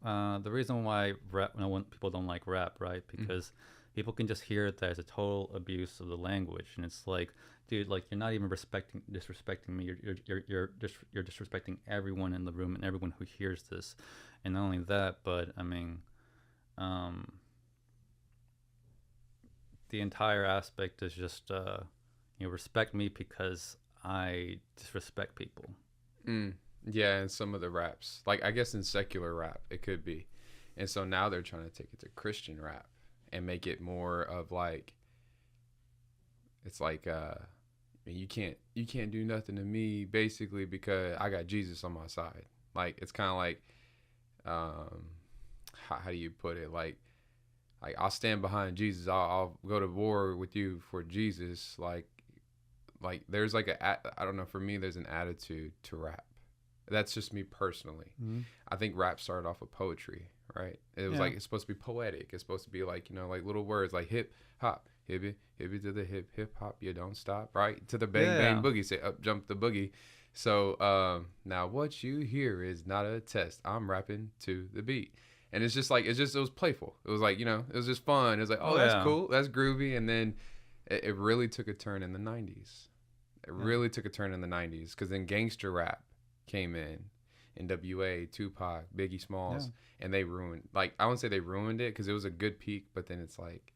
the reason why rap, when people don't like rap, right? Mm. Because people can just hear it as a total abuse of the language, and it's like, dude, like you're not even disrespecting me. You're disrespecting everyone in the room and everyone who hears this, and not only that, but I mean, um, the entire aspect is just, respect me because I disrespect people. Mm. Yeah, and some of the raps, like I guess in secular rap, it could be, and so now they're trying to take it to Christian rap and make it more of like it's like you can't do nothing to me basically because I got Jesus on my side. Like it's kind of like um how do you put it like I'll stand behind Jesus. I'll go to war with you for Jesus. Like there's like I don't know, for me there's an attitude to rap. That's just me personally. Mm-hmm. I think rap started off with poetry, right? It was Yeah. like it's supposed to be poetic. It's supposed to be like, like little words like hip hop, hippie, hippie to the hip hop, you don't stop, right? To the bang bang Yeah. boogie, say up jump the boogie. So now what you hear is not a test. I'm rapping to the beat. And it's just like it was playful. It was like, it was just fun. It was like, oh, Oh that's yeah. cool. That's groovy. And then it really took a turn in the 90s. It Yeah. really took a turn in the 90s because then gangster rap came in, NWA, Tupac, Biggie Yeah. Smalls, and they ruined, like, I wouldn't say they ruined it because it was a good peak, but then it's like,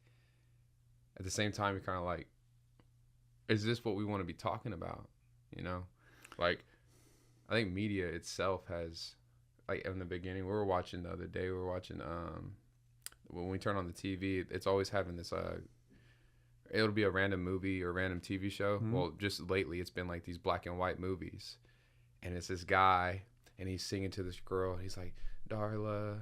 at the same time, you're kind of like, is this what we want to be talking about? You know? Like, I think media itself has, like, in the beginning, we were watching the other day, we were watching, when we turn on the TV, it's always having this, it'll be a random movie or random TV show. Mm-hmm. Well, just lately, it's been like these black and white movies. And it's this guy, and he's singing to this girl. And he's like, Darla,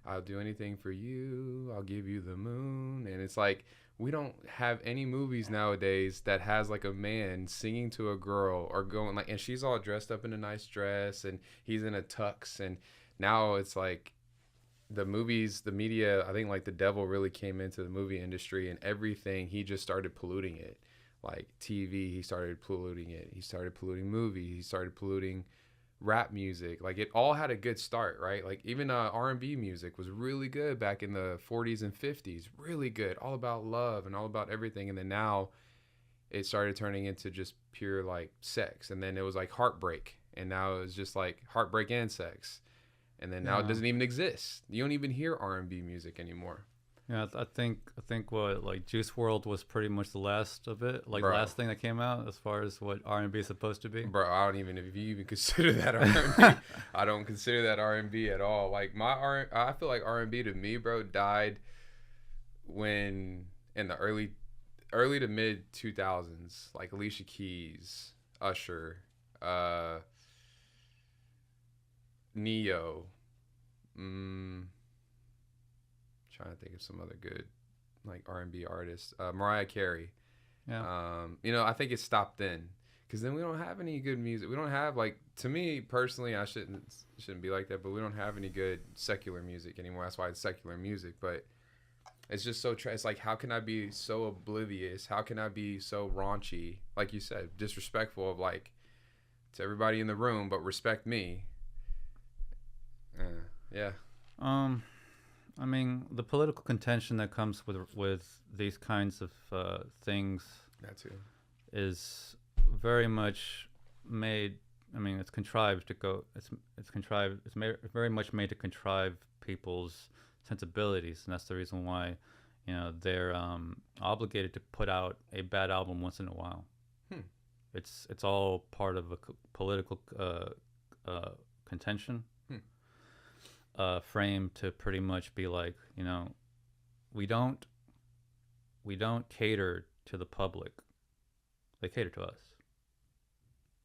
I'll do anything for you. I'll give you the moon. And it's like, we don't have any movies nowadays that has like a man singing to a girl or going like, and she's all dressed up in a nice dress and he's in a tux. And now it's like, the movies, the media, I think like the devil really came into the movie industry and everything. He just started polluting it. Like TV, he started polluting it. He started polluting movies. He started polluting rap music. Like it all had a good start, right? Like even R&B music was really good back in the 40s and 50s. Really good, all about love and all about everything. And then now it started turning into just pure like sex. And then it was like heartbreak. And now it's just like heartbreak and sex. And then now it Yeah. doesn't even exist. You don't even hear R&B music anymore. Yeah, I think what like Juice World was pretty much the last of it, like the Bro, last thing that came out as far as what R&B is supposed to be. bro, I don't even, if you even consider that R&B, I don't consider that R&B at all. Like I feel like R&B to me, bro, died when in the early to mid 2000s, like Alicia Keys, Usher, uh Neo, trying to think of some other good like R&B artists, Mariah Carey. Yeah. I think it stopped then because then we don't have any good music. We don't have like, to me personally, I shouldn't be like that, but we don't have any good secular music anymore. That's why it's secular music. But it's just so it's like, how can I be so oblivious? How can I be so raunchy, like you said, disrespectful of like to everybody in the room, but respect me? Yeah. Um, I mean, the political contention that comes with these kinds of things That too. is very much made. I mean, it's contrived to go. It's contrived. Very much made to contrive people's sensibilities, and that's the reason why, they're obligated to put out a bad album once in a while. Hmm. It's all part of a political contention. Hmm. Frame to pretty much be like, we don't cater to the public; they cater to us.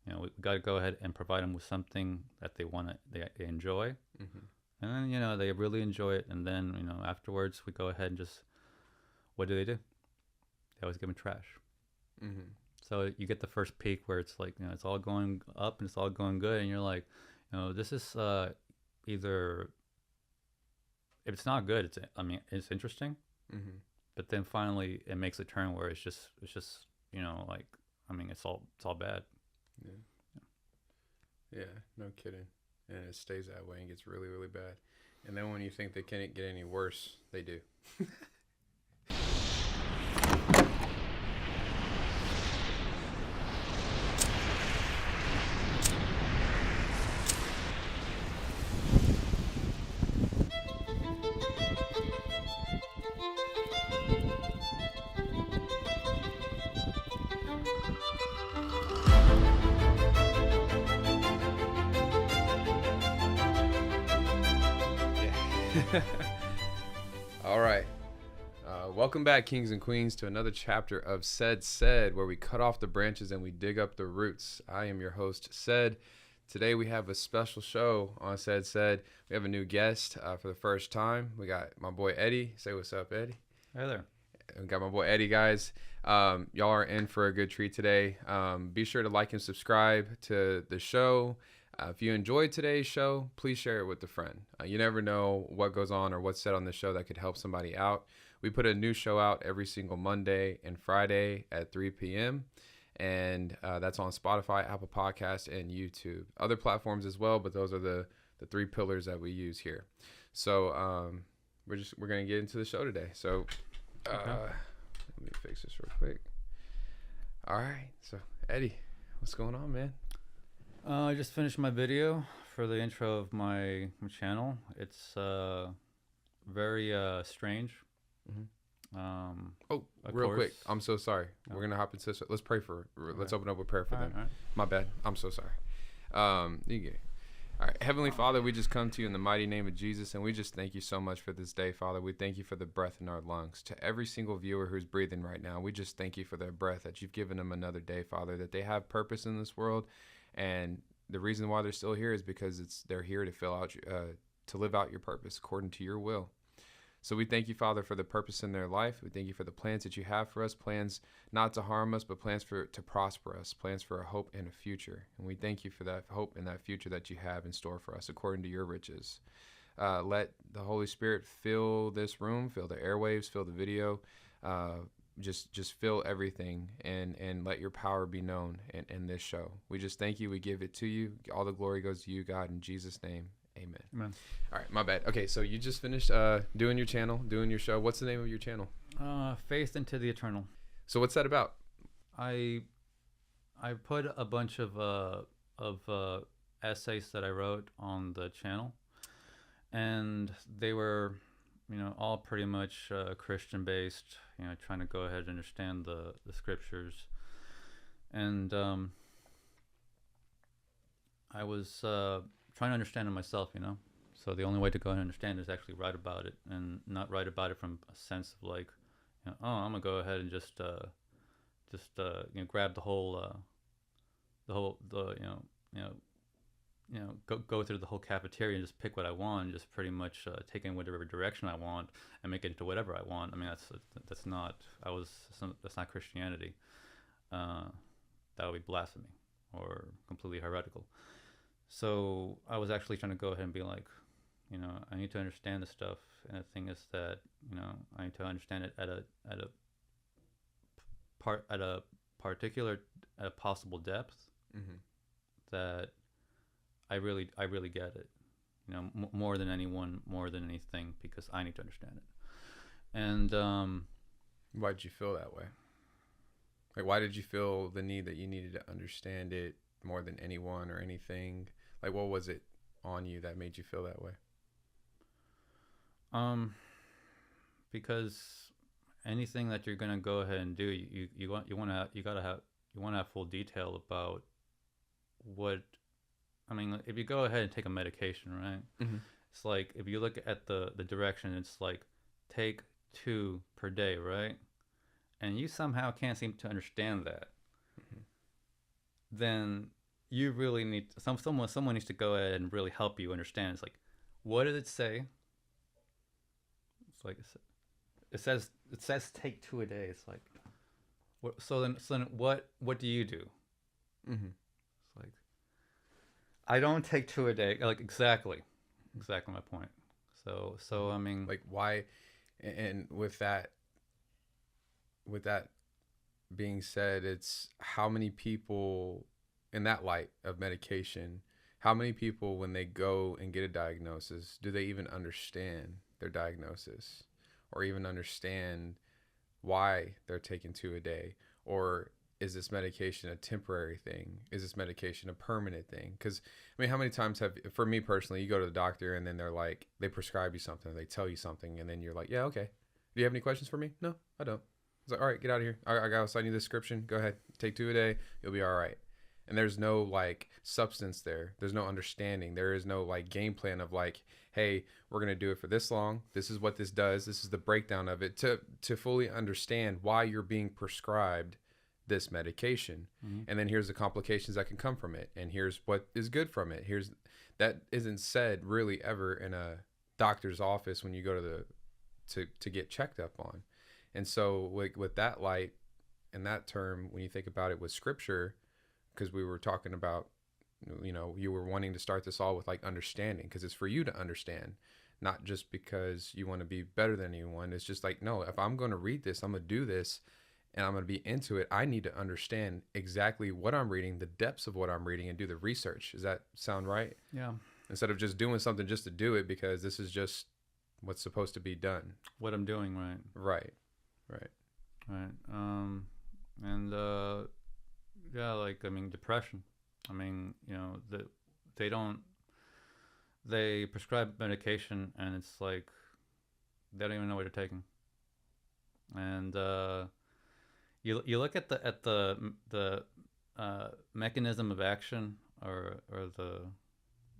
We got to go ahead and provide them with something that they enjoy, Mm-hmm. and then they really enjoy it, and then afterwards we go ahead and just, what do? They always give them trash. Mm-hmm. So you get the first peak where it's like, it's all going up and it's all going good, and you're like, this is either, if it's not good, it's interesting, Mm-hmm. but then finally it makes a turn where it's just like, it's all bad. Yeah. Yeah, no kidding. And it stays that way and gets really, really bad. And then when you think they can't get any worse, they do. Yeah. All right. Welcome back, kings and queens, to another chapter of Said, where we cut off the branches and we dig up the roots. I am your host, Said. Today we have a special show on Said. We have a new guest for the first time. We got my boy Eddie. Say what's up, Eddie. Hey there. We got my boy Eddie, guys. Y'all are in for a good treat today. Be sure to like and subscribe to the show. If you enjoyed today's show, please share it with a friend. You never know what goes on or what's said on the show that could help somebody out. We put a new show out every single Monday and Friday at 3 p.m. And that's on Spotify, Apple Podcasts, and YouTube. Other platforms as well, but those are the three pillars that we use here. So we're gonna get into the show today. So let me fix this real quick. All right. So Eddie, what's going on, man? I just finished my video for the intro of my channel. It's very strange. Oh, real quick, I'm so sorry. We're gonna hop into. Let's pray for. Let's open up with prayer for them. All right. My bad. I'm so sorry. You get it. All right, Heavenly Father, we just come to you in the mighty name of Jesus, and we just thank you so much for this day, Father. We thank you for the breath in our lungs. To every single viewer who's breathing right now, we just thank you for their breath, that you've given them another day, Father, that they have purpose in this world, and the reason why they're still here is because they're here to to live out your purpose according to your will. So we thank you, Father, for the purpose in their life. We thank you for the plans that you have for us, plans not to harm us, but plans to prosper us, plans for a hope and a future. And we thank you for that hope and that future that you have in store for us according to your riches. Let the Holy Spirit fill this room, fill the airwaves, fill the video, just fill everything, and let your power be known in this show. We just thank you. We give it to you. All the glory goes to you, God, in Jesus' name. Amen. Amen. All right, my bad. Okay, so you just finished doing your channel, doing your show. What's the name of your channel? Faith into the Eternal. So what's that about? I put a bunch of essays that I wrote on the channel, and they were, all pretty much Christian based. Trying to go ahead and understand the scriptures, and I was trying to understand it myself, So the only way to go and understand is actually write about it, and not write about it from a sense of like, I'm gonna go ahead and just grab the whole go through the whole cafeteria and just pick what I want, and just pretty much take in whatever direction I want and make it into whatever I want. I mean, that's not Christianity. That would be blasphemy or completely heretical. So I was actually trying to go ahead and be like, I need to understand this stuff, and the thing is that I need to understand it at a possible depth, that I really get it, more than anyone, more than anything, because I need to understand it. And why did you feel that way? Like, why did you feel the need that you needed to understand it more than anyone or anything? Like, what was it on you that made you feel that way? Because anything that you're gonna go ahead and do, you want to have full detail about what. I mean, if you go ahead and take a medication, right? Mm-hmm. It's like, if you look at the direction, it's like take 2 per day, right? And you somehow can't seem to understand that. Mm-hmm. Then you really need someone needs to go ahead and really help you understand. It's like, what does it say? It's like it says take 2 a day. It's like, what? So then what do you do? Mm-hmm. It's like, I don't take 2 a day. Like, exactly my point. So I mean, like, why? And with that being said, it's how many people, in that light of medication, How many people, when they go and get a diagnosis, do they even understand their diagnosis or even understand why they're taking 2 a day? Or is this medication a temporary thing? Is this medication a permanent thing? Because, I mean, how many times for me personally, you go to the doctor and then they're like, they prescribe you something, they tell you something, and then you're like, yeah, okay. Do you have any questions for me? No, I don't. It's like, all right, get out of here. I got to sign you this prescription. Go ahead. Take 2 a day. You'll be all right. And there's no like substance there. There's no understanding. There is no like game plan of like, hey, we're going to do it for this long. This is what this does. This is the breakdown of it to fully understand why you're being prescribed this medication. Mm-hmm. And then here's the complications that can come from it. And here's what is good from it. Here's that isn't said really ever in a doctor's office when you go to get checked up on. And so with that light and that term, when you think about it with scripture, because we were talking about, you were wanting to start this all with like understanding, because it's for you to understand, not just because you want to be better than anyone. It's just like, no, if I'm going to read this, I'm going to do this and I'm going to be into it. I need to understand exactly what I'm reading, the depths of what I'm reading, and do the research. Does that sound right? Yeah. Instead of just doing something just to do it because this is just what's supposed to be done. What I'm doing, right? Right. And yeah, like, I mean, depression. I mean, they prescribe medication and it's like they don't even know what they're taking. And you look at the mechanism of action, or the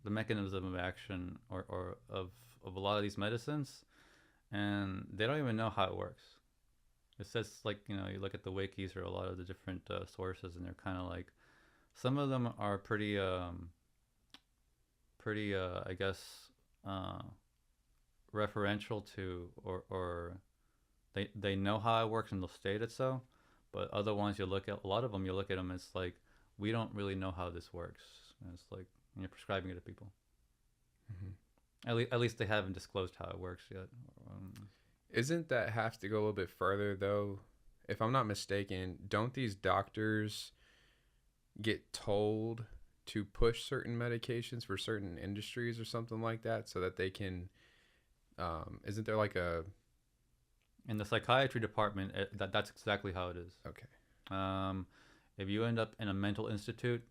mechanism of action or of a lot of these medicines, and they don't even know how it works. It says, like, you look at the wikis or a lot of the different sources, and they're kind of like, some of them are pretty I guess referential to, or they know how it works and they'll state it so. But other ones, a lot of them, you look at them, it's like, we don't really know how this works. And it's like, and you're prescribing it to people. Mm-hmm. At least they haven't disclosed how it works yet. Isn't that have to go a little bit further though? If I'm not mistaken, don't these doctors get told to push certain medications for certain industries or something like that so that they can, isn't there like a... In the psychiatry department, that's exactly how it is. Okay. If you end up in a mental institute,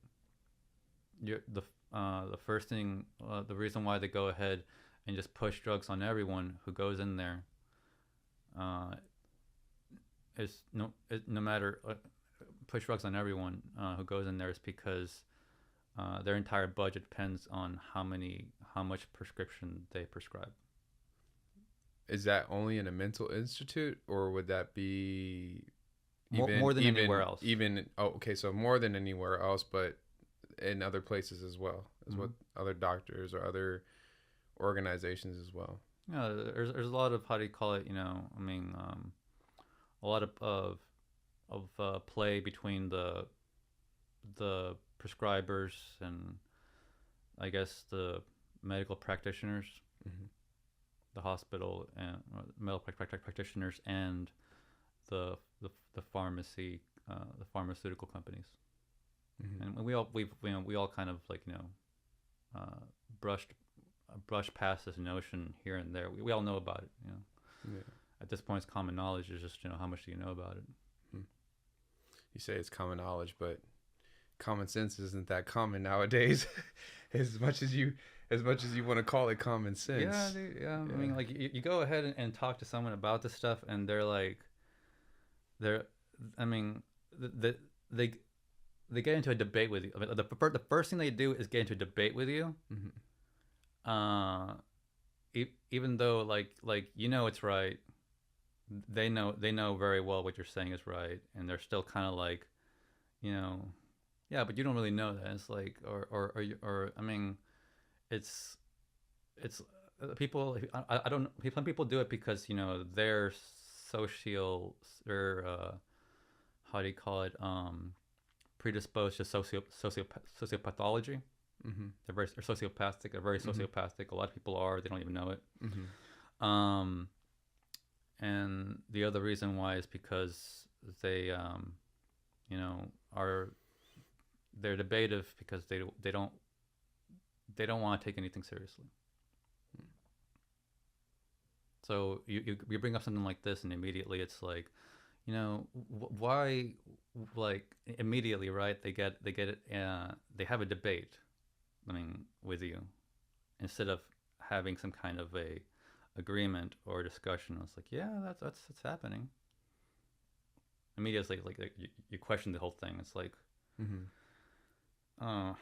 the first thing, the reason why they go ahead and just push drugs on everyone who goes in there, is no matter push drugs on everyone who goes in there, is because their entire budget depends on how much prescription they prescribe. Is that only in a mental institute, or would that be more than anywhere else? Okay, so more than anywhere else, but in other places as well, as Mm-hmm. with other doctors or other organizations as well. Yeah, there's a lot of, how do you call it? I mean, a lot of play between the prescribers and, I guess, the medical practitioners, Mm-hmm. the hospital and medical practitioners, and the pharmacy, the pharmaceutical companies. Mm-hmm. And we all kind of, like, brushed past this notion here and there. We all know about it. Yeah. At this point, it's common knowledge. It's just, how much do you know about it? You say it's common knowledge, but common sense isn't that common nowadays. as much as you want to call it common sense. Yeah, dude, yeah. I mean, like, you go ahead and talk to someone about this stuff, and they're like, I mean, they get into a debate with you. I mean, the first thing they do is get into a debate with you. Mm-hmm. Even though, like it's right, they know very well what you're saying is right, and they're still kind of like, yeah, but you don't really know that. It's like, or I mean, it's people. I don't. Some people do it because they're social, or how do you call it? Predisposed to sociopathology. Mm-hmm. They're sociopathic. They're very sociopathic. A lot of people are. They don't even know it. Mm-hmm. And the other reason why is because they, they're debative, because they don't they don't want to take anything seriously. So you bring up something like this, and immediately it's like, why, like immediately, right? They get it. They have a debate, I mean, with you, instead of having some kind of a agreement or discussion. It's like, yeah, that's happening. Immediately, like you question the whole thing. It's like, Mm-hmm. uh,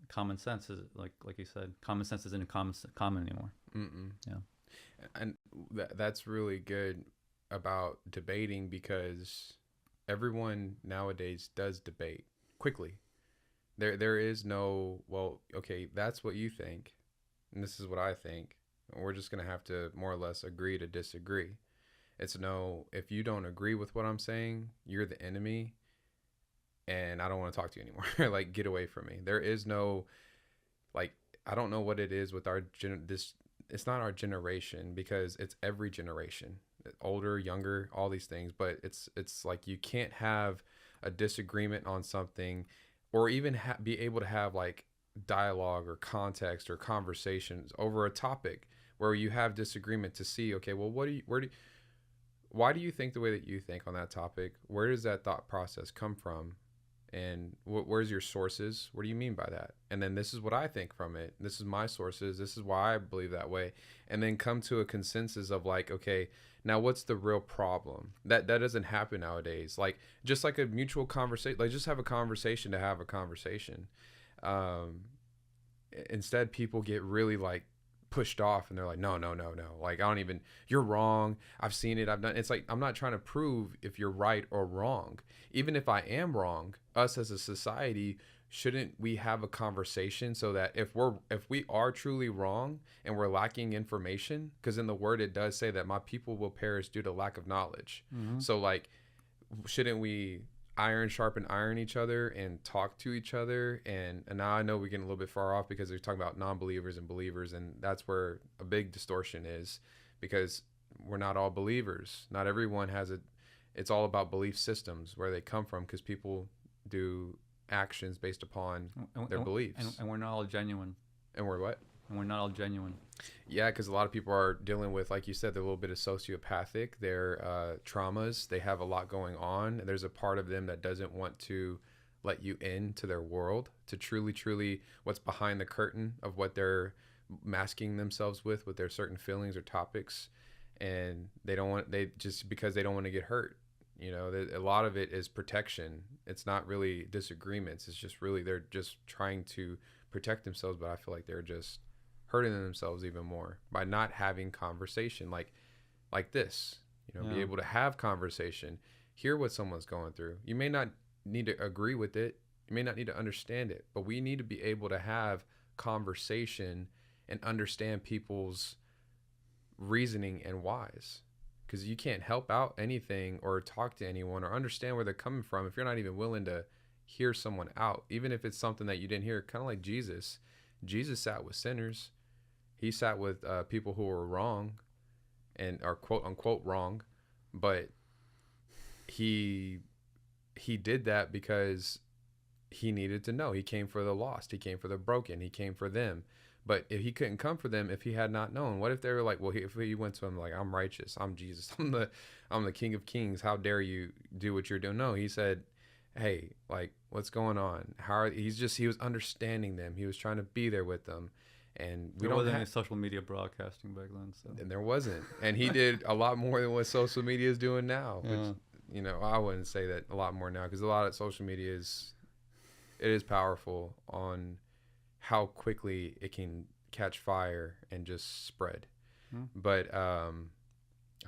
common sense is like you said, common sense isn't common anymore. Mm-mm. Yeah. And that's really good about debating, because everyone nowadays does debate quickly. There is no, well, okay, that's what you think, and this is what I think. We're just gonna have to more or less agree to disagree. It's no, if you don't agree with what I'm saying, you're the enemy, and I don't want to talk to you anymore. Like, get away from me. There is no, like, I don't know what it is with this. It's not our generation, because it's every generation, older, younger, all these things. But it's like you can't have a disagreement on something, or even be able to have like dialogue or context or conversations over a topic where you have disagreement to see, okay, well, why do you think the way that you think on that topic? Where does that thought process come from? And where's your sources? What do you mean by that? And then this is what I think from it. This is my sources. This is why I believe that way. And then come to a consensus of like, okay, now what's the real problem? That doesn't happen nowadays. Like, just like a mutual conversation, like just have a conversation to have a conversation. Um, Instead, people get really like pushed off, and they're like, no, like, I don't even, you're wrong, I've seen it, I've done. It's like, I'm not trying to prove if you're right or wrong. Even if I am wrong, us as a society, shouldn't we have a conversation so that if we are truly wrong and we're lacking information, because in the word it does say that my people will perish due to lack of knowledge. Mm-hmm. So like, shouldn't we iron sharpen iron each other and talk to each other? And now I know we're getting a little bit far off, because they're talking about non-believers and believers, and that's where a big distortion is, because we're not all believers. Not everyone has a, it's all about belief systems, where they come from, because people do actions based upon their beliefs. And we're not all genuine. And we're what? And we're not all genuine. Yeah, because a lot of people are dealing with, like you said, they're a little bit of sociopathic. They're traumas. They have a lot going on. And there's a part of them that doesn't want to let you into their world, to truly what's behind the curtain of what they're masking themselves with their certain feelings or topics. And they just, because they don't want to get hurt. A lot of it is protection. It's not really disagreements. It's just really, they're just trying to protect themselves. But I feel like they're just hurting themselves even more by not having conversation like this. Be able to have conversation, hear what someone's going through. You may not need to agree with it, you may not need to understand it, but we need to be able to have conversation and understand people's reasoning and whys, because you can't help out anything or talk to anyone or understand where they're coming from if you're not even willing to hear someone out, even if it's something that you didn't hear. Kind of like Jesus sat with sinners. He sat with people who were wrong and are quote unquote wrong, but he did that because he needed to know. He came for the lost. He came for the broken. He came for them. But if he couldn't come for them if he had not known, what if they were like, well, if he went to him like, I'm righteous, I'm Jesus, I'm the King of Kings, how dare you do what you're doing? No, he said, hey, like, what's going on? He was understanding them. He was trying to be there with them. And there wasn't any social media broadcasting back then. So. And there wasn't. And he did a lot more than what social media is doing now. Yeah. Which, I wouldn't say that a lot more now, because a lot of social media is powerful on how quickly it can catch fire and just spread. But I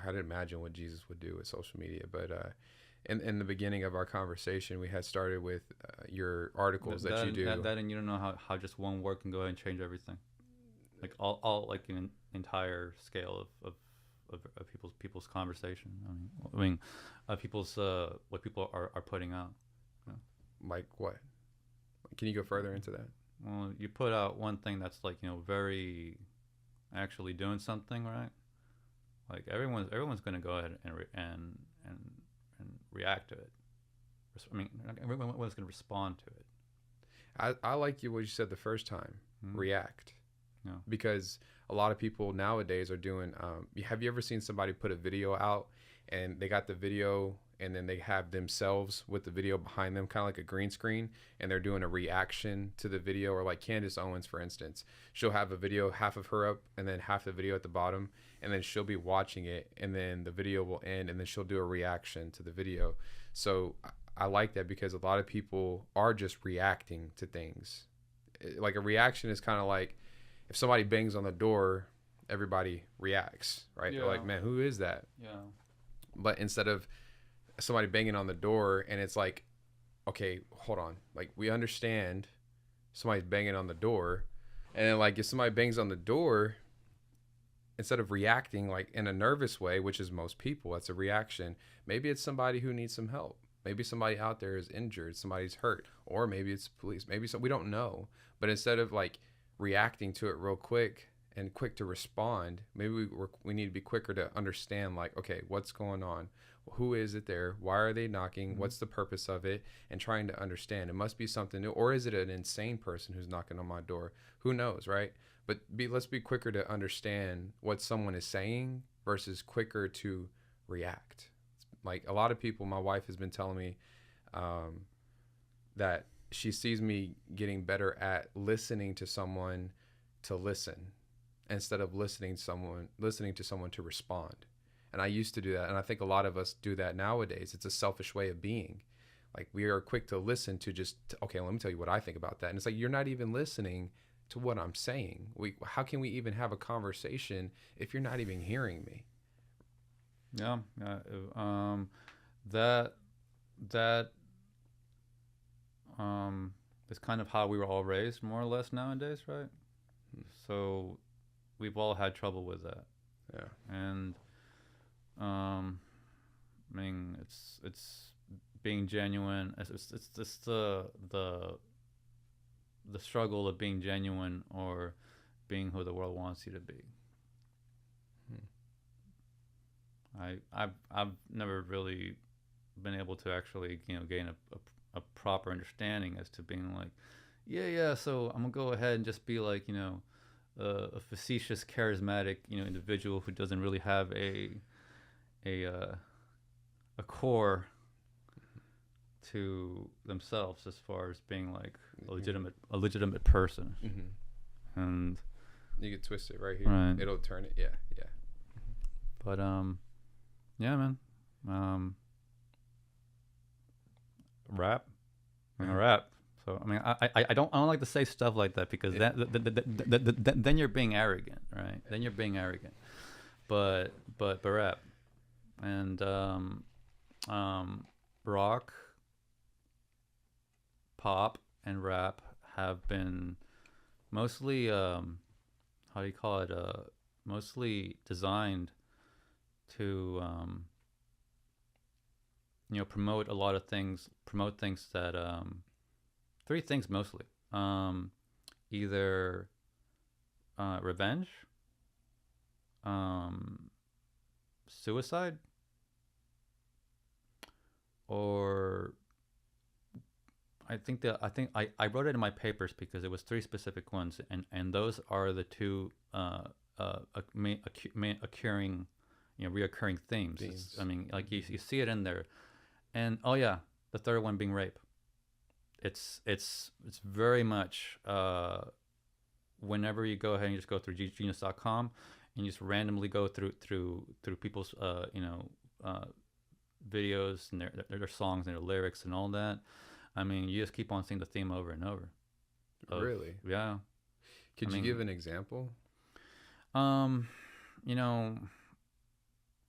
had to imagine what Jesus would do with social media. But in the beginning of our conversation, we had started with your articles that you do. That and you don't know how just one word can go ahead and change everything. Like all like an entire scale of people's conversation. People's what people are putting out. Like what? Can you go further into that? Well, you put out one thing that's like, very actually doing something, right? Like everyone's going to go ahead and react to it. I mean, everyone's going to respond to it. I like what you said the first time. react. Yeah. Because a lot of people nowadays are doing have you ever seen somebody put a video out and they got the video and then they have themselves with the video behind them, kind of like a green screen, and they're doing a reaction to the video? Or like Candace Owens, for instance, she'll have a video, half of her up and then half the video at the bottom, and then she'll be watching it, and then the video will end, and then she'll do a reaction to the video. So I like that, because a lot of people are just reacting to things. Like a reaction is kind of like, if somebody bangs on the door, everybody reacts, right? Yeah. They're like, man, who is that? Yeah. But instead of somebody banging on the door, and it's like, okay, hold on. Like, we understand somebody's banging on the door. And then, like, if somebody bangs on the door, instead of reacting, like, in a nervous way, which is most people, that's a reaction. Maybe it's somebody who needs some help. Maybe somebody out there is injured. Somebody's hurt. Or maybe it's police. Maybe we don't know. But instead of, like, reacting to it real quick and quick to respond, maybe we need to be quicker to understand, like, okay, what's going on? Who is it there? Why are they knocking? What's the purpose of it? And trying to understand. It must be something new. Or is it an insane person who's knocking on my door? Who knows, right? But let's be quicker to understand what someone is saying versus quicker to react. Like, a lot of people, my wife has been telling me that she sees me getting better at listening to someone to listen, instead of listening to someone to respond. And I used to do that, and I think a lot of us do that nowadays. It's a selfish way of being. Like, we are quick to listen to just, okay, let me tell you what I think about that. And it's like, you're not even listening to what I'm saying. How can we even have a conversation if you're not even hearing me? Yeah. That is kind of how we were all raised, more or less, nowadays, right? So we've all had trouble with that. Yeah. And I mean, it's being genuine. It's just the struggle of being genuine or being who the world wants you to be. I've never really been able to actually, gain a proper understanding as to being like, yeah, so I'm gonna go ahead and just be like, a facetious, charismatic, individual who doesn't really have a core to themselves as far as being like a legitimate person. Mm-hmm. And you get twisted right here. Right. It'll turn it. Yeah. But yeah, man. Rap. I'm gonna rap. So I mean, I don't like to say stuff like that, because then you're being arrogant, right? Then you're being arrogant. But rap and rock, pop, and rap have been mostly mostly designed to promote a lot of things, that three things mostly, either revenge, suicide, or I wrote it in my papers because it was three specific ones, and those are the two occurring, reoccurring themes. I mean, like you see it in there, and oh yeah, the third one being rape. It's very much whenever you go ahead and you just go through genius.com and you just randomly go through people's videos and their songs and their lyrics and all that. I mean, you just keep on seeing the theme over and over. Really? Yeah. Could you give an example? A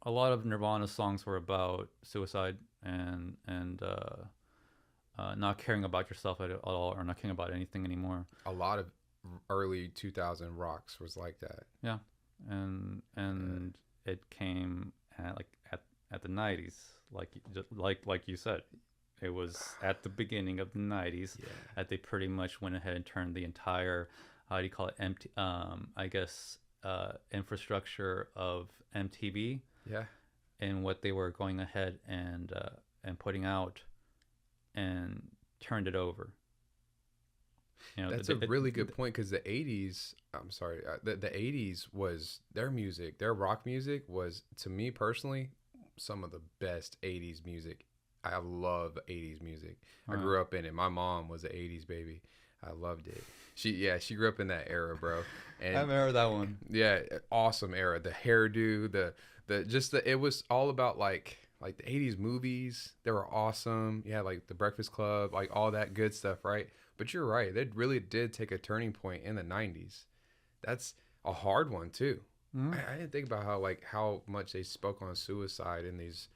lot of Nirvana songs were about suicide and not caring about yourself at all, or not caring about anything anymore. A lot of early 2000 rocks was like that. Yeah, and it came at the 90s, like you said. It was at the beginning of the 90s that they pretty much went ahead and turned the entire, how do you call it, empty, I guess, infrastructure of MTV. Yeah. And what they were going ahead and putting out, and turned it over. You know, That's a really good point because the 80s, I'm sorry, the 80s was their music, their rock music was, to me personally, some of the best 80s music. I love 80s music. I grew up in it. My mom was an 80s baby. I loved it. She grew up in that era, bro. I And remember that one. yeah, awesome era. The hairdo, it was all about like the 80s movies. They were awesome. Yeah, like The Breakfast Club, like all that good stuff, right? But you're right. They really did take a turning point in the 90s. That's a hard one too. Mm-hmm. I didn't think about how much they spoke on suicide in these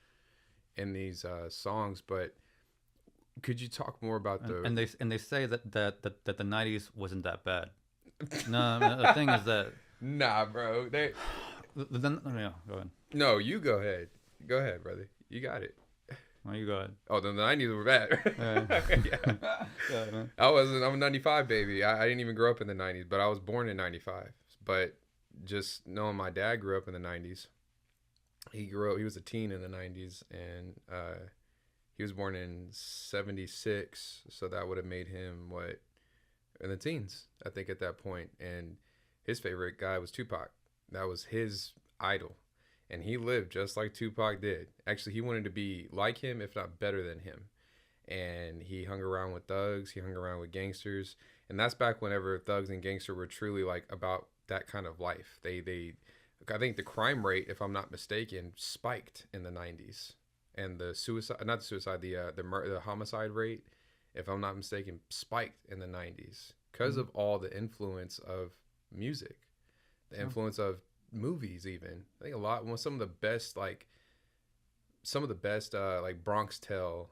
songs, but could you talk more about and they say that the 90s wasn't that bad. No, the thing is that Nah, bro. then yeah, go ahead. No, you go ahead. Go ahead, brother. You got it. Well, you go ahead. Oh, the 90s were bad. Yeah. Yeah, man. I'm a 95 baby. I didn't even grow up in the 90s, but I was born in 95. But just knowing my dad grew up in the 90s, he was a teen in the 90s, and he was born in 76, so that would have made him what, in the teens, I think, at that point. And his favorite guy was Tupac. That was his idol. And he lived just like Tupac did. Actually, he wanted to be like him, if not better than him. And he hung around with thugs. He hung around with gangsters. And that's back whenever thugs and gangsters were truly like about that kind of life. I think the crime rate, if I'm not mistaken, spiked in the 90s. And the homicide rate, if I'm not mistaken, spiked in the 90s because of all the influence of music, the influence of movies. Even I think some of the best like Bronx Tale,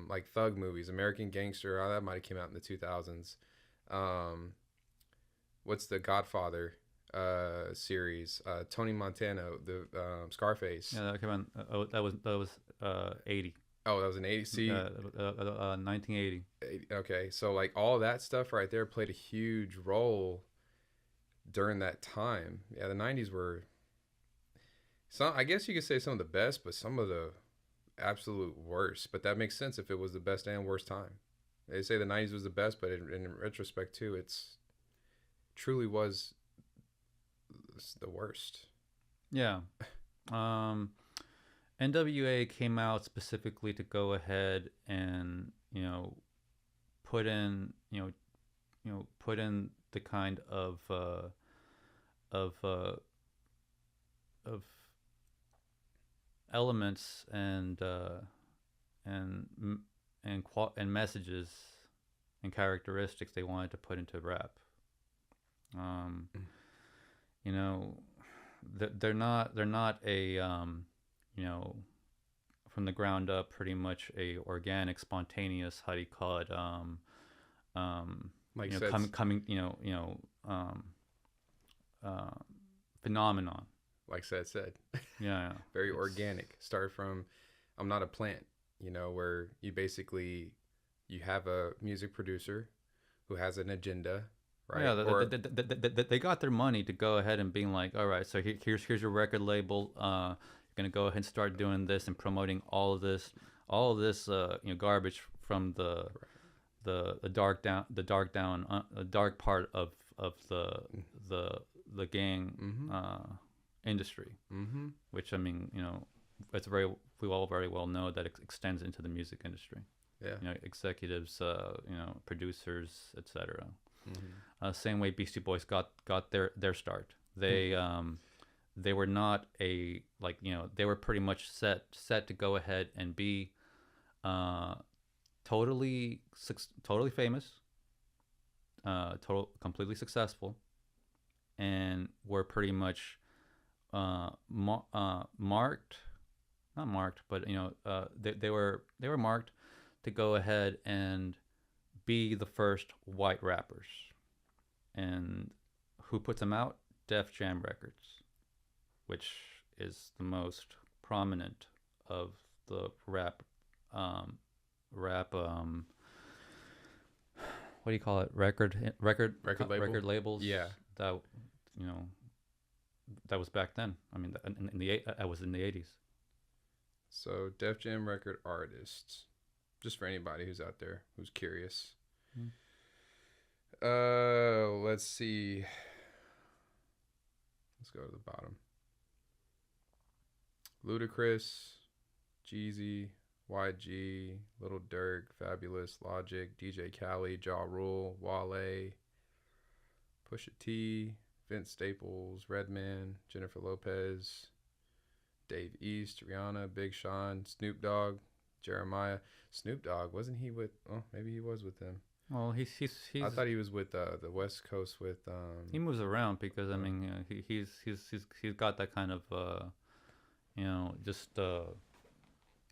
like thug movies, American Gangster, that might have came out in the 2000s. What's the Godfather series? Tony Montana, the Scarface. Yeah, that came out. That was 80. Oh, that was an 80. See, 1980. Okay, so like all that stuff right there played a huge role during that time. Yeah, the 90s were I guess you could say some of the best, but some of the absolute worst. But that makes sense if it was the best and worst time. They say the 90s was the best, but in retrospect too, it's truly was the worst. Yeah. NWA came out specifically to go ahead and, put in the kind of elements and messages and characteristics they wanted to put into rap. They're not a from the ground up, pretty much a organic, spontaneous, how do you call it, Like phenomenon. Like said. Yeah. Very organic. Start from, I'm not a plant, where you have a music producer who has an agenda, right? Yeah, they got their money to go ahead and being like, all right, so here's your record label. You're gonna go ahead and start doing this and promoting all of this garbage from the dark part of the gang industry, which it's we all very well know that it extends into the music industry. Yeah. Executives, producers, etc. Same way Beastie Boys got their start. They were not they were pretty much set to go ahead and be totally famous, completely successful, and were pretty much marked, not marked, but they were marked to go ahead and be the first white rappers. And who puts them out? Def Jam Records, which is the most prominent of the rap what do you call it? Record labels. Yeah. That that was back then. I mean, I was in the 80s. So Def Jam record artists, just for anybody who's out there who's curious. Let's see. Let's go to the bottom. Ludacris, Jeezy, YG, Little Durk, Fabulous, Logic, DJ Khaled, Ja Rule, Wale, Pusha T, Vince Staples, Redman, Jennifer Lopez, Dave East, Rihanna, Big Sean, Snoop Dogg, Jeremiah. Snoop Dogg, wasn't he with? Oh, maybe he was with them. Well, I thought he was with the West Coast with. he moves around because I mean, he's got that kind of just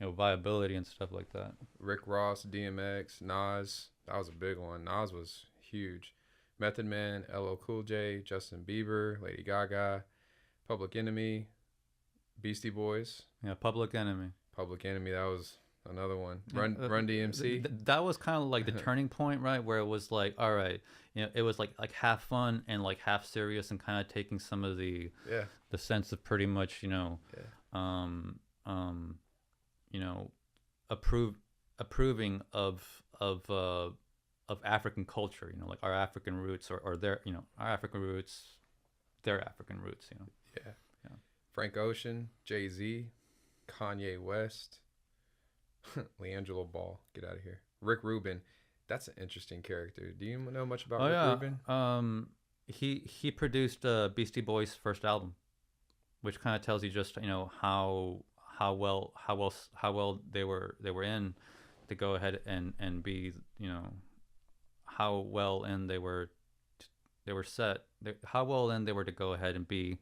viability and stuff like that. Rick Ross, DMX, Nas. That was a big one. Nas was huge. Method Man, LL Cool J, Justin Bieber, Lady Gaga, Public Enemy, Beastie Boys. Yeah, Public Enemy. Public Enemy, that was another one. Yeah, Run DMC. That was kind of like the turning point, right? Where it was like, all right, it was like half fun and like half serious, and kind of taking some of Yeah. the sense of pretty much, Yeah. um, um, approving of African culture, like our African roots or their, our African roots, their African roots, Yeah. Yeah. Frank Ocean, Jay-Z, Kanye West, LeAngelo Ball. Get out of here. Rick Rubin. That's an interesting character. Do you know much about Rick Rubin? He produced Beastie Boys' first album, which kind of tells you just how well they were in to go ahead and be how well in they were set, how well in they were to go ahead and be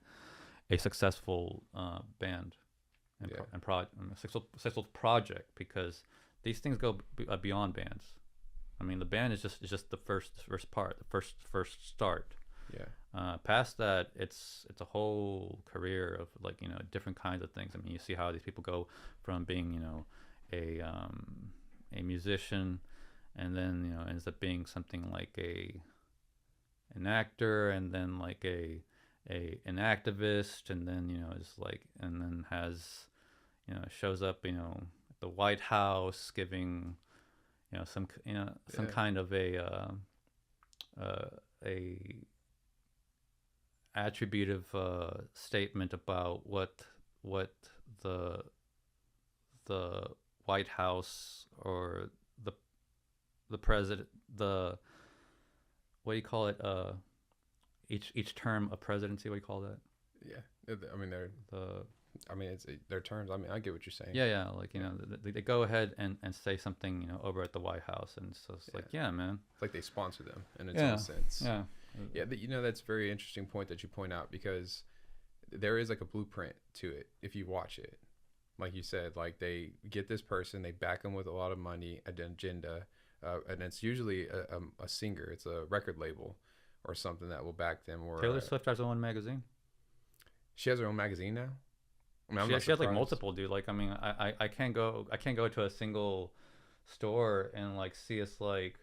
a successful band and, Yeah. a successful project, because these things go beyond bands. I mean, the band is just the first part, the first start. Yeah. Past that, it's a whole career of different kinds of things. I mean, you see how these people go from being a musician, and then ends up being something like an actor, and then like an activist, and then is like, and then has shows up at the White House giving some Yeah. kind of a attributive statement about what the the White House, or the president, the what do you call it, each term of presidency, what do you call that? Yeah. I mean, The it's their terms. I mean, I get what you're saying. Yeah, like they go ahead and say something over at the White House, and so it's like, yeah, man, It's like they sponsor them in its yeah, own sense. yeah, Yeah, that's a very interesting point that you point out, because there is like a blueprint to it if you watch it. Like you said, like they get this person, they back them with a lot of money, an agenda, and it's usually a singer, it's a record label or something that will back them. Or Taylor Swift has her own magazine. she has her own magazine now. I mean, I'm She not has like surprised. multiple, dude. Like, I mean, I can't go to a single store and like see us like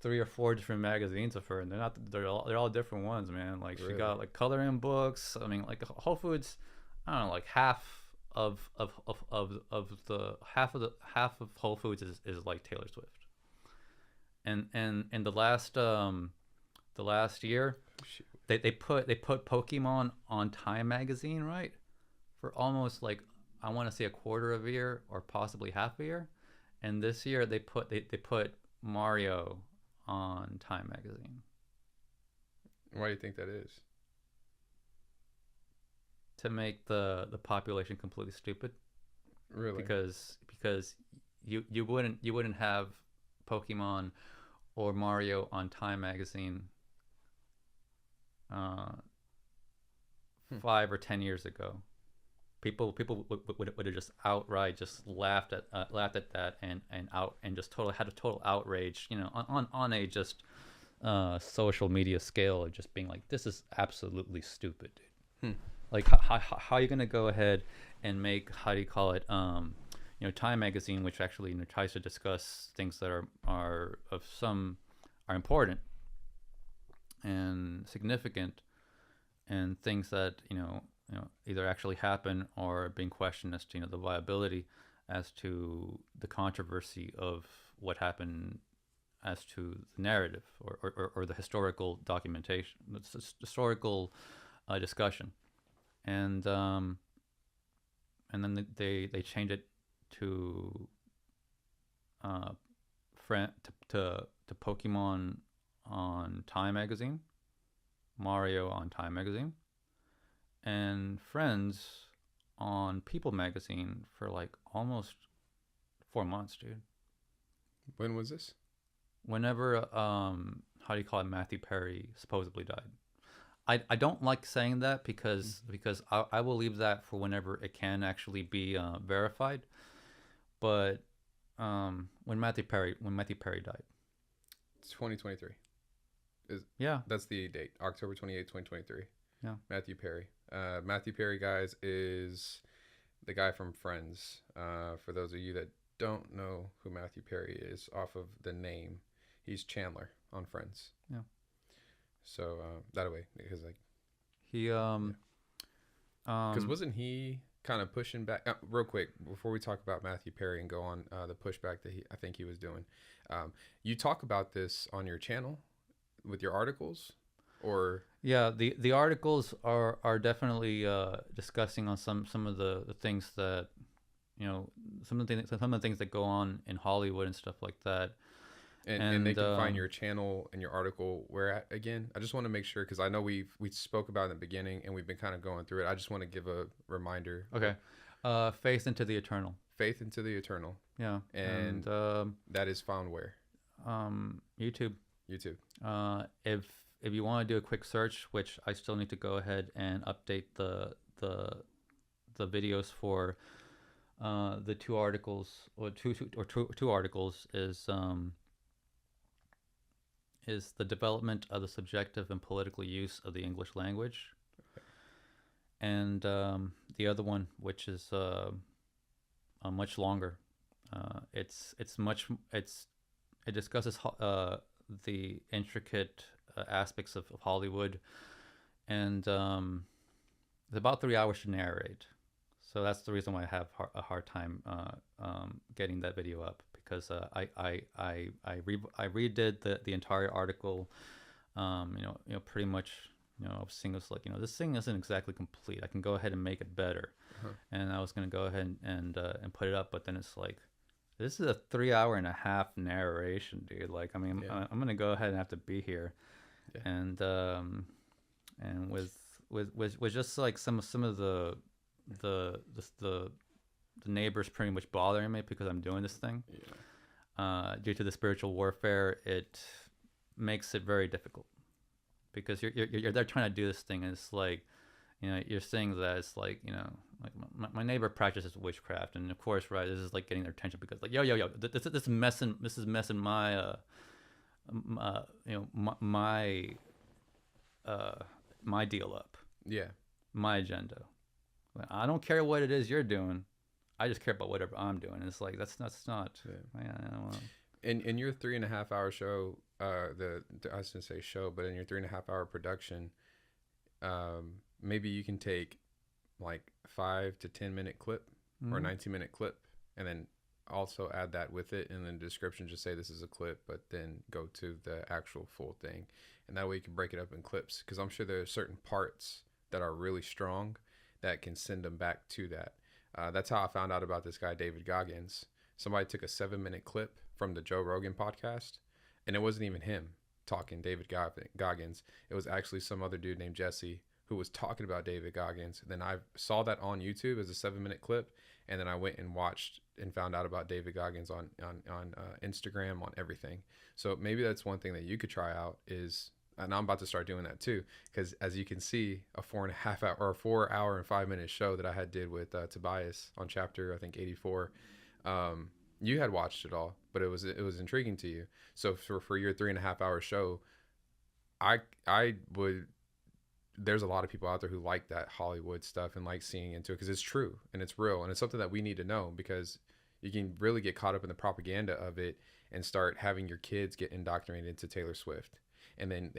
3 or 4 different magazines of her, and they're all different ones, man. Like, she Really? got like coloring books. I mean, like Whole Foods, I don't know, like half of Whole Foods is like Taylor Swift. And in the last year, She- they put Pokemon on Time magazine, right? For almost like, I want to say, a quarter of a year, or possibly half a year. And this year they put Mario on Time magazine Why do you think that is? to make the population completely stupid, Really? because you wouldn't have Pokemon or Mario on Time magazine 5 or 10 years ago. People would have just outright just laughed at that, and just had a total outrage, on a just social media scale, of just being like, this is absolutely stupid, dude. Like, how are you gonna go ahead and make, how do you call it, Time magazine, which actually tries to discuss things that are important and significant, and things that either actually happen or being questioned as to the viability, as to the controversy of what happened as to the narrative or the historical documentation, the historical discussion, and then they change it to to Pokemon on Time magazine, Mario on Time magazine, and Friends on People magazine for like almost 4 months, dude. When was this? Whenever how do you call it, Matthew Perry supposedly died. I don't like saying that because I will leave that for whenever it can actually be verified. But when Matthew Perry died. It's 2023. Yeah. That's the date, October 28th, 2023. Yeah. Matthew Perry. Matthew Perry, guys, is the guy from Friends. For those of you that don't know who Matthew Perry is off of the name, he's Chandler on Friends. Yeah. So that way, because like he because wasn't he kind of pushing back real quick before we talk about Matthew Perry and go on the pushback that I think he was doing. You talk about this on your channel with your articles, or yeah, the articles are definitely discussing on some of the things that, you know, some of the things that go on in Hollywood and stuff like that. And they can find your channel and your article where at again. I just want to make sure, because I know we spoke about it in the beginning and we've been kind of going through it. I just want to give a reminder. Okay. Faith into the Eternal. Faith into the Eternal. Yeah. And that is found where? YouTube. If you want to do a quick search, which I still need to go ahead and update the videos for the two articles or two articles is the development of the subjective and political use of the English language. Okay. And the other one, which is much longer, it discusses the intricate aspects of Hollywood, and it's about 3 hours to narrate. So that's the reason why I have a hard time getting that video up, because I redid the entire article. Pretty much, I was thinking, like, this thing isn't exactly complete. I can go ahead and make it better. And I was gonna go ahead and put it up, but then it's like, this is a 3 hour and a half narration, dude. Like, I mean, yeah. I'm gonna go ahead and have to be here, yeah. And with just like some of the neighbors pretty much bothering me because I'm doing this thing. Yeah. Due to the spiritual warfare, it makes it very difficult, because you're there trying to do this thing, and it's like, you're saying that it's like, like my neighbor practices witchcraft, and of course, right, this is like getting their attention, because like, yo, this is messing my my deal up. Yeah. My agenda. I don't care what it is you're doing. I just care about whatever I'm doing. And it's like, that's not. Yeah. In your 3.5 hour show, I was gonna say show, but in your 3.5 hour production, maybe you can take like 5 to 10 minute clip, or 19-minute clip, and then also add that with it, and then the description just say this is a clip, but then go to the actual full thing, and that way you can break it up in clips, because I'm sure there are certain parts that are really strong that can send them back to that. That's how I found out about this guy, David Goggins. Somebody took a 7-minute clip from the Joe Rogan podcast, and it wasn't even him talking, David Goggins. It was actually some other dude named Jesse who was talking about David Goggins. Then I saw that on YouTube as a 7-minute clip, and then I went and watched and found out about David Goggins on Instagram, on everything. So maybe that's one thing that you could try out is, and I'm about to start doing that too, because as you can see, a 4.5 hour or 4 hour and 5 minute show that I did with Tobias on chapter, I think 84, you had watched it all, but it was intriguing to you. So for your 3.5 hour show, I would, there's a lot of people out there who like that Hollywood stuff and like seeing into it, because it's true and it's real, and it's something that we need to know, because you can really get caught up in the propaganda of it and start having your kids get indoctrinated into Taylor Swift. and then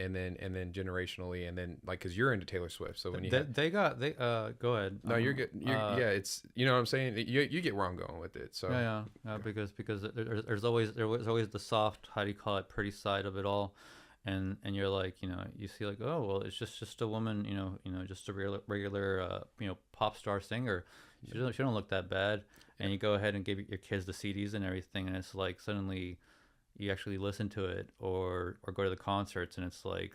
generationally, and then like because you're into Taylor Swift, so when you they go ahead. no, you're good. Yeah, it's you know what I'm saying. You get where I'm going with it. So Yeah, because there's always the soft, how do you call it, pretty side of it all, and you're like, you see like, oh well, it's just a woman, just a regular pop star singer. She don't look that bad, and you go ahead and give your kids the CDs and everything, and it's like suddenly you actually listen to it or go to the concerts, and it's like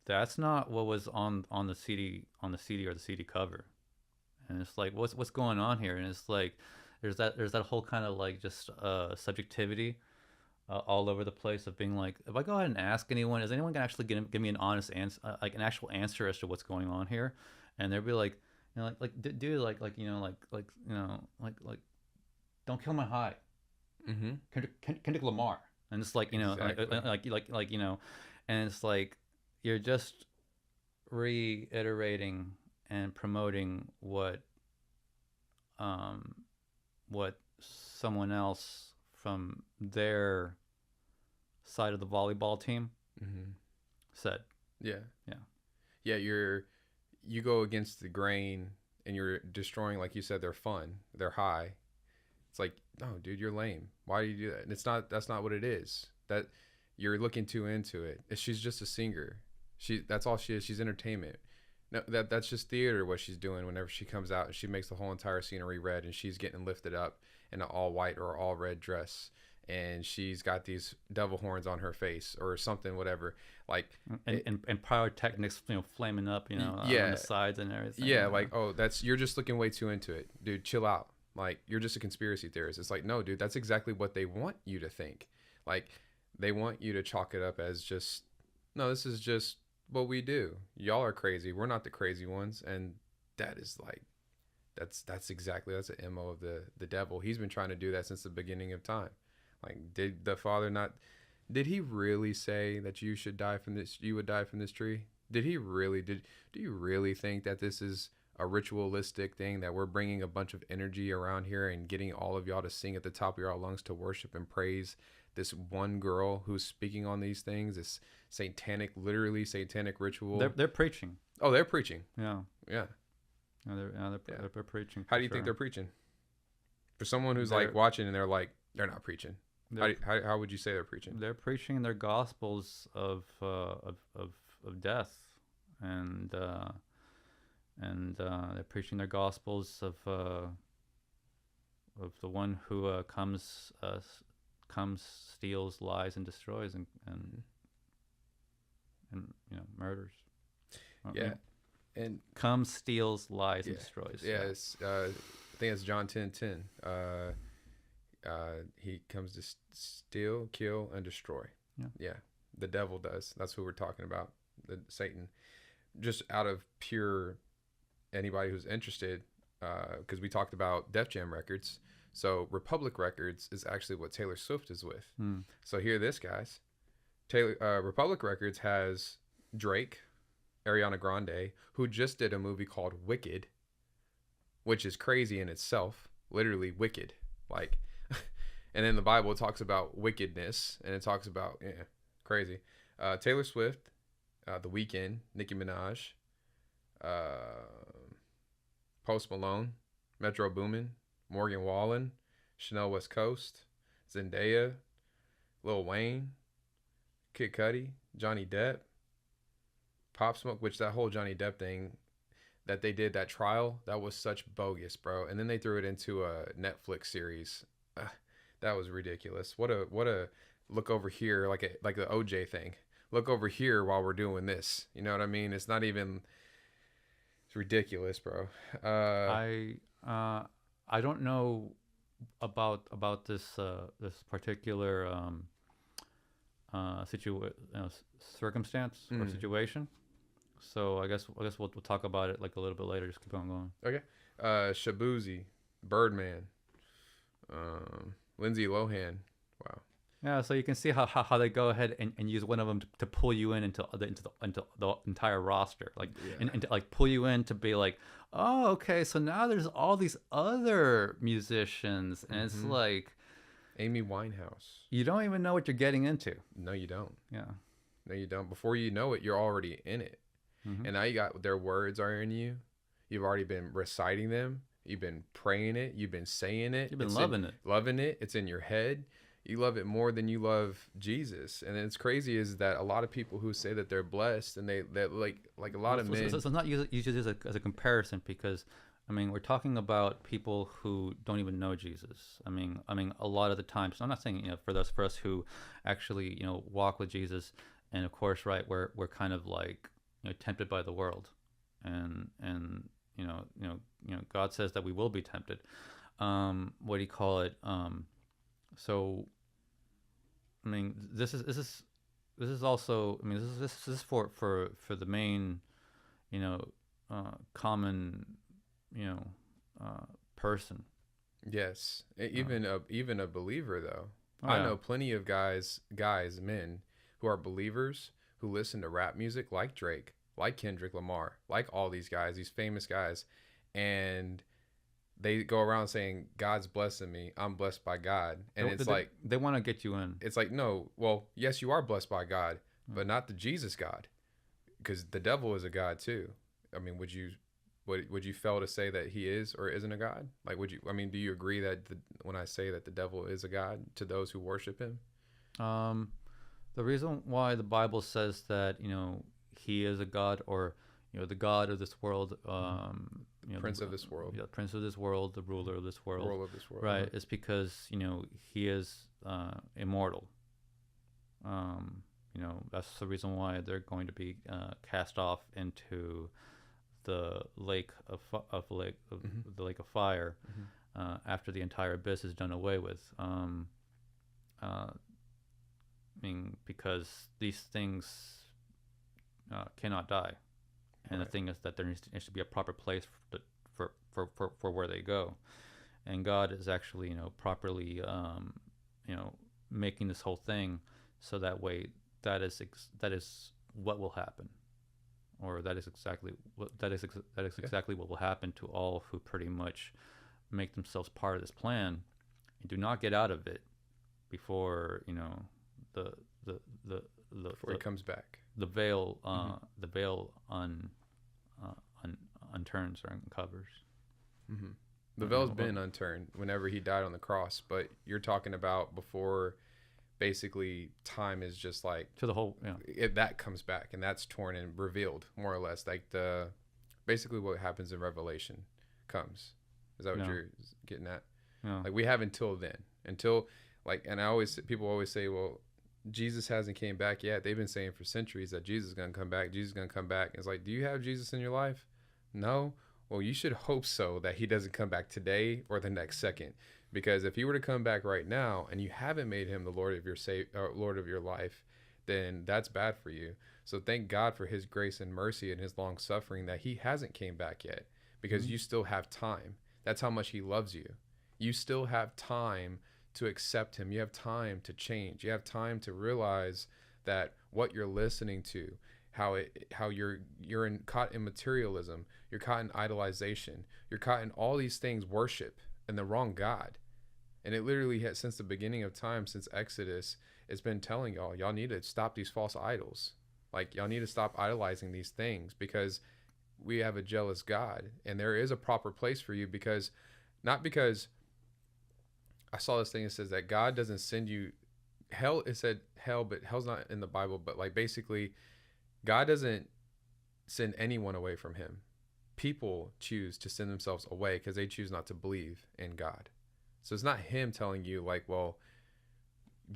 that's not what was on the CD or the CD cover, and it's like what's going on here, and it's like there's that whole kind of like just subjectivity all over the place of being like, if I go ahead and ask anyone, is anyone gonna actually give me an honest answer, like an actual answer as to what's going on here, and they'll be like, dude, like don't kill my high, mm-hmm. Kendrick Lamar, and it's like Exactly. and it's like you're just reiterating and promoting what someone else from their side of the volleyball team Mm-hmm. said. Yeah. Yeah. Yeah, you go against the grain and you're destroying, like you said, their fun, their high. It's like, no, dude, you're lame. Why do you do that? And that's not what it is. That you're looking too into it. She's just a singer. That's all she is. She's entertainment. No, that's just theater what she's doing whenever she comes out and she makes the whole entire scenery red and she's getting lifted up in an all white or all red dress and she's got these devil horns on her face or something, whatever. Like and pyrotechnics, flaming up, on yeah, the sides and everything. yeah, like, oh, you're just looking way too into it, dude. Chill out. Like, you're just a conspiracy theorist. It's like, no, dude, that's exactly what they want you to think. Like, they want you to chalk it up as just, no, this is just what we do. Y'all are crazy. We're not the crazy ones. And that is like, that's the MO of the devil. He's been trying to do that since the beginning of time. Like, did the Father not, did he really say that you would die from this tree? Did he really, do you really think that this is a ritualistic thing, that we're bringing a bunch of energy around here and getting all of y'all to sing at the top of your lungs to worship and praise this one girl who's speaking on these things, this literally satanic ritual? They're preaching. Oh, they're preaching. Yeah. Yeah. They're preaching. How do you think they're preaching? For someone who's like watching and they're like, they're not preaching. How would you say they're preaching? They're preaching their gospels of death, and they're preaching their gospels of the one who comes, steals, lies, and destroys, and murders. Yeah, and comes, steals, lies, and destroys. Yeah, it's, I think it's John 10:10. He comes to steal, kill, and destroy. Yeah, the devil does. That's who we're talking about. Satan. Just out of pure, anybody who's interested, because we talked about Def Jam Records. So Republic Records is actually what Taylor Swift is with. So hear this, guys. Republic Records has Drake, Ariana Grande, who just did a movie called Wicked, which is crazy in itself. Literally wicked. Like, and in the Bible it talks about wickedness, and it talks about, crazy. Taylor Swift, The Weeknd, Nicki Minaj, Post Malone, Metro Boomin, Morgan Wallen, Chanel West Coast, Zendaya, Lil Wayne, Kid Cudi, Johnny Depp, Pop Smoke, which that whole Johnny Depp thing that they did, that trial, that was such bogus, bro. And then they threw it into a Netflix series. That was ridiculous. What a look over here, like the OJ thing. Look over here while we're doing this. You know what I mean? It's not even. It's ridiculous, bro. I don't know about this particular circumstance or situation. So I guess we'll talk about it like a little bit later. Just keep on going. Okay. Shabuzi, Birdman, Lindsay Lohan. Wow. Yeah, so you can see how they go ahead and use one of them to pull you into the entire roster, like and to like pull you in to be like, oh, okay, so now there's all these other musicians, and it's like Amy Winehouse. You don't even know what you're getting into. No, you don't. Yeah. No, you don't. Before you know it, you're already in it. Mm-hmm. And now you got their words are in you. You've already been reciting them. You've been praying it. You've been saying it. You've been It's loving it. loving it. It's in your head. You love it more than you love Jesus. And it's crazy is that a lot of people who say that they're blessed and they that like a lot of men. So not use this as a comparison, because I mean we're talking about people who don't even know Jesus. I mean a lot of the times. I'm not saying for us who actually walk with Jesus, and of course we're kind of like tempted by the world, and God says that we will be tempted. What do you call it? So I mean this is also, I mean this is for the main common person. Yes, even a believer though. Oh I yeah. know plenty of men who are believers who listen to rap music like Drake, like Kendrick Lamar, like all these guys, these famous guys, and they go around saying God's blessing me. I'm blessed by God, and it's like they want to get you in. it's like no, well, yes, you are blessed by God, but not the Jesus God, because the devil is a god too. I mean, would you fail to say that he is or isn't a god? Like, I mean, do you agree that when I say that the devil is a god to those who worship him? The reason why the Bible says that he is a god, or the god of this world, Prince of this world, prince of this world, the ruler of this world, right? It's because he is immortal. That's the reason why they're going to be cast off into the lake of the lake of fire after the entire abyss is done away with. I mean, because these things cannot die, and the thing is that there needs to be a proper place for where they go, and God is actually properly making this whole thing so that way that is what will happen, or that is exactly what will happen to all who pretty much make themselves part of this plan and do not get out of it before before he comes back. The veil unturns or uncovers. Mm-hmm. The veil's been unturned whenever he died on the cross, but you're talking about before basically time is just like to the whole that comes back, and that's torn and revealed more or less, like basically what happens in Revelation comes. Is that what you're getting at? Yeah. Like we have until like, and people always say, well, Jesus hasn't came back yet. They've been saying for centuries that Jesus is going to come back. Jesus is going to come back. It's like, do you have Jesus in your life? No. Well, you should hope so, that he doesn't come back today or the next second. Because if he were to come back right now and you haven't made him the Lord of your life, then that's bad for you. So thank God for his grace and mercy and his long suffering that he hasn't came back yet, because you still have time. That's how much he loves you. You still have time to accept him. You have time to change. You have time to realize that what you're listening to, how you're caught in materialism, you're caught in idolization, you're caught in all these things, worship and the wrong God. And it literally has, since the beginning of time, since Exodus, it's been telling y'all need to stop these false idols. Like, y'all need to stop idolizing these things, because we have a jealous God, and there is a proper place for you. Because not because I saw this thing that says that God doesn't send you hell. It said hell, but hell's not in the Bible. But like, basically, God doesn't send anyone away from him. People choose to send themselves away because they choose not to believe in God. So it's not him telling you like, well,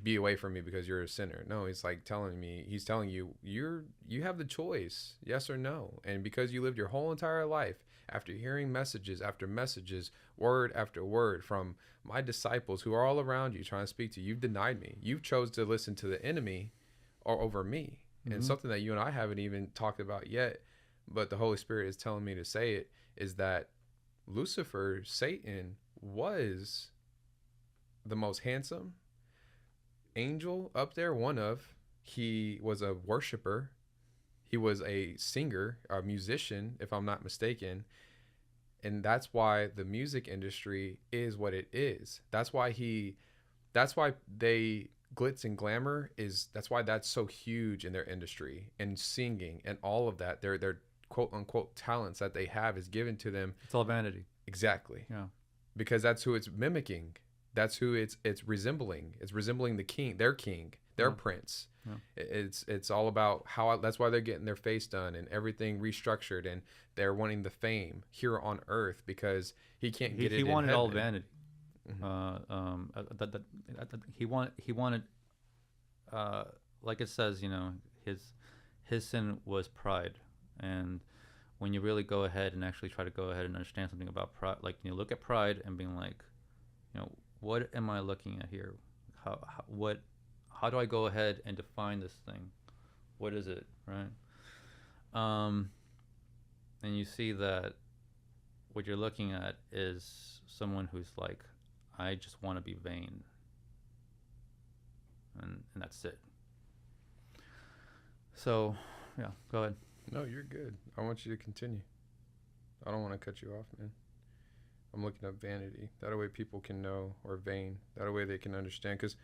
be away from me because you're a sinner. No, he's telling you you have the choice, yes or no. And because you lived your whole entire life after hearing messages after messages, word after word from my disciples who are all around you trying to speak to you, you've denied me. You've chose to listen to the enemy or over me. Mm-hmm. And something that you and I haven't even talked about yet, but the Holy Spirit is telling me to say it, is that Lucifer, Satan, was the most handsome angel up there. He was a worshiper. He was a singer, a musician, if I'm not mistaken. And that's why the music industry is what it is. That's why they glitz and glamour is that's why that's so huge in their industry, and singing and all of that. Their quote unquote talents that they have is given to them. It's all vanity. Exactly. Yeah. Because that's who it's mimicking. That's who it's resembling. It's resembling the king, their Yeah. prince. Yeah. It's all about how. That's why they're getting their face done and everything restructured, and they're wanting the fame here on Earth because he can't get it. He in wanted heaven. all vanity. Mhm. He wanted, like it says, his sin was pride. And when you really go ahead and actually try to go ahead and understand something about pride, like you look at pride and being like, what am I looking at here? How do I go ahead and define this thing? What is it, right? And you see that what you're looking at is someone who's like, I just want to be vain, and that's it. So, yeah, go ahead. No, you're good. I want you to continue. I don't want to cut you off, man. I'm looking up vanity. That way people can know, or vain. That way they can understand. Because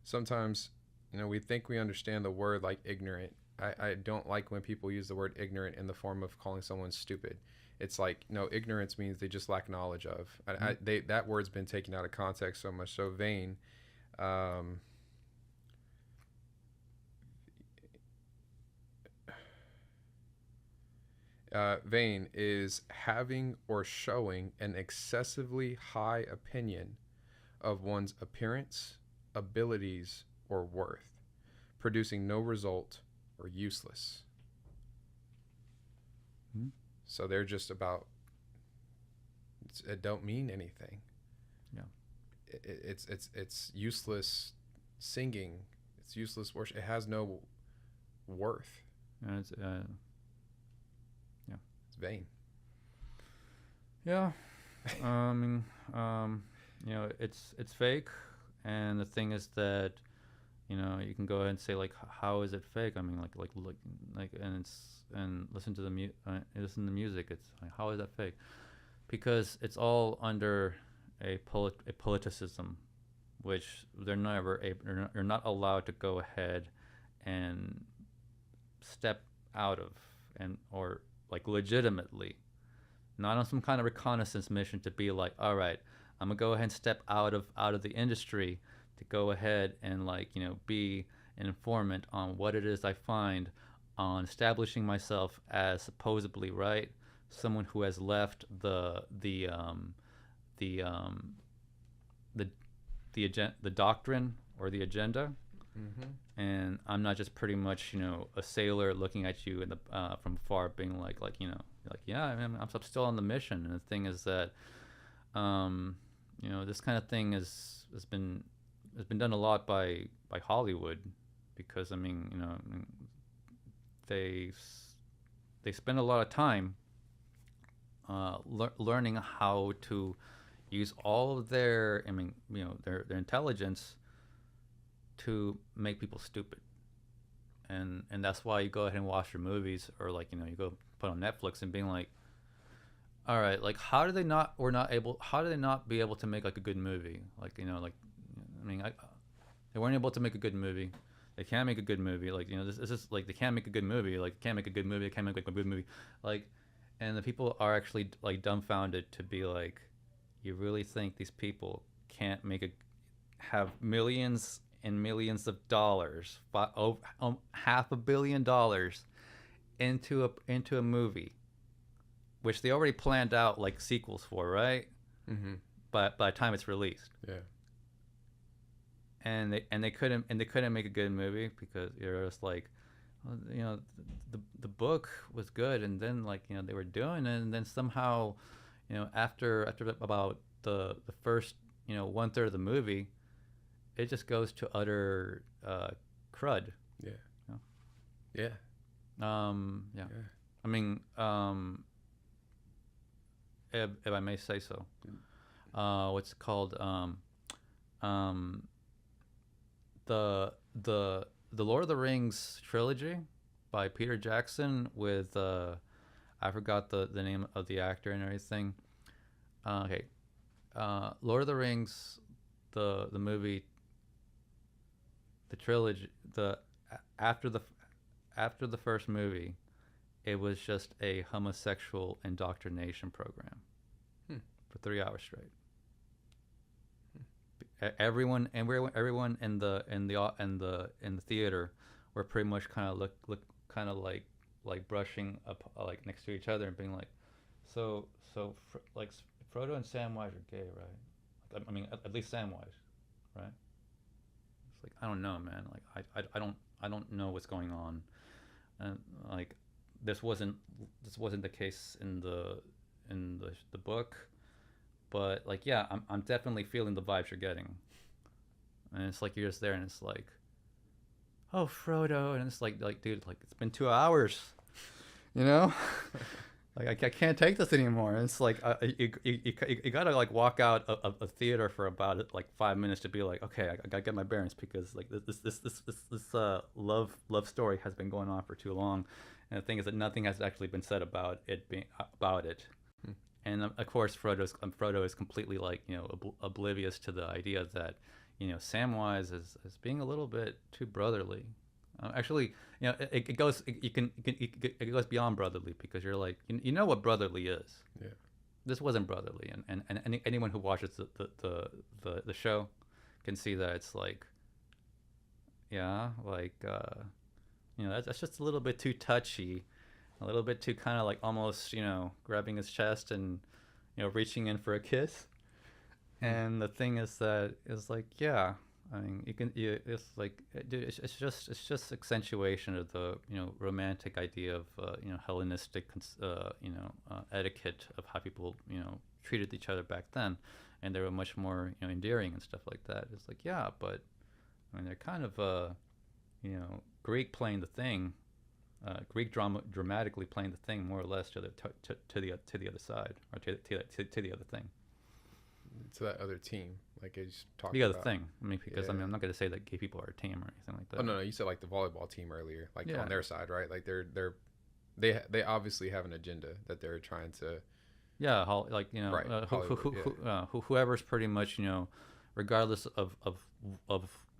sometimes, we think we understand the word like ignorant. I don't like when people use the word ignorant in the form of calling someone stupid. It's like, no, ignorance means they just lack knowledge of. That word's been taken out of context so much. So vain. Vain is having or showing an excessively high opinion of one's appearance, abilities, or worth, producing no result or useless. Mm-hmm. So they're just about, it don't mean anything. Yeah. It's useless singing. It's useless worship. It has no worth. And it's It's vain. yeah. I mean, it's fake, and the thing is that you can go ahead and say like, how is it fake? I mean, and listen to listen to music. It's like, how is that fake? Because it's all under a politicism, which they're not allowed to go ahead and step out of, and or like legitimately, not on some kind of reconnaissance mission to be like, all right, I'm gonna go ahead and step out of the industry to go ahead and be an informant on what it is I find, on establishing myself as supposedly right, someone who has left the doctrine or the agenda. Mm-hmm. And I'm not just pretty much a sailor looking at you in the from far, being like yeah, I'm still on the mission. And the thing is that this kind of thing has been done a lot by Hollywood, because they spend a lot of time learning how to use all of their their intelligence to make people stupid. And that's why you go ahead and watch your movies, or you go put on Netflix and being like, all right, like how do they not be able to make like a good movie? They weren't able to make a good movie. They can't make a good movie. This is like, they can't make a good movie. Like, they can't make a good movie. They can't make like a good movie. And the people are actually like dumbfounded to be like, you really think these people can't have millions and millions of dollars, $500 million into a movie, which they already planned out like sequels for, right? Mm-hmm. But by the time it's released, Yeah. And they couldn't make a good movie because you're just like, well, the book was good, and then they were doing it, and then somehow, after about the first 1/3 of the movie, it just goes to utter crud. Yeah. You know? Yeah. Yeah. Yeah. I mean, if I may say so, what's it called? The Lord of the Rings trilogy by Peter Jackson with I forgot the name of the actor and everything. Okay, Lord of the Rings, the movie the trilogy, after the after the first movie, it was just a homosexual indoctrination program Hmm. for 3 hours straight. Everyone in the theater were pretty much kind of look kind of like brushing up like next to each other and being like, like Frodo and Samwise are gay, right? I mean, at least Samwise, right? It's like I don't know, man. Like I don't know what's going on, and like this wasn't this wasn't the case in the book, but like yeah, I'm definitely feeling the vibes you're getting, and it's like you're just there, and it's like, oh Frodo, and it's like dude, like it's been 2 hours, you know. Like I can't take this anymore. And it's like you gotta like walk out of a theater for about like 5 minutes to be like, okay, I gotta get my bearings because like this love story has been going on for too long, and the thing is that nothing has actually been said about it being about it. Hmm. And of course Frodo is completely like oblivious to the idea that Samwise is being a little bit too brotherly. Actually, it goes it goes beyond brotherly because you're like you know what brotherly is. Yeah. This wasn't brotherly, and anyone who watches the show can see that it's like yeah, like that's just a little bit too touchy, a little bit too kind of like almost grabbing his chest and reaching in for a kiss. And the thing is that is like yeah, I mean it's like dude, it's just accentuation of the romantic idea of Hellenistic etiquette of how people treated each other back then, and they were much more endearing and stuff like that. It's like yeah, but I mean they're kind of Greek playing the thing, Greek dramatically playing the thing more or less to the other side or to the other thing. To that other team, like I just talked The other about. thing. I mean, because I mean, Yeah. I'm not going to say that gay people are a team or anything like that. Oh no, no, you said like the volleyball team earlier, like Yeah. on their side, right? Like they obviously have an agenda that they're trying to. Yeah, like Right, Hollywood, whoever's pretty much regardless of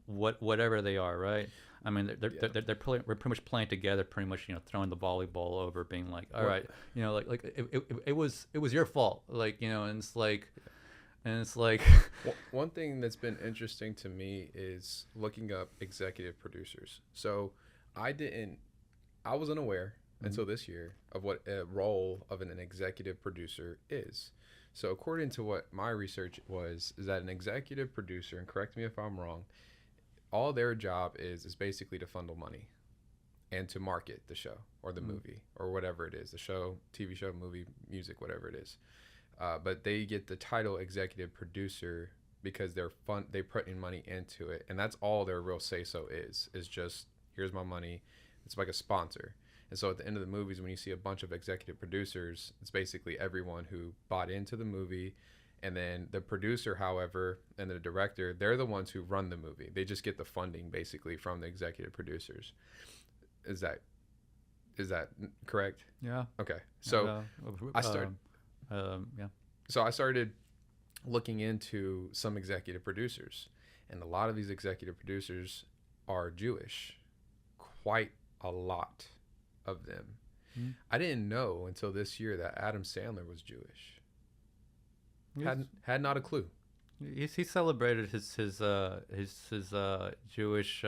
whatever they are, right? I mean, we're pretty much playing together, pretty much throwing the volleyball over, being like, all right, like it was your fault, like and it's like. And it's like One thing that's been interesting to me is looking up executive producers. So I was unaware until this year of what a role of an executive producer is. So according to what my research was, is that an executive producer, and correct me if I'm wrong, all their job is basically to funnel money and to market the show or the movie or whatever it is, the show, TV show, movie, music, whatever it is. But they get the title executive producer because they put in money into it, and that's all their real say so is just here's my money. It's like a sponsor. And so at the end of the movies, when you see a bunch of executive producers, it's basically everyone who bought into the movie. And then the producer, however, and the director, they're the ones who run the movie. They just get the funding basically from the executive producers. Is that correct? yeah. Okay. So I started. Yeah. So I started looking into some executive producers, and a lot of these executive producers are Jewish. Quite a lot of them. Mm. I didn't know until this year that Adam Sandler was Jewish. Had not a clue. He celebrated his Jewish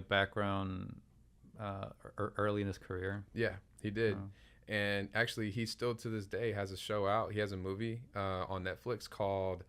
background early in his career. Yeah, he did. And actually, he still to this day has a show out. He has a movie on Netflix called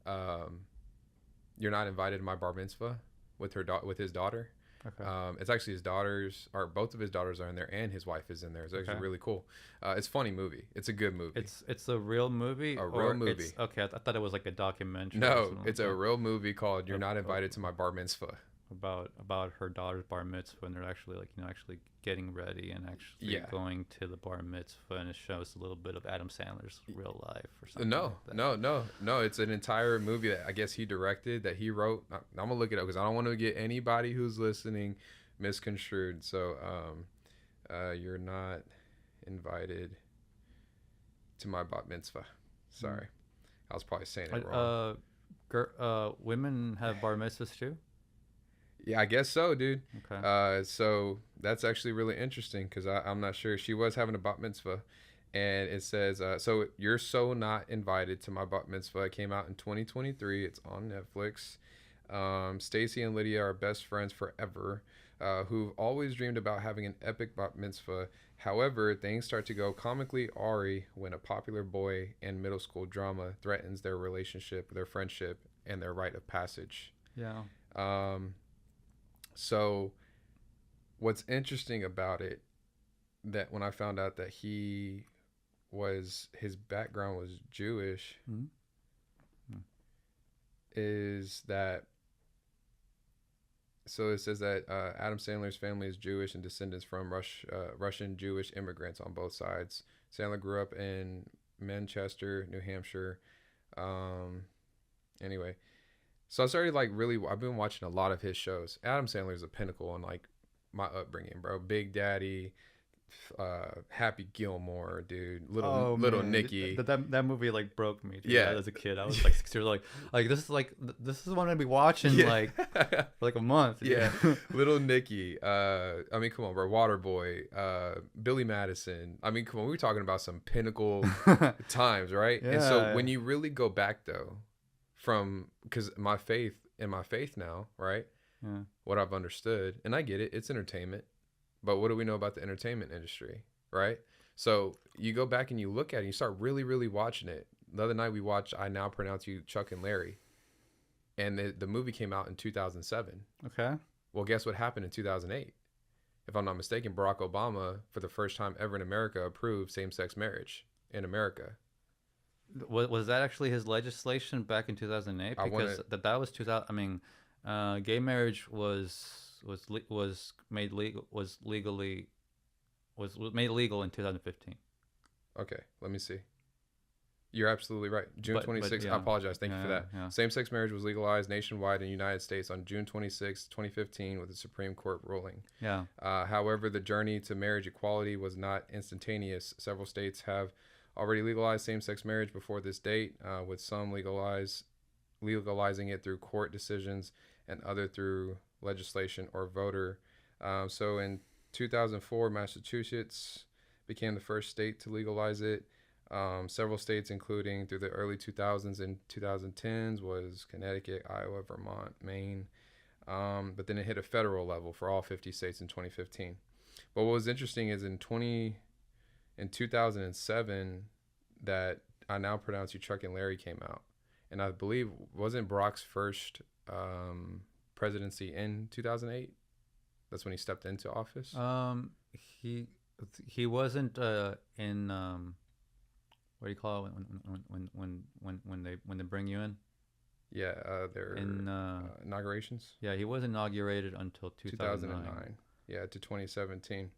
"You're Not Invited to My Bar Mitzvah" with his daughter. Okay. It's actually his daughters, or both of his daughters are in there, and his wife is in there. It's actually really cool. It's a funny movie. It's a good movie. It's a real movie. A real movie. Okay, I thought it was like a documentary. No, it's a real movie called "You're Not Invited to My Bar Mitzvah." About her daughter's bar mitzvah, and they're actually actually getting ready and actually going to the bar mitzvah, and it shows a little bit of Adam Sandler's real life or something. No. It's an entire movie that I guess he directed, that he wrote. I'm gonna look it up because I don't want to get anybody who's listening misconstrued. So, you're not invited to my bat mitzvah. Sorry, I was probably saying it wrong. Women have bar mitzvahs too. Yeah, I guess so, dude. Okay. So that's actually really interesting because I'm not sure. She was having a bat mitzvah, and it says, "So you're so not invited to my bat mitzvah." It came out in 2023. It's on Netflix. Stacy and Lydia are best friends forever, who've always dreamed about having an epic bat mitzvah. However, things start to go comically awry when a popular boy and middle school drama threatens their relationship, their friendship, and their rite of passage. Yeah. Um, so what's interesting about it, that when I found out that his background was Jewish, Mm-hmm. is that, so it says that Adam Sandler's family is Jewish and descendants from Russian Jewish immigrants on both sides. Sandler grew up in Manchester, New Hampshire. Um, anyway, so I started like really. I've been watching a lot of his shows. Adam Sandler is a pinnacle in like my upbringing, bro. Big Daddy, Happy Gilmore, dude. Little Man. Nicky. That movie like broke me. Dude. Yeah. As a kid, I was like 6 years old. This is what I'm gonna be watching Yeah. like for like a month. dude. Yeah, Little Nicky. I mean, come on, bro. Waterboy. Billy Madison. I mean, come on. We were talking about some pinnacle times, right? And so Yeah. when you really go back though, from because my faith now, right? Yeah. What I've understood, and I get it, it's entertainment. But what do we know about the entertainment industry, right? So you go back and you look at it, and you start really, really watching it. The other night we watched I Now Pronounce You Chuck and Larry. And the movie came out in 2007. Okay. Well, guess what happened in 2008? If I'm not mistaken, Barack Obama, for the first time ever in America, approved same-sex marriage in America. Was that actually his legislation back in 2008? Because that was 2000. I mean, gay marriage was made legally made legal in 2015. Okay, let me see. You're absolutely right. June 26th. yeah. I apologize. Thank you for that. Yeah. Same-sex marriage was legalized nationwide in the United States on June 26, 2015, with a Supreme Court ruling. Yeah. However, the journey to marriage equality was not instantaneous. Several states have already legalized same-sex marriage before this date, with some legalizing it through court decisions and other through legislation or voter. So in 2004, Massachusetts became the first state to legalize it. Several states, including through the early 2000s and 2010s, was Connecticut, Iowa, Vermont, Maine. But then it hit a federal level for all 50 states in 2015. But what was interesting is in 2007 that I Now Pronounce You Chuck and Larry came out. And I believe, wasn't Barack's first presidency in 2008? That's when he stepped into office? He wasn't in what do you call it when they bring you in? Yeah, their inaugurations. Yeah, he was inaugurated until 2009. Yeah, to 2017.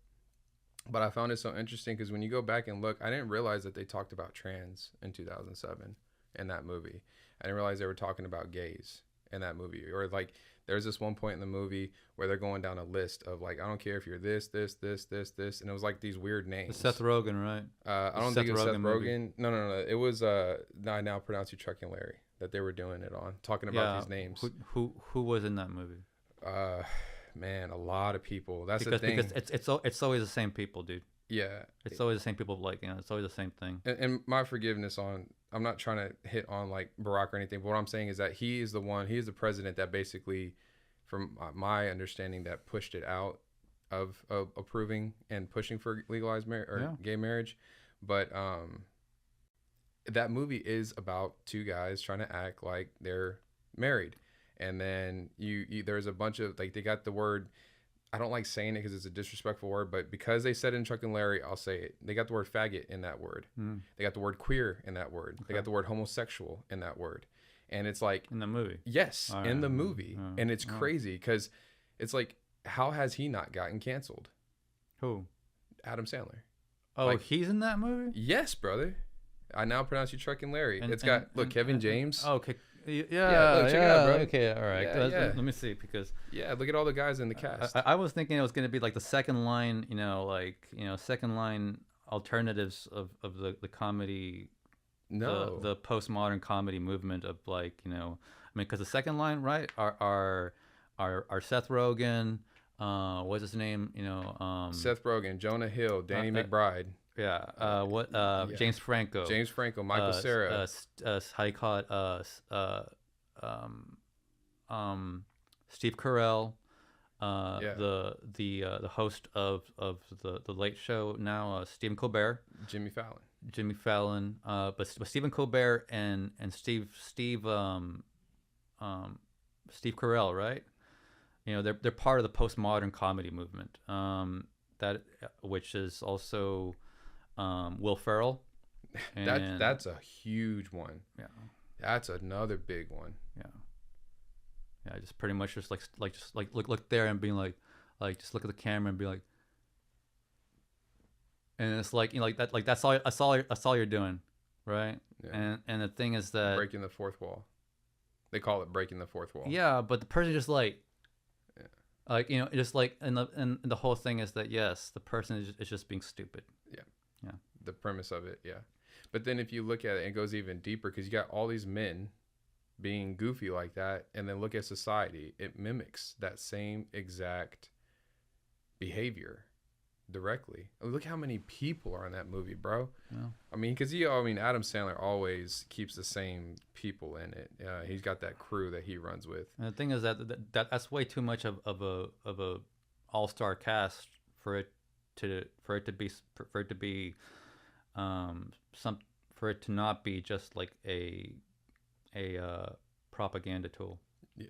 But I found it so interesting because when you go back and look, I didn't realize that they talked about trans in 2007 in that movie. I didn't realize they were talking about gays in that movie. Or like there's this one point in the movie where they're going down a list of like, I don't care if you're this, and it was like these weird names. Seth Rogen, right? I don't think it was Seth Rogen. No. It was I Now Pronounce You Chuck and Larry that they were doing it on, talking about these names. Who was in that movie? Man, a lot of people. That's the thing. Because it's always the same people, dude. Yeah. It's always the same people. Like, it's always the same thing. And my forgiveness on, I'm not trying to hit on like Barack or anything, but what I'm saying is that he is the president that basically, from my understanding, that pushed it out of approving and pushing for legalized gay marriage. But that movie is about two guys trying to act like they're married. And then there's a bunch of, like, they got the word, I don't like saying it because it's a disrespectful word, but because they said it in Chuck and Larry, I'll say it. They got the word faggot in that word. Mm. They got the word queer in that word. Okay. They got the word homosexual in that word. And it's like... In the movie? Yes, in the movie. And it's crazy because it's like, how has he not gotten canceled? Who? Adam Sandler. Oh, like, he's in that movie? Yes, brother. I Now Pronounce You Chuck and Larry. Kevin James. Oh, okay. Check it out, bro. Okay, all right. Let me see, because look at all the guys in the cast. I was thinking it was going to be like the second line, second line alternatives of the comedy, the postmodern comedy movement of, like, I mean, because the second line, right, are our Seth Rogen, what's his name? Seth Rogen, Jonah Hill, Danny uh, McBride. yeah, Yeah. James Franco, James Franco, Michael Cera. how you call it? Um, Steve Carell, Yeah. the host of the Late Show now, Stephen Colbert, Jimmy Fallon. Jimmy Fallon, but Stephen Colbert and Steve Carell, right? They're part of the postmodern comedy movement. That which is also Will Ferrell, and That's a huge one. yeah, That's another big one. yeah, yeah. Just pretty much just look there and being like just look at the camera and be like, and it's like that's all you're doing, right? Yeah. And the thing is that Breaking the fourth wall. They call it breaking the fourth wall. yeah, but the person just Yeah. just like and the whole thing is that yes, the person is just being stupid. Yeah. Yeah. The premise of it, yeah. But then if you look at it, it goes even deeper because you got all these men being goofy like that, and then look at society. It mimics that same exact behavior directly. Look how many people are in that movie, bro. Yeah. I mean, because Adam Sandler always keeps the same people in it. He's got that crew that he runs with. And the thing is that's way too much of a all-star cast for it to be some for it to not be just like a propaganda tool,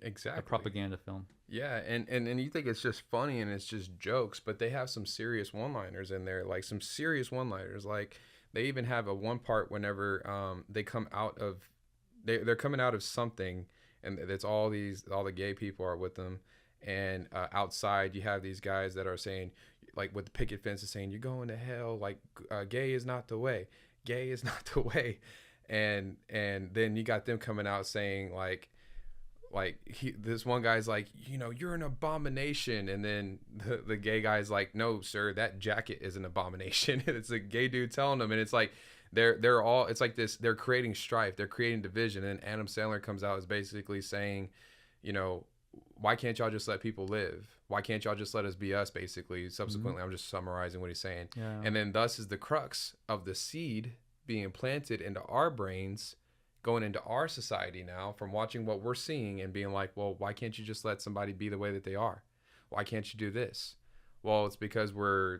Exactly. a propaganda film. Yeah, and you think it's just funny and it's just jokes, but they have some serious one-liners in there, like some serious one-liners. Like they even have a one part whenever they come out of they're coming out of something, and it's all the gay people are with them, and outside you have these guys that are saying, like with the picket fences, saying you're going to hell, like gay is not the way, gay is not the way, and then you got them coming out saying like this one guy's like, you're an abomination, and then the gay guy's like, no sir, that jacket is an abomination. And it's a gay dude telling them, and it's like they're all, it's like this, they're creating strife, they're creating division, and Adam Sandler comes out as basically saying, why can't y'all just let people live? Why can't y'all just let us be us? Basically, subsequently, I'm just summarizing what he's saying. Yeah. And then thus is the crux of the seed being planted into our brains, going into our society now from watching what we're seeing and being like, well, why can't you just let somebody be the way that they are? Why can't you do this? Well, it's because we're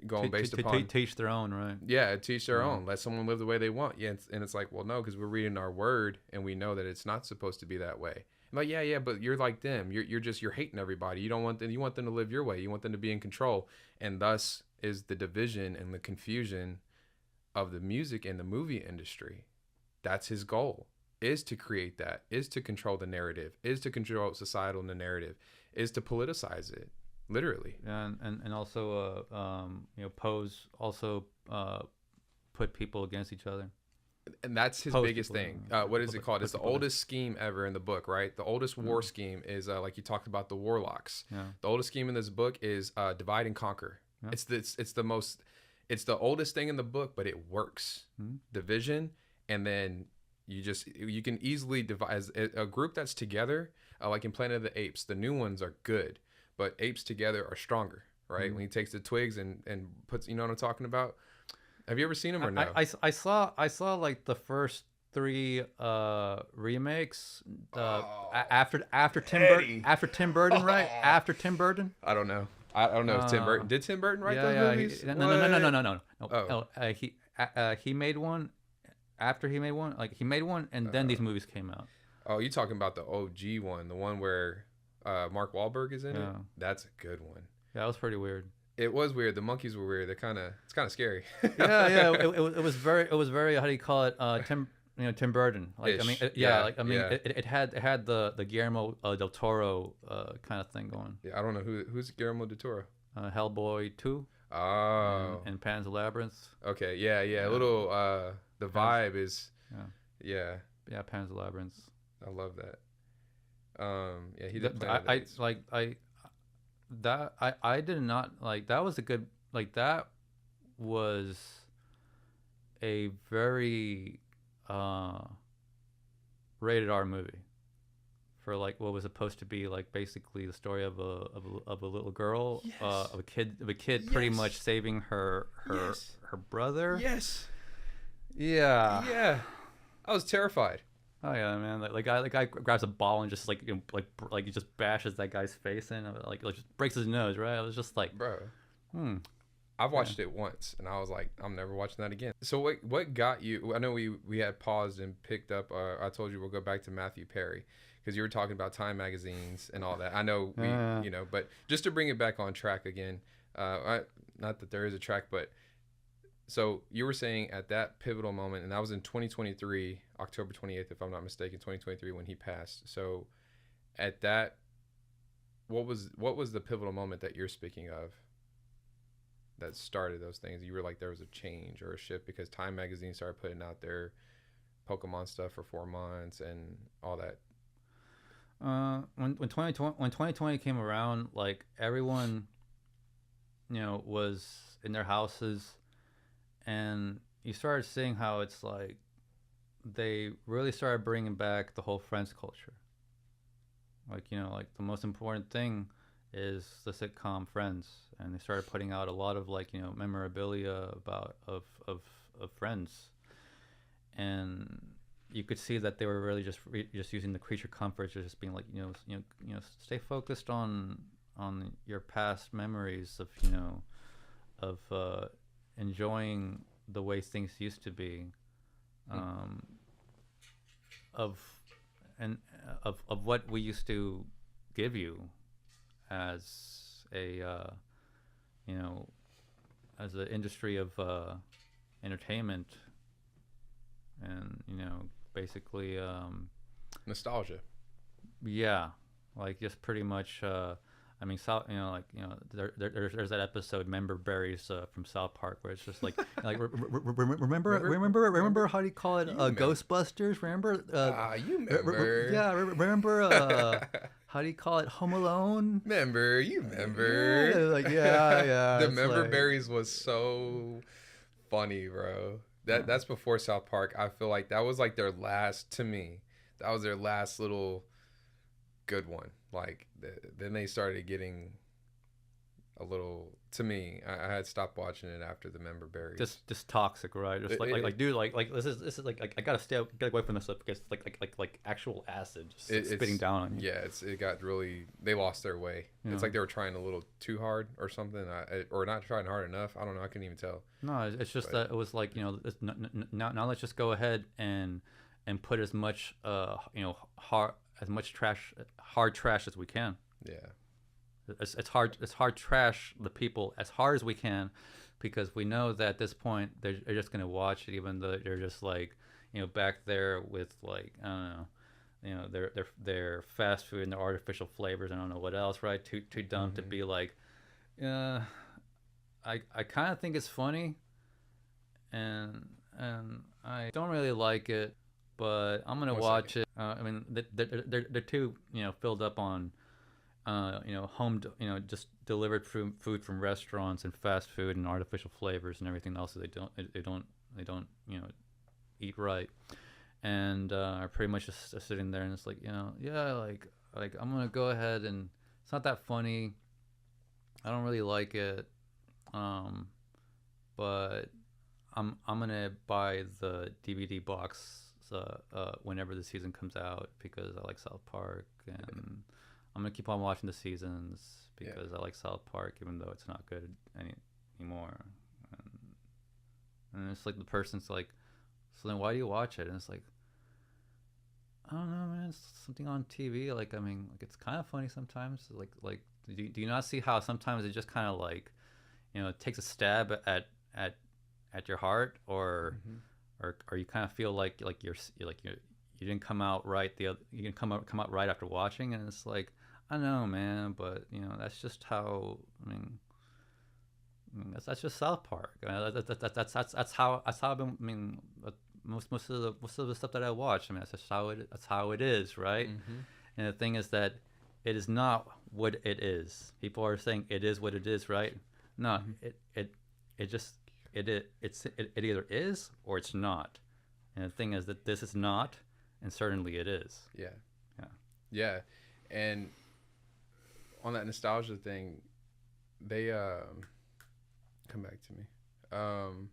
going based upon teach their own, right? Yeah, teach their own. Let someone live the way they want. Yeah, and it's like, well, no, because we're reading our word and we know that it's not supposed to be that way. I'm like, yeah, but you're like them. You're hating everybody. You don't want them. You want them to live your way. You want them to be in control. And thus is the division and the confusion of the music and the movie industry. That's his goal, is to create that, is to control the narrative, is to control societal narrative, is to politicize it, literally. And also Pose also put people against each other. And that's his biggest thing. What is it called? It's the oldest scheme ever in the book, right? The oldest war scheme is like you talked about the warlocks. Yeah. The oldest scheme in this book is divide and conquer. Yeah. It's the oldest thing in the book, but it works. Division. And then you can easily divide as a group that's together, like in Planet of the Apes. The new ones are good, but apes together are stronger, right? When he takes the twigs and puts, you know what I'm talking about? Have you ever seen them or no? I saw like the first 3 remakes after Tim Burton, right? After Tim Burton? I don't know. I don't know if Tim Burton did Tim Burton write those movies? No. He made one. After he made one, he made one, and then these movies came out. Oh, you talking about the OG one, the one where Mark Wahlberg is in it? That's a good one. Yeah, that was pretty weird. It was weird. The monkeys were weird. It's kind of scary. yeah. It was very how do you call it? Tim Burton. It had the Guillermo del Toro kind of thing going. Yeah, I don't know who's Guillermo del Toro. Hellboy 2. Oh. And Pan's Labyrinth. Okay. Yeah. A little. The vibe is. Yeah. Yeah, Pan's Labyrinth. I love that. Yeah, he did. I did not like that. Was a good that was a very rated R movie for like what was supposed to be like basically the story of a little girl, Yes. of a kid pretty much Yes. saving Yes. her brother. Yes. Yeah. Yeah. I was terrified. Oh yeah, man. The guy grabs a ball and just like like he just bashes that guy's face in, like just breaks his nose, right? I was just like, Bro. hmm. I've Yeah. watched it once and I was like, I'm never watching that again. So what got you? I know we had paused and picked up. I told you we'll go back to Matthew Perry because you were talking about Time magazines and all that. I know we, Yeah. but just to bring it back on track again. Not that there is a track, but so you were saying at that pivotal moment, and that was in 2023, October 28th, if I'm not mistaken, 2023 when he passed. So at that, what was the pivotal moment that you're speaking of that started those things? You were like there was a change or a shift because Time magazine started putting out their Pokemon stuff for 4 months and all that. When 2020 came around, like everyone, was in their houses, and you started seeing how it's like they really started bringing back the whole Friends culture. Like like the most important thing is the sitcom Friends, and they started putting out a lot of like memorabilia about of Friends, and you could see that they were really just using the creature comforts, just being like stay focused on your past memories of of enjoying the way things used to be, um, of and of what we used to give you as a you know as an industry of entertainment, and basically Nostalgia. yeah, like just pretty much I mean, there's that episode, Member Berries from South Park, where it's just like, remember how do you call it, Ghostbusters? Remember? You remember? Yeah, remember? How do you call it, Home Alone? Remember? You remember? Yeah, like yeah. The Member Berries was so funny, bro. That's before South Park. I feel like that was like their last, to me, that was their last little good one. Like then they started getting a little, to me, I had stopped watching it after the Member Berries. Just toxic, right? Just like dude, like this is like I gotta get away from this stuff because like actual acid just spitting down on you. Yeah, it got really, they lost their way. It's like they were trying a little too hard or something, or not trying hard enough. I don't know. I couldn't even tell. No, it's just that it was like now let's just go ahead and put as much hard trash as we can. Yeah. It's hard trash the people as hard as we can, because we know that at this point they're just gonna watch it, even though they're just like back there with like I don't know their fast food and their artificial flavors and I don't know what else, right? Too dumb to be like, I kind of think it's funny, and I don't really like it, but I'm gonna watch it. I mean, they're too filled up on home, just delivered food from restaurants and fast food and artificial flavors and everything else that they don't eat right, and are pretty much just sitting there and it's like yeah, like I'm gonna go ahead, and it's not that funny. I don't really like it, but I'm gonna buy the DVD box whenever the season comes out, because I like South Park, and I'm gonna keep on watching the seasons because I like South Park, even though it's not good anymore. And it's like the person's like, so then why do you watch it? And it's like, I don't know, man. It's something on TV. Like, I mean, like it's kind of funny sometimes. Like, do you not see how sometimes it just kind of like, takes a stab at your heart, or you kind of feel like you didn't come out right you didn't come out right after watching, and it's like, I know, man, but that's just how. I mean that's just South Park. That's how I've been. I mean, most of the stuff that I watch. I mean, that's how it is, right? And the thing is that it is not what it is. People are saying it is what it is, right? No, it either is or it's not. And the thing is that this is not, and certainly it is. Yeah. Yeah. Yeah, and on that nostalgia thing, they come back to me. Um,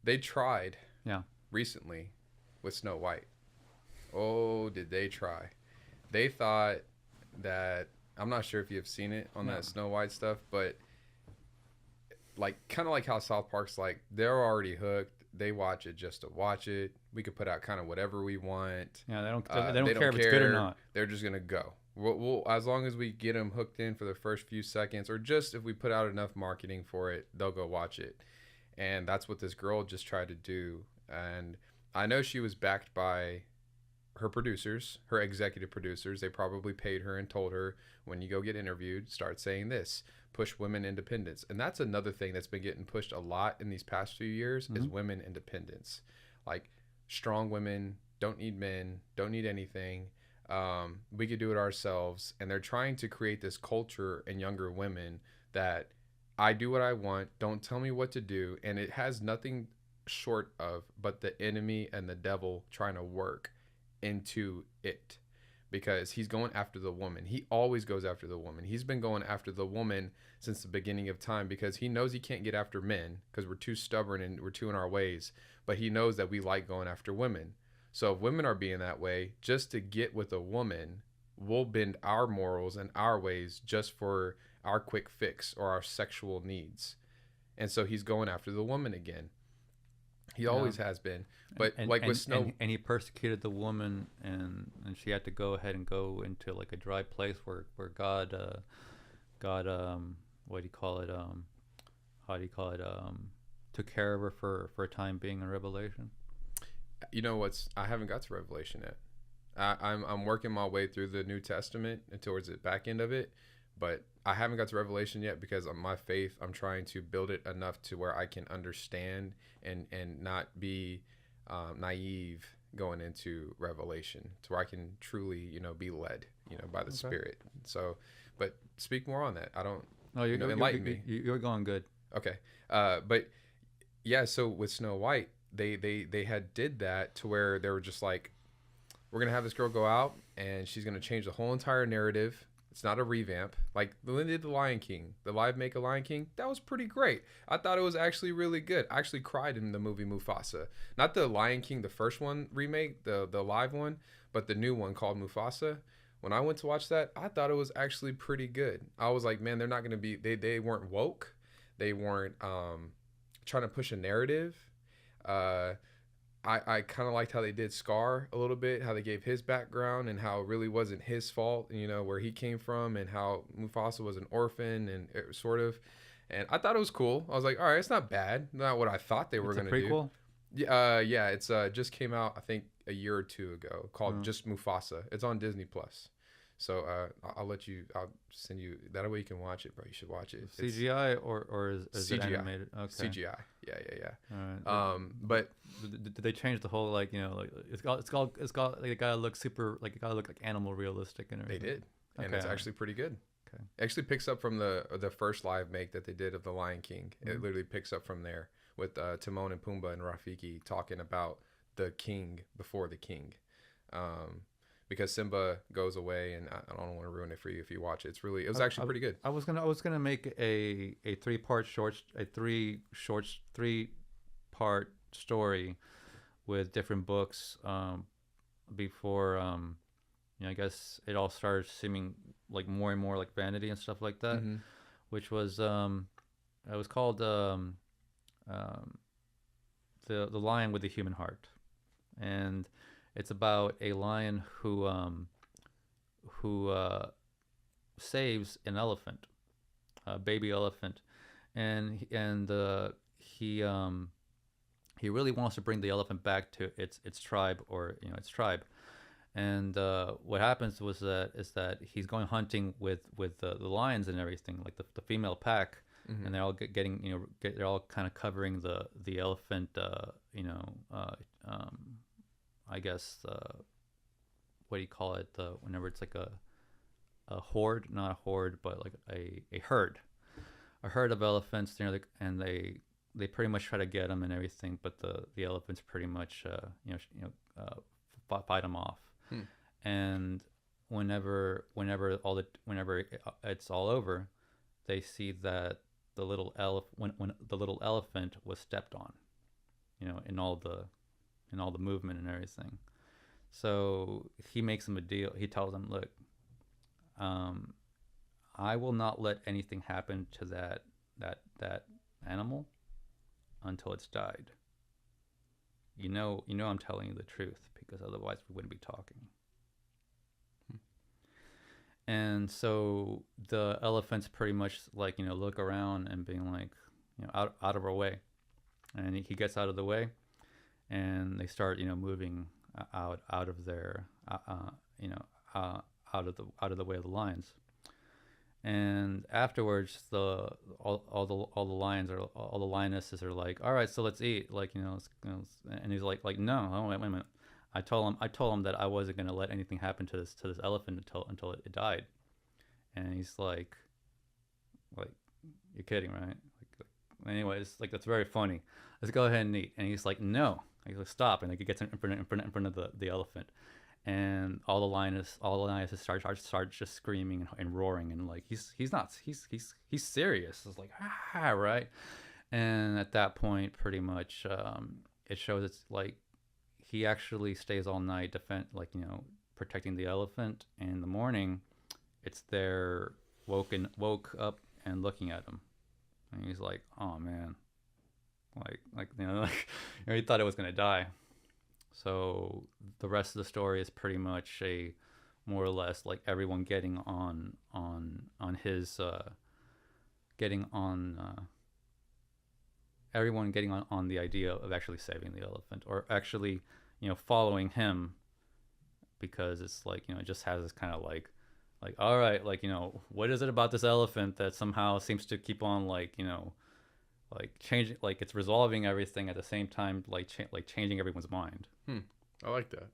they tried Yeah. recently with Snow White. Oh, did they try? They thought that I'm not sure if you've seen it on No. that Snow White stuff, but like kind of like how South Park's like they're already hooked. They watch it just to watch it. We could put out kind of whatever we want. Yeah. They don't. They Care don't if it's good or care. not. They're just gonna go. As long as we get them hooked in for the first few seconds, or just if we put out enough marketing for it, they'll go watch it. And that's what this girl just tried to do. And I know she was backed by her producers, her executive producers. They probably paid her and told her, when you go get interviewed, start saying this, push women independence. And that's another thing that's been getting pushed a lot in these past few years is women independence. Like strong women don't need men, don't need anything. We could do it ourselves. And they're trying to create this culture in younger women that I do what I want, don't tell me what to do. And it has nothing short of but the enemy and the devil trying to work into it, because he's going after the woman. He always goes after the woman. He's been going after the woman since the beginning of time, because he knows he can't get after men because we're too stubborn and we're too in our ways, but he knows that we like going after women. So if women are being that way, just to get with a woman, we'll bend our morals and our ways just for our quick fix or our sexual needs. And so he's going after the woman again. He always has been. But with Snow, and he persecuted the woman, and she had to go ahead and go into like a dry place where God what do you call it, how do you call it, took care of her for a time being in Revelation. you know what's I haven't got to Revelation yet. I'm working my way through the New Testament and towards the back end of it, but I haven't got to Revelation yet because of my faith. I'm trying to build it enough to where I can understand and not be naive going into Revelation, to where I can truly be led by the Spirit. So, but speak more on that. I don't. No, Enlighten me. You're going good. Okay, but yeah. So with Snow White, they had did that to where they were just like, we're gonna have this girl go out and she's gonna change the whole entire narrative. It's not a revamp. Like when they did The Lion King, the live make a Lion King, that was pretty great. I thought it was actually really good. I actually cried in the movie Mufasa. Not the Lion King, the first one remake, the live one, but the new one called Mufasa. When I went to watch that, I thought it was actually pretty good. I was like, man, they're not gonna be. They weren't woke. They weren't trying to push a narrative. I kind of liked how they did Scar a little bit, how they gave his background and how it really wasn't his fault, where he came from, and how Mufasa was an orphan and sort of. And I thought it was cool. I was like, all right, it's not bad. Not what I thought they were going to do. Yeah, it's just came out, I think, a year or two ago, called just Mufasa. It's on Disney Plus. So I'll send you that way you can watch it, bro. You should watch it. CGI or is CGI. it animated? Okay. CGI. Yeah. All right. But did they change the whole like it's got like it gotta look super, like it gotta look like animal realistic and everything? they did, and it's actually pretty good. Okay. It actually picks up from the first live make that they did of The Lion King. It literally picks up from there with Timon and Pumbaa and Rafiki talking about the king before the king. Because Simba goes away, and I don't want to ruin it for you if you watch it. It was actually pretty good. I was gonna make a three part story with different books before I guess it all started seeming like more and more like vanity and stuff like that, which was it was called the Lion with the Human Heart, and it's about a lion who saves an elephant, a baby elephant, and he really wants to bring the elephant back to its tribe, or its tribe. And what happens is that he's going hunting with the lions and everything, like the female pack, and they're all they're all kind of covering the elephant, I guess what do you call it? Whenever it's like a horde, not a horde, but like a herd of elephants. And they pretty much try to get them and everything, but the elephants pretty much fight them off. And whenever it's all over, they see that when the little elephant was stepped on, in all the movement and everything. So he makes them a deal. He tells them, "Look, um, I will not let anything happen to that animal until it's died. I'm telling you the truth because otherwise we wouldn't be talking." And so the elephants pretty much like look around and being like, out of our way, and he gets out of the way, and they start moving out of their you know out of the way of the lions. And afterwards, all the lions are all the lionesses are like, all right, so let's eat, like and he's like no, oh, wait a minute. I told him that I wasn't gonna let anything happen to this elephant until it died. And he's like you're kidding, right? Anyways, like that's very funny. Let's go ahead and eat. And he's like, no. He's like, stop. And like he gets in front of the elephant, and all the lionesses start just screaming and roaring, and like he's serious. It's like right. And at that point, pretty much, it shows it's like he actually stays all night protecting the elephant. And in the morning, it's there woke up and looking at him, and he's like, oh man, he thought it was gonna die. So the rest of the story is pretty much a more or less like everyone getting on his getting on everyone getting on the idea of actually saving the elephant, or actually following him, because it's like it just has this kind of like all right, what is it about this elephant that somehow seems to keep on changing, like it's resolving everything at the same time, changing everyone's mind. I like that.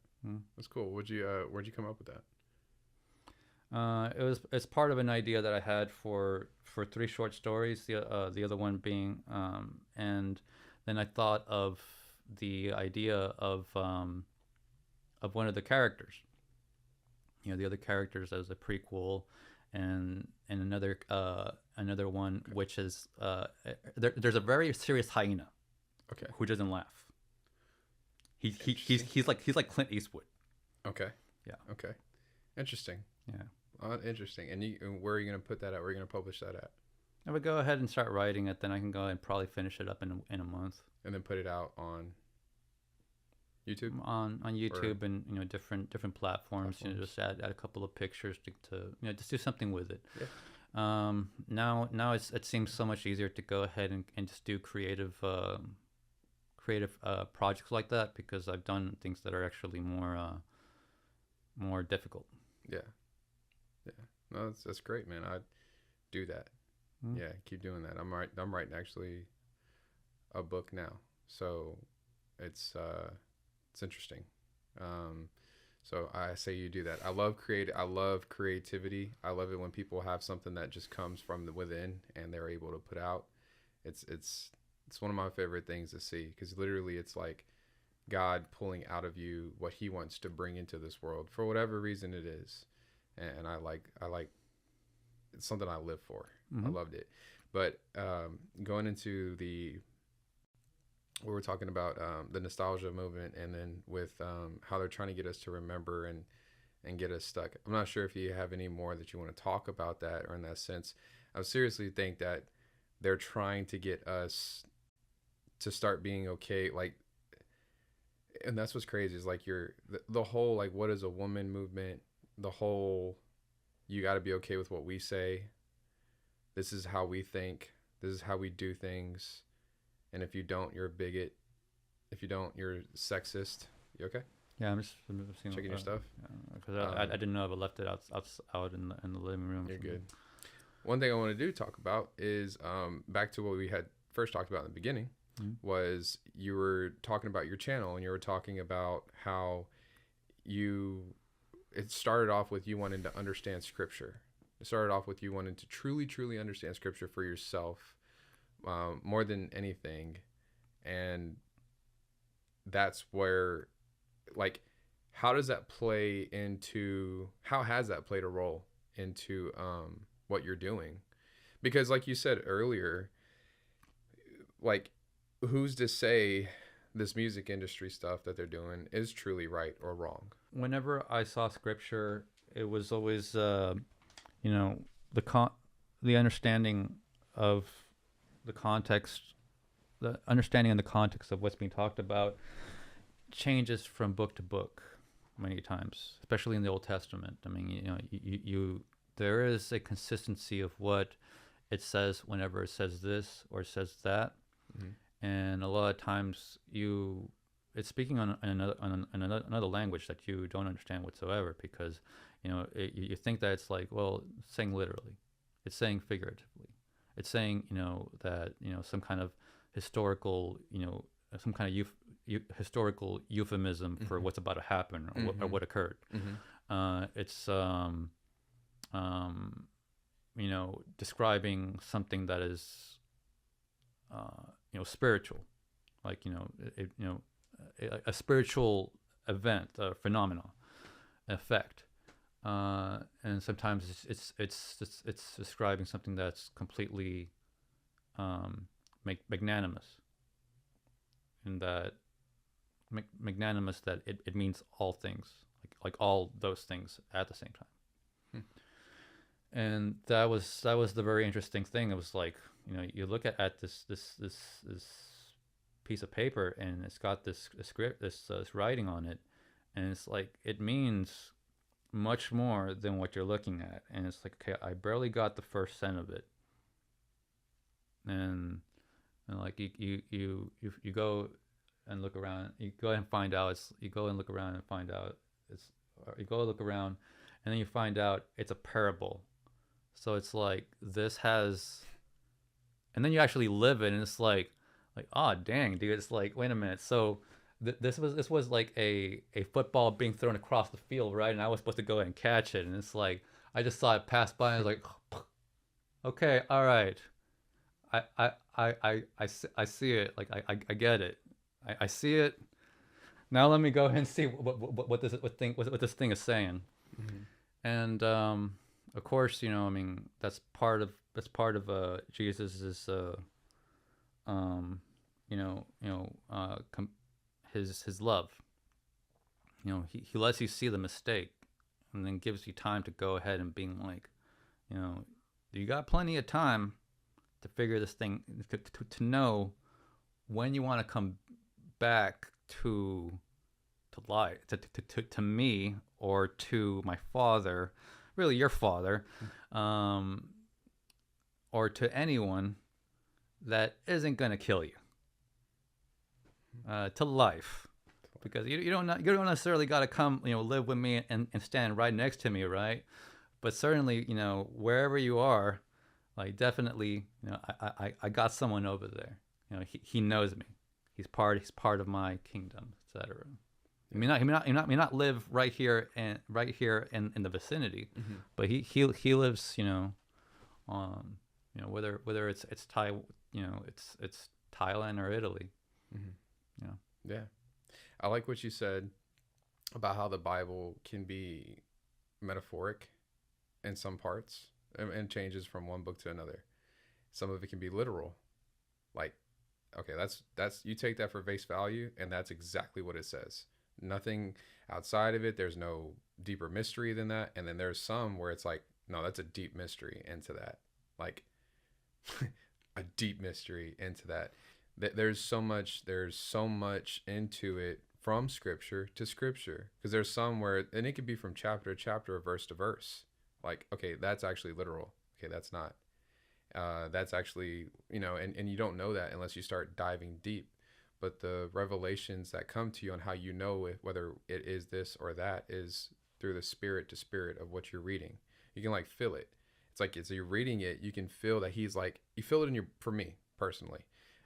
That's cool. Where'd you come up with that? It's part of an idea that I had for 3 short stories. The other one being, and then I thought of the idea of one of the characters. The other characters as a prequel, and another one, okay, which is there's a very serious hyena. Okay. Who doesn't laugh. He's like Clint Eastwood. Okay. Yeah. Okay. Interesting. Yeah. Interesting. And where are you going to put that at? Where are you going to publish that at? I would go ahead and start writing it. Then I can go ahead and probably finish it up in a month. And then put it out on YouTube? On YouTube, or, and different platforms. Just add a couple of pictures to just do something with it. Yeah. Now it seems so much easier to go ahead and just do creative projects like that, because I've done things that are actually more difficult. Yeah. No, that's great, man. I'd do that. Yeah, keep doing that. I'm writing actually a book now, so it's interesting. So I say you do that. I love creativity. I love it when people have something that just comes from within and they're able to put out. It's one of my favorite things to see, because literally it's like God pulling out of you what he wants to bring into this world for whatever reason it is. And I like it's something I live for. I loved it. But going into we were talking about the nostalgia movement, and then with how they're trying to get us to remember and get us stuck. I'm not sure if you have any more that you want to talk about that, or in that sense. I seriously think that they're trying to get us to start being okay, and that's what's crazy is like the whole like what is a woman movement, the whole you got to be okay with what we say, this is how we think, this is how we do things, and if you don't, you're a bigot, if you don't, you're sexist. You okay? Yeah, I'm just checking your stuff, because I didn't know if I left it out in the living room. You're good. One thing I want to talk about is back to what we had first talked about in the beginning. Was you were talking about your channel, and you were talking about how it started off with you wanting to understand scripture. It started off with you wanting to truly understand scripture for yourself, more than anything. And that's where, like, how does that play into, how has that played a role into what you're doing? Because like you said earlier, like, who's to say this music industry stuff that they're doing is truly right or wrong? Whenever I saw scripture, it was always, you know, the con- the understanding of the context, the understanding and the context of what's being talked about changes from book to book many times, especially in the Old Testament. I mean, you there is a consistency of what it says whenever it says this or says that, Mm-hmm. and a lot of times it's speaking on another language that you don't understand whatsoever, because you think that it's like, well, it's saying literally, it's saying figuratively, it's saying that some kind of historical, some kind of historical euphemism for Mm-hmm. what's about to happen, or, or Mm-hmm. what occurred. Mm-hmm. It's um, describing something that is spiritual, like a spiritual event, a phenomenon, effect, and sometimes it's describing something that's completely magnanimous, and that magnanimous that it means all things, like all those things at the same time. Hmm. And that was the very interesting thing. It was like, you look at this piece of paper, and it's got this script, this writing on it, and it's like, it means much more than what you're looking at. And it's like, okay, I barely got the first cent of it, and like you go and look around, you go and find out it's you go and look around and find out it's or you go look around, and then you find out it's a parable. So it's like, this has, and then you actually live it, and it's like, oh dang, dude, it's like, wait a minute. So this was like a football being thrown across the field, right? And I was supposed to go ahead and catch it, and it's like, I just saw it pass by, and I was like, okay, all right, I see it, like I get it, I see it. Now let me go ahead and see what this thing is saying. Mm-hmm. And of course, I mean, that's part of Jesus's um his love. He lets you see the mistake, and then gives you time to go ahead and being like, you know you got plenty of time to figure this thing, to know when you want to come back to life, to me, or to my father, really your father, um, or to anyone that isn't gonna kill you, to life, because you don't necessarily got to come, live with me and stand right next to me, right? But certainly, wherever you are, like, definitely, I got someone over there. He knows me. He's part of my kingdom, etc. He may not live right here in the vicinity, Mm-hmm. but he lives, whether it's it's Thailand or Italy. Mm-hmm. Yeah. Yeah. I like what you said about how the Bible can be metaphoric in some parts, and changes from one book to another. Some of it can be literal. Like, okay, that's you take that for face value, and that's exactly what it says. Nothing outside of it. There's no deeper mystery than that. And then there's some where it's like, no, that's a deep mystery into that. Like, a deep mystery into that. There's so much into it, from scripture to scripture, because there's some where, and it could be from chapter to chapter or verse to verse. Like, okay, that's actually literal. Okay, that's not. That's actually, and you don't know that unless you start diving deep. But the revelations that come to you on how you know whether it is this or that is through the spirit to spirit of what you're reading. You can, like, feel it. It's like, as you're reading it, you can feel that he's like, you feel it in your, for me personally,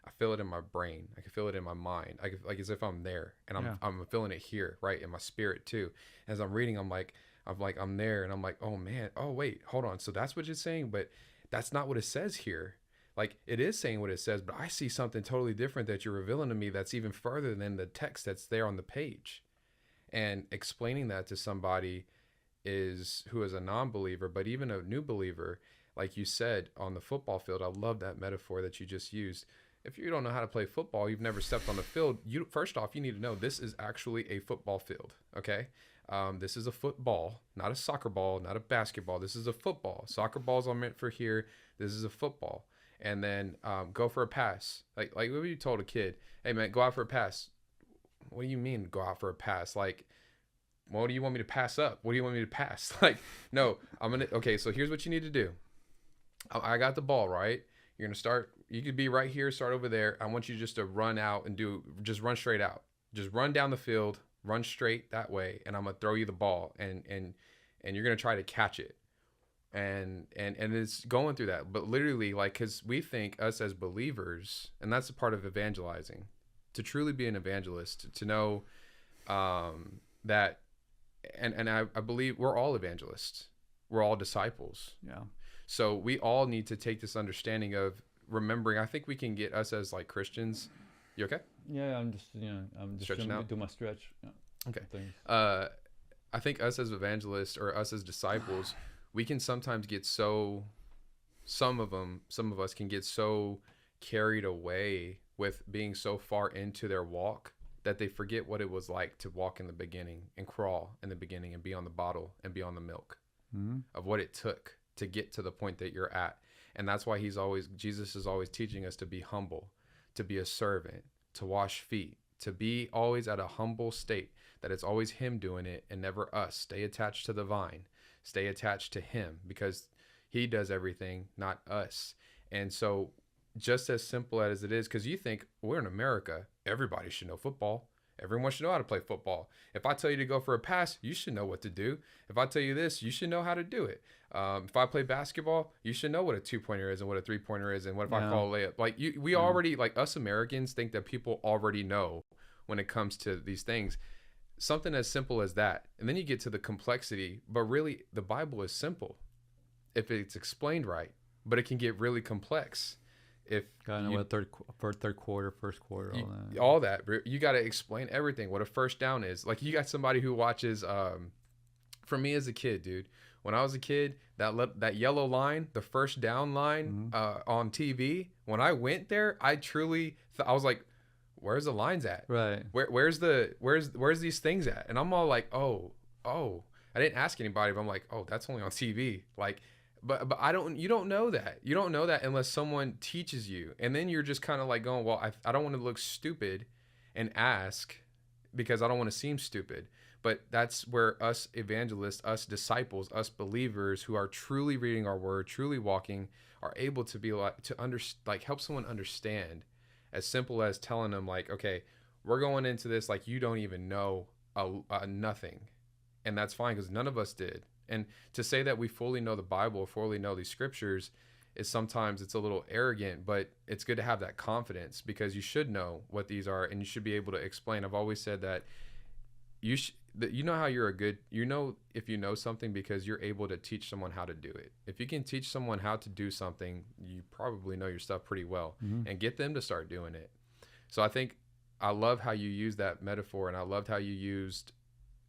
I feel it in my brain. I can feel it in my mind. I can, like, as if I'm there, and Yeah. I'm feeling it here, right, in my spirit too. As I'm reading, I'm there, and I'm like, oh man, oh wait, hold on. So that's what it's saying, but that's not what it says here. Like, it is saying what it says, but I see something totally different that you're revealing to me, that's even further than the text that's there on the page. And explaining that to somebody is who is a non-believer, but even a new believer, like you said on the football field, I love that metaphor that you just used. If you don't know how to play football, you've never stepped on the field. You first off, you need to know this is actually a football field. Okay, this is a football, not a soccer ball, not a basketball. This is a football. Soccer balls are meant for here. This is a football. And then go for a pass. Like what would you told a kid? Hey man, go out for a pass. What do you mean go out for a pass? Like, what do you want me to pass up? What do you want me to pass? Like, no, okay, so here's what you need to do. I got the ball, right? You're going to start, you could be right here, start over there. I want you just to run out and just run straight out. Just run down the field, run straight that way, and I'm going to throw you the ball, and you're going to try to catch it. And it's going through that. But literally, like, because we think us as believers, and that's a part of evangelizing, to truly be an evangelist, to know that, and I believe we're all evangelists. We're all disciples. Yeah. So we all need to take this understanding of remembering. I think we can get us as like Christians. You okay? Yeah, I'm just Stretching out? do my stretch. Yeah. Okay. Things. I think us as evangelists or us as disciples, we can sometimes get so, some of us can get so carried away with being so far into their walk that they forget what it was like to walk in the beginning and crawl in the beginning and be on the bottle and be on the milk of what it took to get to the point that you're at. And that's why Jesus is always teaching us to be humble, to be a servant, to wash feet, to be always at a humble state, that it's always him doing it and never us. Stay attached to the vine, stay attached to him, because he does everything, not us. And so just as simple as it is, because you think we're in America, everybody should know football. Everyone should know how to play football. If I tell you to go for a pass, you should know what to do. If I tell you this, you should know how to do it. If I play basketball, you should know what a 2-pointer is and what a 3-pointer is and what if I call a layup. Like we already, like us Americans think that people already know when it comes to these things. Something as simple as that. And then you get to the complexity, but really the Bible is simple if it's explained right, but it can get really complex. If gotta know what third quarter, first quarter, all that you got to explain everything. What a first down is. Like you got somebody who watches. For me as a kid, dude, when I was a kid, that yellow line, the first down line on TV. When I went there, I truly I was like, "Where's the lines at? Right? Where's these things at?" And I'm all like, "Oh." I didn't ask anybody, but I'm like, "Oh, that's only on TV." Like. But you don't know that. You don't know that unless someone teaches you. And then you're just kind of like going, well, I don't want to look stupid and ask because I don't want to seem stupid. But that's where us evangelists, us disciples, us believers who are truly reading our word, truly walking, are able to be help someone understand, as simple as telling them like, okay, we're going into this like you don't even know nothing. And that's fine because none of us did. And to say that we fully know the Bible, fully know these scriptures, is sometimes it's a little arrogant, but it's good to have that confidence because you should know what these are and you should be able to explain. I've always said that you know how you're if you know something because you're able to teach someone how to do it. If you can teach someone how to do something, you probably know your stuff pretty well and get them to start doing it. So I think I love how you use that metaphor, and I loved how you used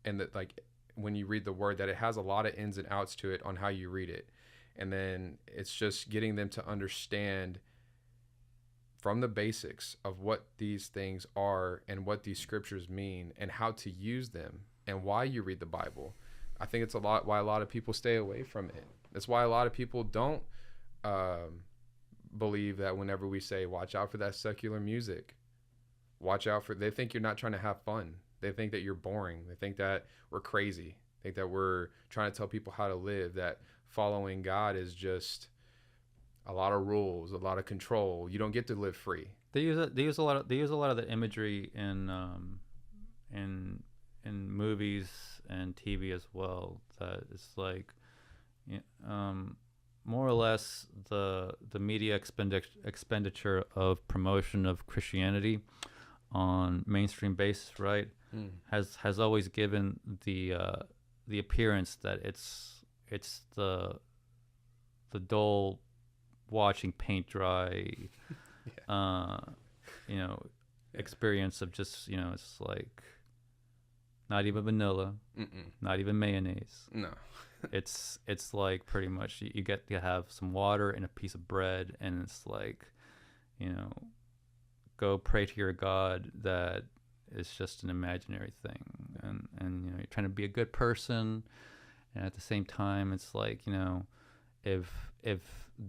and that like when you read the word that it has a lot of ins and outs to it on how you read it. And then it's just getting them to understand from the basics of what these things are and what these scriptures mean and how to use them and why you read the Bible. I think it's why a lot of people stay away from it. That's why a lot of people don't believe that whenever we say, watch out for that secular music, they think you're not trying to have fun. They think that you're boring. They think that we're crazy. They think that we're trying to tell people how to live, that following God is just a lot of rules, a lot of control. You don't get to live free. They use a lot of the imagery in movies and TV as well. That it's like, more or less the media expenditure of promotion of Christianity on mainstream basis, right? Has always given the appearance that it's the dull watching paint dry experience of just it's like not even vanilla, Mm-mm. not even mayonnaise. No. It's like pretty much you get to have some water and a piece of bread, and it's like, you know, go pray to your God that is just an imaginary thing, and you know you're trying to be a good person, and at the same time it's like, you know, if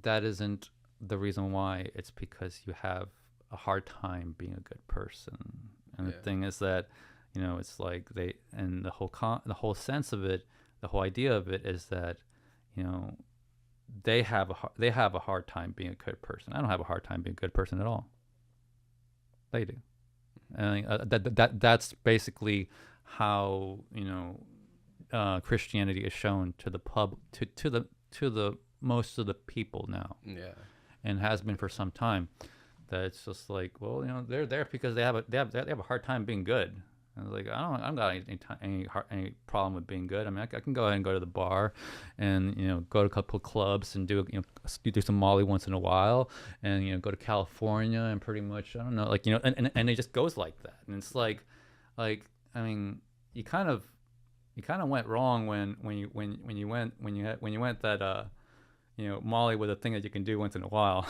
that isn't the reason why, it's because you have a hard time being a good person. And the Yeah. thing is that, you know, it's like they, and the whole sense of it, the whole idea of it is that, you know, they have a hard time being a good person. I don't have a hard time being a good person at all. They do. And that's basically how, you know, Christianity is shown to the to the most of the people now, Yeah. and has been for some time. That it's just like, well, you know, they're there because they have a hard time being good. And I was like, I don't got any problem with being good. I mean, I can go ahead and go to the bar, and you know, go to a couple of clubs and do, you know, do some Molly once in a while, and you know, go to California and pretty much, I don't know, like, you know, and it just goes like that. And it's like I mean, you kind of went wrong when you went that you know, Molly with a thing that you can do once in a while.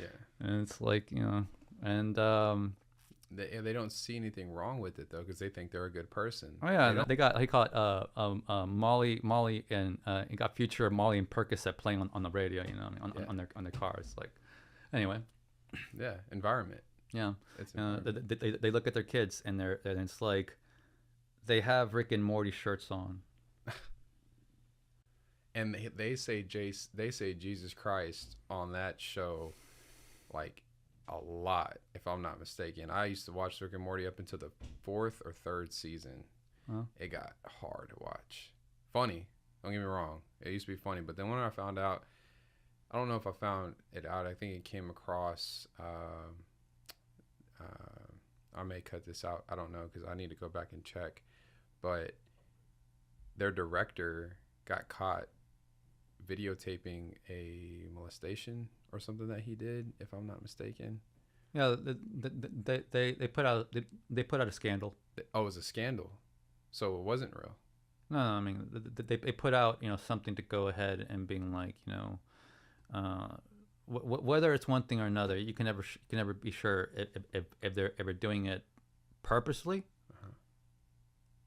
Yeah. And it's like, you know, and They don't see anything wrong with it though, because they think they're a good person. oh yeah, They don't. they got, he caught Molly and it got future Molly and Percocet playing on the radio, you know, Yeah. on their cars. Like, anyway, Yeah. Environment. yeah, It's environment. they look at their kids, and it's like they have Rick and Morty shirts on. And they say Jesus Christ on that show, like a lot, if I'm not mistaken. I used to watch Rick and Morty up until the 4th or 3rd season. Huh? It got hard to watch. Funny, don't get me wrong. It used to be funny, but then when I found out, I don't know if I found it out. I think it came across. I may cut this out. I don't know, because I need to go back and check. But their director got caught videotaping a molestation or something that he did, if I'm not mistaken. Yeah, they put out they put out a scandal. Oh, it was a scandal, so it wasn't real. No, I mean, they put out, you know, something to go ahead and being like, you know, whether it's one thing or another, you can never be sure if they're ever doing it purposely, Uh-huh.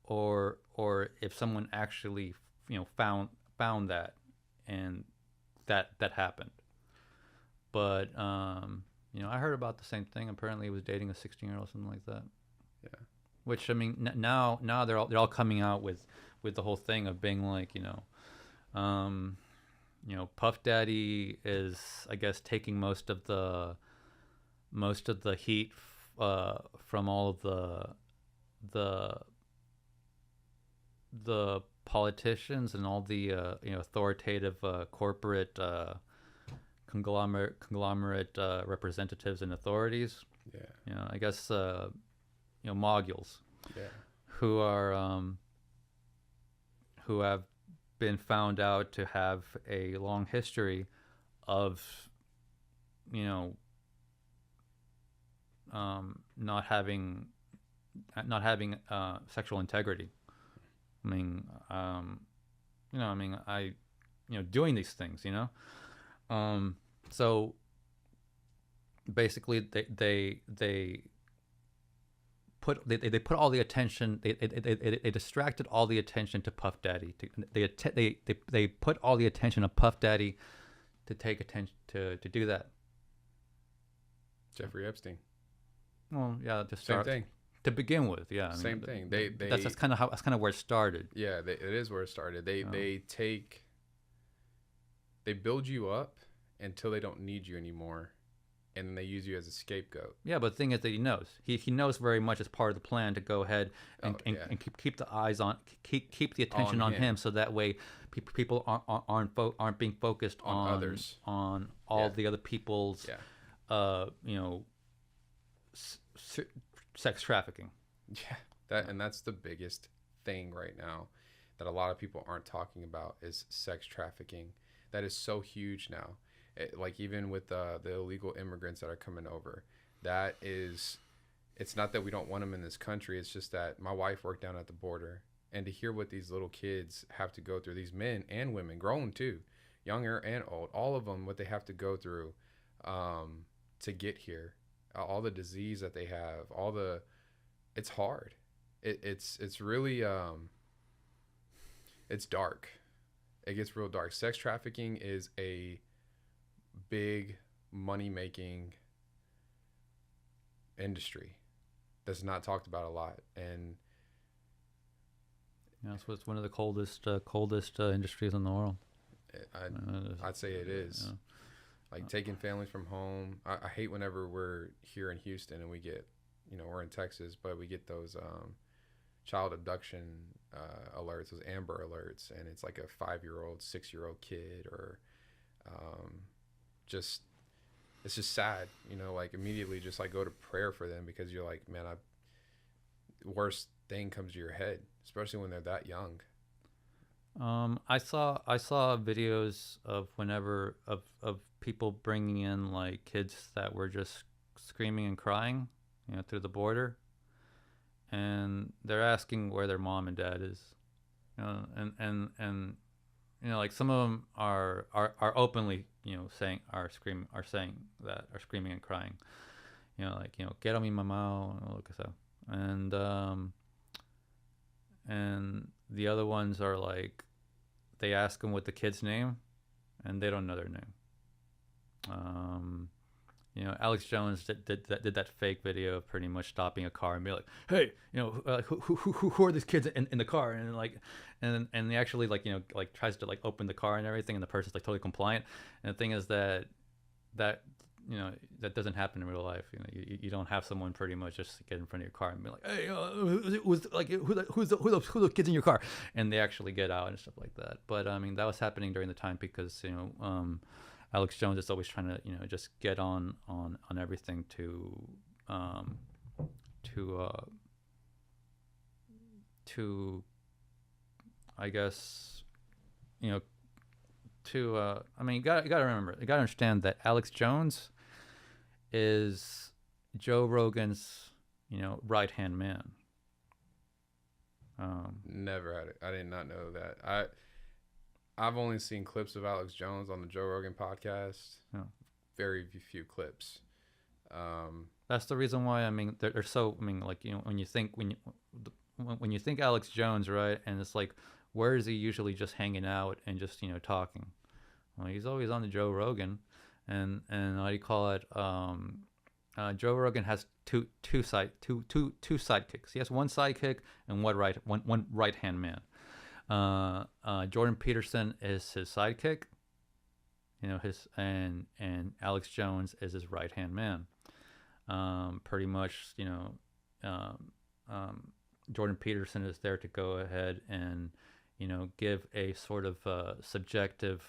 or if someone actually, you know, found that, and that happened. But you know, I heard about the same thing. Apparently, he was dating a 16-year-old, something like that. Yeah. Which, I mean, now they're all coming out with the whole thing of being like, you know, Puff Daddy is, I guess, taking most of the heat from all of the politicians and all the you know, authoritative corporate conglomerate representatives and authorities. Yeah. You know, I guess you know, moguls Yeah. who are who have been found out to have a long history of, you know, not having sexual integrity. I mean, you know, I mean, you know, doing these things, you know. So basically, they put all the attention. They distracted all the attention to Puff Daddy. They put all the attention of Puff Daddy to take attention to do that. Jeffrey Epstein. Well, yeah, Same thing. to begin with. Yeah, I mean, Same thing. that's kind of where it started. Yeah, it is where it started. They Oh. they build you up until they don't need you anymore, and then they use you as a scapegoat. Yeah, but the thing is that he knows. He knows very much as part of the plan to go ahead and, Oh, yeah. and keep the eyes on, keep the attention on him, so that way people aren't being focused On others. on all Yeah. the other people's Yeah. you know, sex trafficking. Yeah, that's the biggest thing right now that a lot of people aren't talking about is sex trafficking. That is so huge now. Like even with the illegal immigrants that are coming over, that is it's not that we don't want them in this country. It's just that my wife worked down at the border, and to hear what these little kids have to go through, these men and women, grown too, younger and old, all of them, what they have to go through to get here, all the disease that they have, it's hard. It's really it's dark. It gets real dark. Sex trafficking is a big money making industry that's not talked about a lot, and so it's one of the coldest industries in the world. I'd say it is. Yeah. Like taking families from home. I hate whenever we're here in Houston and we get, we're in Texas, but we get those child abduction alerts, those Amber alerts, and it's like a 5-year-old, 6-year-old kid, or just, it's just sad, like immediately just like go to prayer for them, because you're like, man, worst thing comes to your head, especially when they're that young. I saw videos of of people bringing in like kids that were just screaming and crying, through the border, and they're asking where their mom and dad is, and like some of them are openly, saying screaming and crying, like, quiero mi mamá, lo que sea. And the other ones are like, they ask them what the kid's name, and they don't know their name. Alex Jones did that fake video of pretty much stopping a car and be like, hey, who are these kids in the car? And like, and he actually like, like tries to like open the car and everything, and the person's like totally compliant. And the thing is that that doesn't happen in real life. You don't have someone pretty much just get in front of your car and be like, hey, who's the kids in your car? And they actually get out and stuff like that. But I mean, that was happening during the time because Alex Jones is always trying to just get on everything to I guess I mean, you gotta remember, you gotta understand that Alex Jones is Joe Rogan's right hand man. Never had it. I did not know that. I've only seen clips of Alex Jones on the Joe Rogan podcast. Yeah. Very few clips. That's the reason why. I mean, they're so. I mean, like when you think Alex Jones, right? And it's like, where is he usually just hanging out and just talking? Well, he's always on the Joe Rogan, and how do you call it? Joe Rogan has two sidekicks. He has one sidekick and one right hand man. Jordan Peterson is his sidekick, and Alex Jones is his right hand man. Pretty much, Jordan Peterson is there to go ahead and give a sort of subjective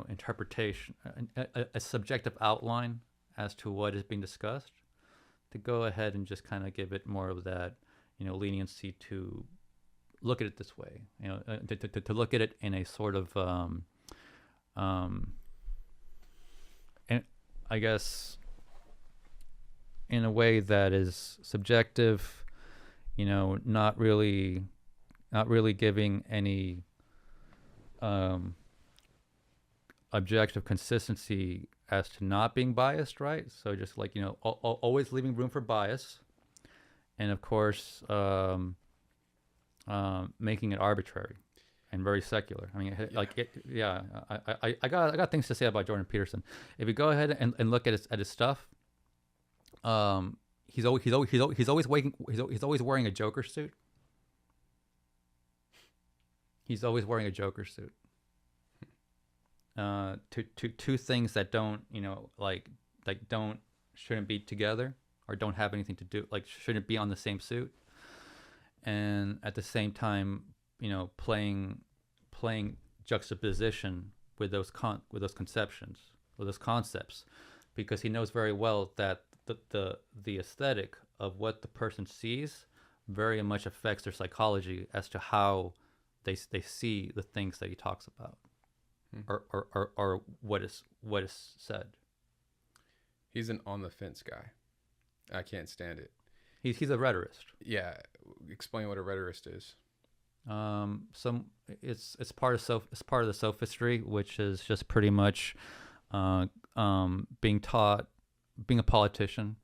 interpretation, a subjective outline as to what is being discussed, to go ahead and just kind of give it more of that leniency to look at it this way, to look at it in a sort of and I guess in a way that is subjective, not really giving any objective consistency as to not being biased, right? So just like, always leaving room for bias, and of course making it arbitrary and very secular. I mean, I got things to say about Jordan Peterson. If you go ahead and look at his stuff, he's always wearing a Joker suit. He's always wearing a Joker suit. Two things that don't shouldn't be together, or don't have anything to do, like shouldn't be on the same suit, and at the same time playing juxtaposition with those concepts, because he knows very well that the aesthetic of what the person sees very much affects their psychology as to how they see the things that he talks about, or what is said. He's an on the fence guy. I can't stand it. He's a rhetorist. Yeah, explain what a rhetorist is. Some it's part of it's part of the sophistry, which is just pretty much being taught, being a politician,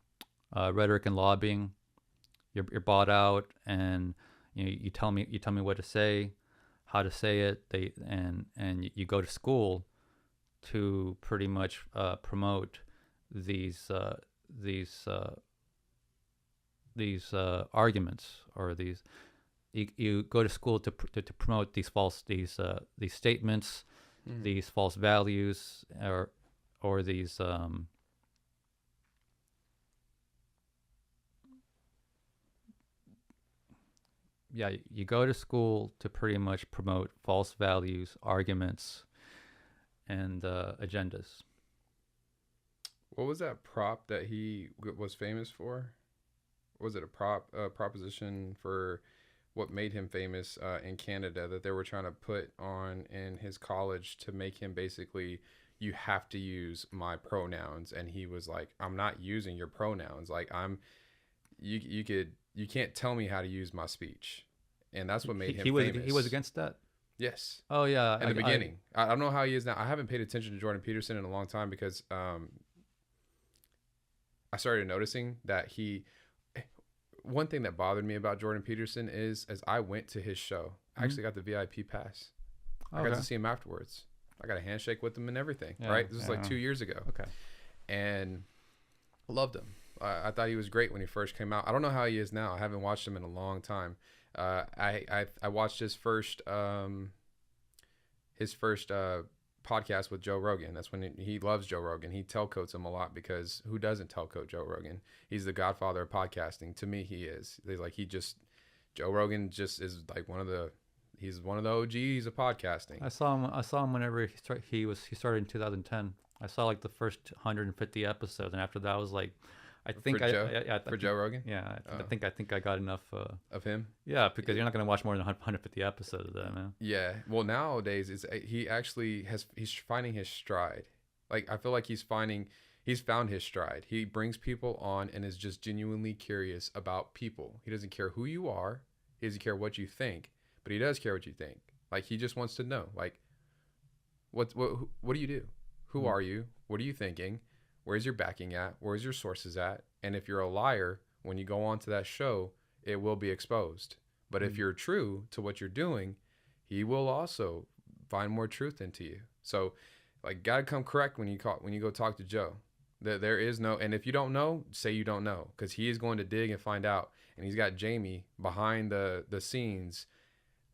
rhetoric and lobbying. You're bought out, and you tell me what to say, how to say it. And you go to school to pretty much promote these arguments, or these. You go to school to promote these statements, these false values, or these yeah, you go to school to pretty much promote false values, arguments, and agendas. What was that prop that he was famous for? Was it a proposition for what made him famous in Canada that they were trying to put on in his college to make him basically, you have to use my pronouns, and he was like, I'm not using your pronouns. Like, you can't tell me how to use my speech, and that's what made him famous. He was against that. Yes. Oh yeah. In the beginning, I don't know how he is now. I haven't paid attention to Jordan Peterson in a long time because I started noticing that one thing that bothered me about Jordan Peterson is, as I went to his show, I actually got the VIP pass. I got to see him afterwards. I got a handshake with him and everything. Yeah, right. This was like 2 years ago. Okay. And loved him. I thought he was great when he first came out. I don't know how he is now. I haven't watched him in a long time. I watched his first podcast with Joe Rogan. That's when he loves Joe Rogan. He tailcoats him a lot because who doesn't tailcoat Joe Rogan? He's the godfather of podcasting. To me, he is. Joe Rogan just is like he's one of the OGs of podcasting. I saw him whenever he started in 2010. I saw like the first 150 episodes, and after that I was like, for Joe Rogan. Yeah, I think I got enough of him. Yeah, because you're not gonna watch more than 150 episodes of that, man. Yeah, well nowadays he's finding his stride. Like, I feel like he's found his stride. He brings people on and is just genuinely curious about people. He doesn't care who you are. He doesn't care what you think, but he does care what you think. Like, he just wants to know, like, what do you do? Who are you? What are you thinking? Where's your backing at? Where's your sources at? And if you're a liar, when you go on to that show, it will be exposed. But if you're true to what you're doing, he will also find more truth into you. So, like, gotta come correct when you go talk to Joe. There is no, and if you don't know, say you don't know, because he is going to dig and find out. And he's got Jamie behind the scenes,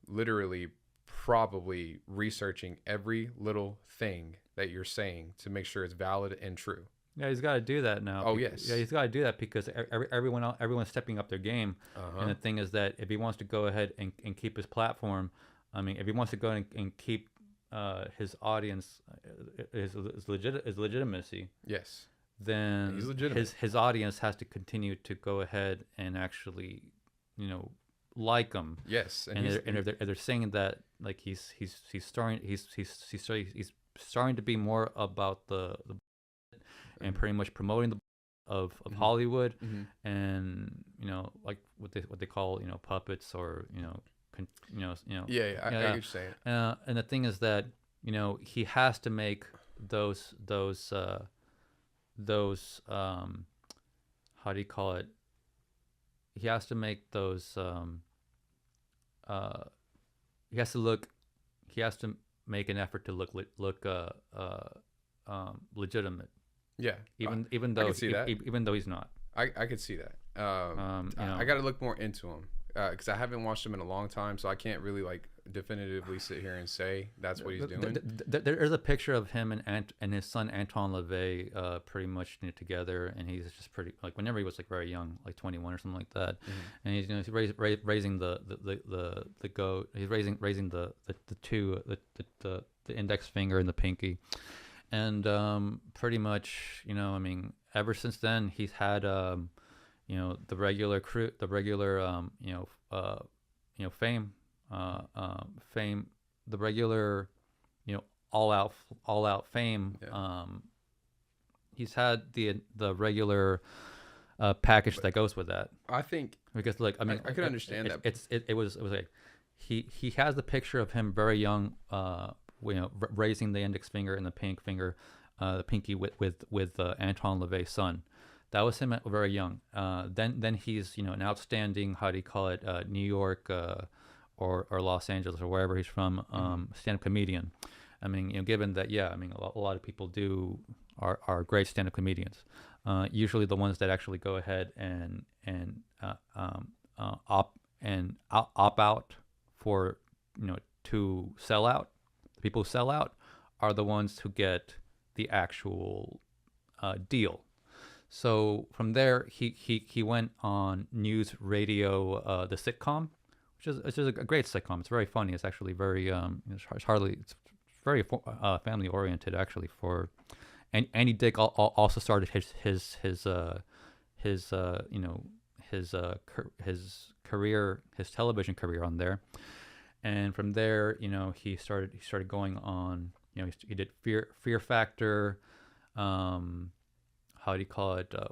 literally probably researching every little thing that you're saying to make sure it's valid and true. Yeah, he's got to do that now. Oh, yes. Yeah, he's got to do that because everyone's stepping up their game. And the thing is that if he wants to go ahead and keep his platform, I mean, if he wants to go and keep his audience, his legitimacy. Yes. Then his audience has to continue to go ahead and actually, like him. Yes. And if they're saying that, like, he's starting to be more about the and pretty much promoting the of Hollywood, and like what they call puppets, or I get what you're saying. And the thing is that he has to make those how do you call it? He has to make those he has to make an effort to look legitimate. Yeah. Even though even though he's not. I could see that. I got to look more into him because I haven't watched him in a long time, so I can't really like definitively sit here and say that's what he's doing. There's a picture of him and his son Antoine LaVey pretty much together, and he's just pretty, like, whenever he was like very young, like 21 or something like that, and he's he's raising the goat. He's raising the index finger and the pinky. And pretty much, I mean, ever since then, he's had, the regular fame, the regular, all out fame, he's had the regular package But that goes with that. I think Because like I mean, I could understand that. it was like he has the picture of him very young, raising the index finger and the the pinky with Antoine LaVey's son. That was him at very young. Then he's an outstanding, how do you call it, New York or Los Angeles or wherever he's from, stand-up comedian. I mean, given that, yeah, I mean, a lot of people are great stand-up comedians. Usually the ones that actually go ahead and opt out for to sell out. The people who sell out are the ones who get the actual deal. So from there, he went on news radio, the sitcom, which is a great sitcom. It's very funny. It's actually very it's very family oriented actually. And Andy Dick also started his career, his television career on there, and from there, he started going on. He did Fear Factor, how do you call it, the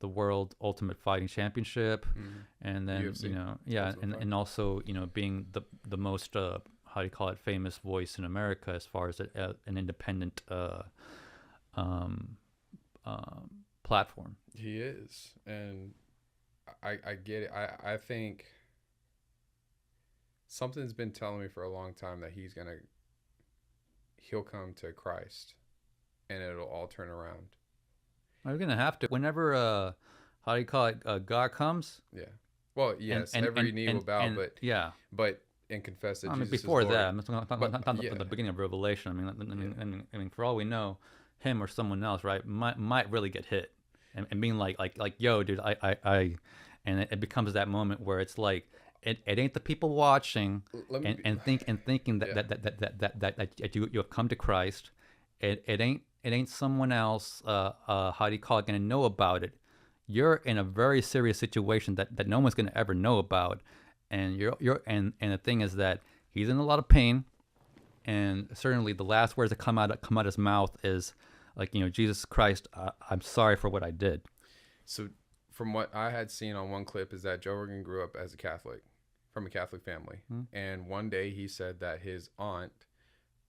World Ultimate Fighting Championship, and then UFC. And also being the most how do you call it, famous voice in America as far as an independent platform. He is, and I get it. I think something's been telling me for a long time that he'll come to Christ, and it'll all turn around. We're gonna have to whenever how do you call it, God comes. Yeah. Well, yes, every knee will bow, but and confess that Jesus before is Lord. that, I'm talking about the beginning of Revelation. I mean, for all we know, him or someone else, right, might really get hit, and being like, yo, dude, and it becomes that moment where it's like, it ain't the people watching thinking that you have come to Christ. It ain't someone else. How do you call it? Gonna know about it. You're in a very serious situation that no one's gonna ever know about. And and the thing is that he's in a lot of pain, and certainly the last words that come out his mouth is like, Jesus Christ, I'm sorry for what I did. So, from what I had seen on one clip, is that Joe Rogan grew up as a Catholic, from a Catholic family, and one day he said that his aunt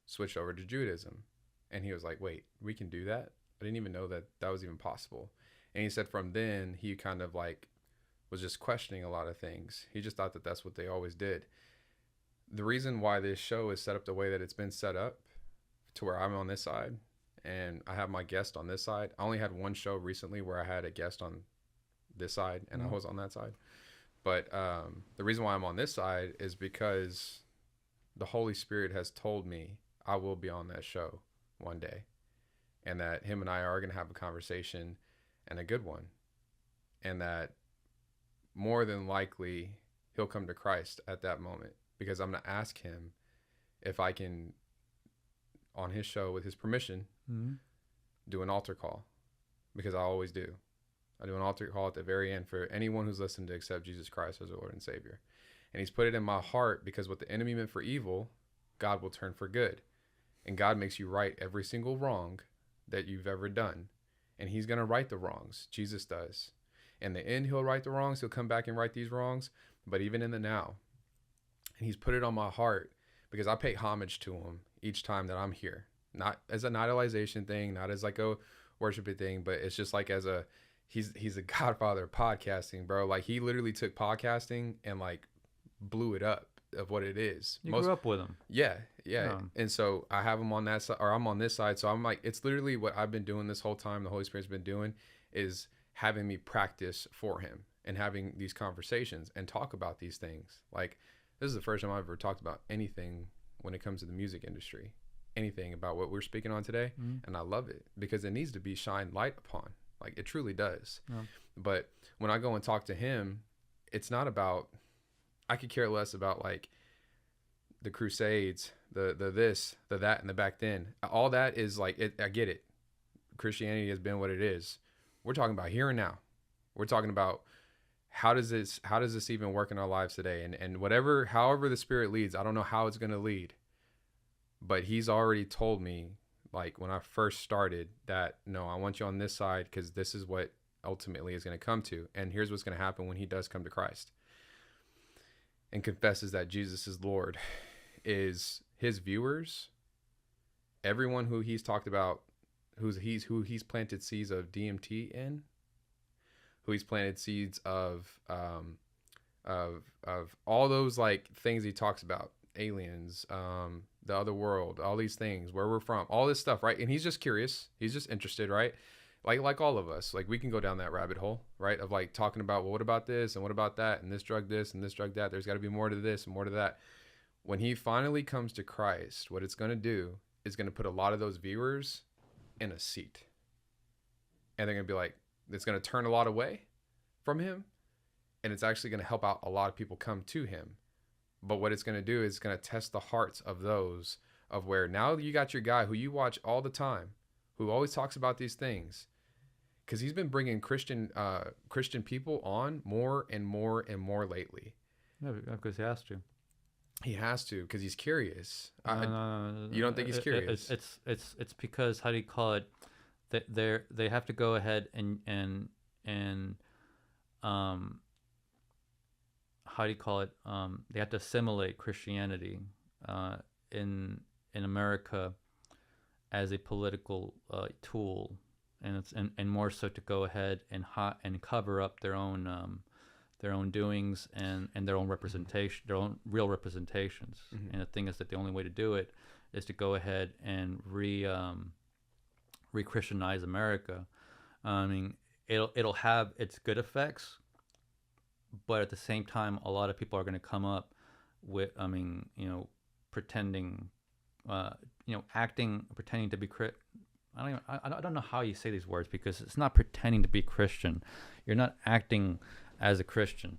switched over to Judaism, and he was like, "Wait, we can do that? I didn't even know that was even possible." And he said from then he kind of like was just questioning a lot of things. He just thought that that's what they always did. The reason why this show is set up the way that it's been set up, to where I'm on this side and I have my guest on this side. I only had one show recently where I had a guest on this side and I was on that side. But the reason why I'm on this side is because the Holy Spirit has told me I will be on that show one day, and that him and I are going to have a conversation, and a good one, and that more than likely he'll come to Christ at that moment, because I'm going to ask him if I can, on his show with his permission, do an altar call, because I always do. I do an altar call at the very end for anyone who's listened to accept Jesus Christ as their Lord and Savior. And he's put it in my heart, because what the enemy meant for evil, God will turn for good. And God makes you right every single wrong that you've ever done. And he's going to right the wrongs. Jesus does. In the end, he'll right the wrongs. He'll come back and right these wrongs. But even in the now, and he's put it on my heart, because I pay homage to him each time that I'm here. Not as an idolization thing, not as like a worshiping thing, but it's just like as a, he's a godfather of podcasting, bro. Like, he literally took podcasting and like blew it up of what it is. You grew up with him. Yeah. And so I have him on that side, or I'm on this side. So I'm like, it's literally what I've been doing this whole time. The Holy Spirit's been doing is having me practice for him and having these conversations and talk about these things. Like, this is the first time I've ever talked about anything when it comes to the music industry, anything about what we're speaking on today. And I love it, because it needs to be shined light upon. Like, it truly does. But when I go and talk to him, it's not about, I could care less about like the Crusades, the this, the that, and the back then. All that is like, I get it. Christianity has been what it is. We're talking about here and now. We're talking about how does this even work in our lives today? And however the Spirit leads, I don't know how it's going to lead, but he's already told me, like when I first started that, no, I want you on this side because this is what ultimately is going to come to. And here's what's going to happen when he does come to Christ and confesses that Jesus is Lord, is his viewers, everyone who he's talked about, who he's planted seeds of DMT in, who he's planted seeds of all those like things he talks about, aliens, the other world, all these things, where we're from, all this stuff, right? And he's just curious, he's just interested, right? Like all of us, like we can go down that rabbit hole, right? Of like talking about, well, what about this and what about that and this drug that. There's got to be more to this and more to that. When he finally comes to Christ, what it's going to do is going to put a lot of those viewers in a seat, and they're going to be like, it's going to turn a lot away from him, and it's actually going to help out a lot of people come to him. But what it's going to do is it's going to test the hearts of those of where now you got your guy who you watch all the time, who always talks about these things, because he's been bringing Christian people on more and more and more lately. Yeah, because he has to. He has to, because he's curious. You don't think he's curious? It's because, how do you call it? They have to go ahead and how do you call it? They have to assimilate Christianity in America as a political tool, and it's and more so to go ahead and cover up their own doings and their own representation, their own real representations. Mm-hmm. And the thing is that the only way to do it is to go ahead and re-Christianize America. I mean, it'll have its good effects, but at the same time, a lot of people are going to come up with, pretending, pretending to be I don't know how you say these words, because it's not pretending to be Christian. You're not acting as a Christian.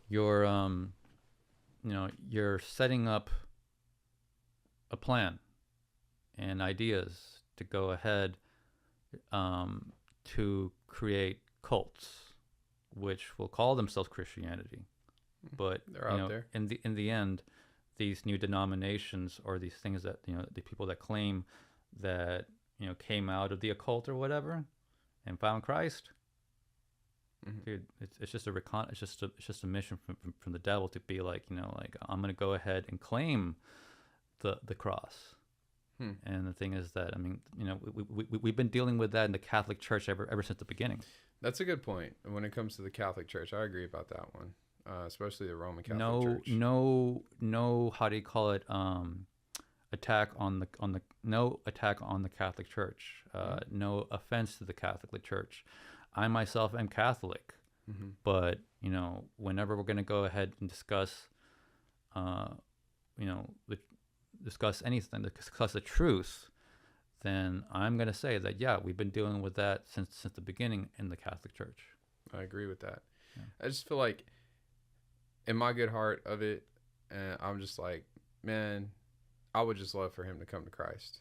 You're you're setting up a plan and ideas to go ahead to create cults, which will call themselves Christianity, but they're out there. In the end, these new denominations, or these things that the people that claim that came out of the occult or whatever and found Christ, dude, it's just it's just a mission from the devil to be like, I'm gonna go ahead and claim the cross. And the thing is that, we've been dealing with that in the Catholic Church ever since the beginning. That's a good point. When it comes to the Catholic Church, I agree about that one, especially the Roman Catholic Church. No, how do you call it? Attack on the Catholic Church. No offense to the Catholic Church. I myself am Catholic, but whenever we're going to go ahead and discuss, discuss anything, discuss the truth, then I'm going to say that, yeah, we've been dealing with that since the beginning in the Catholic Church. I agree with that. Yeah. I just feel like, in my good heart of it, I'm just like, man, I would just love for him to come to Christ.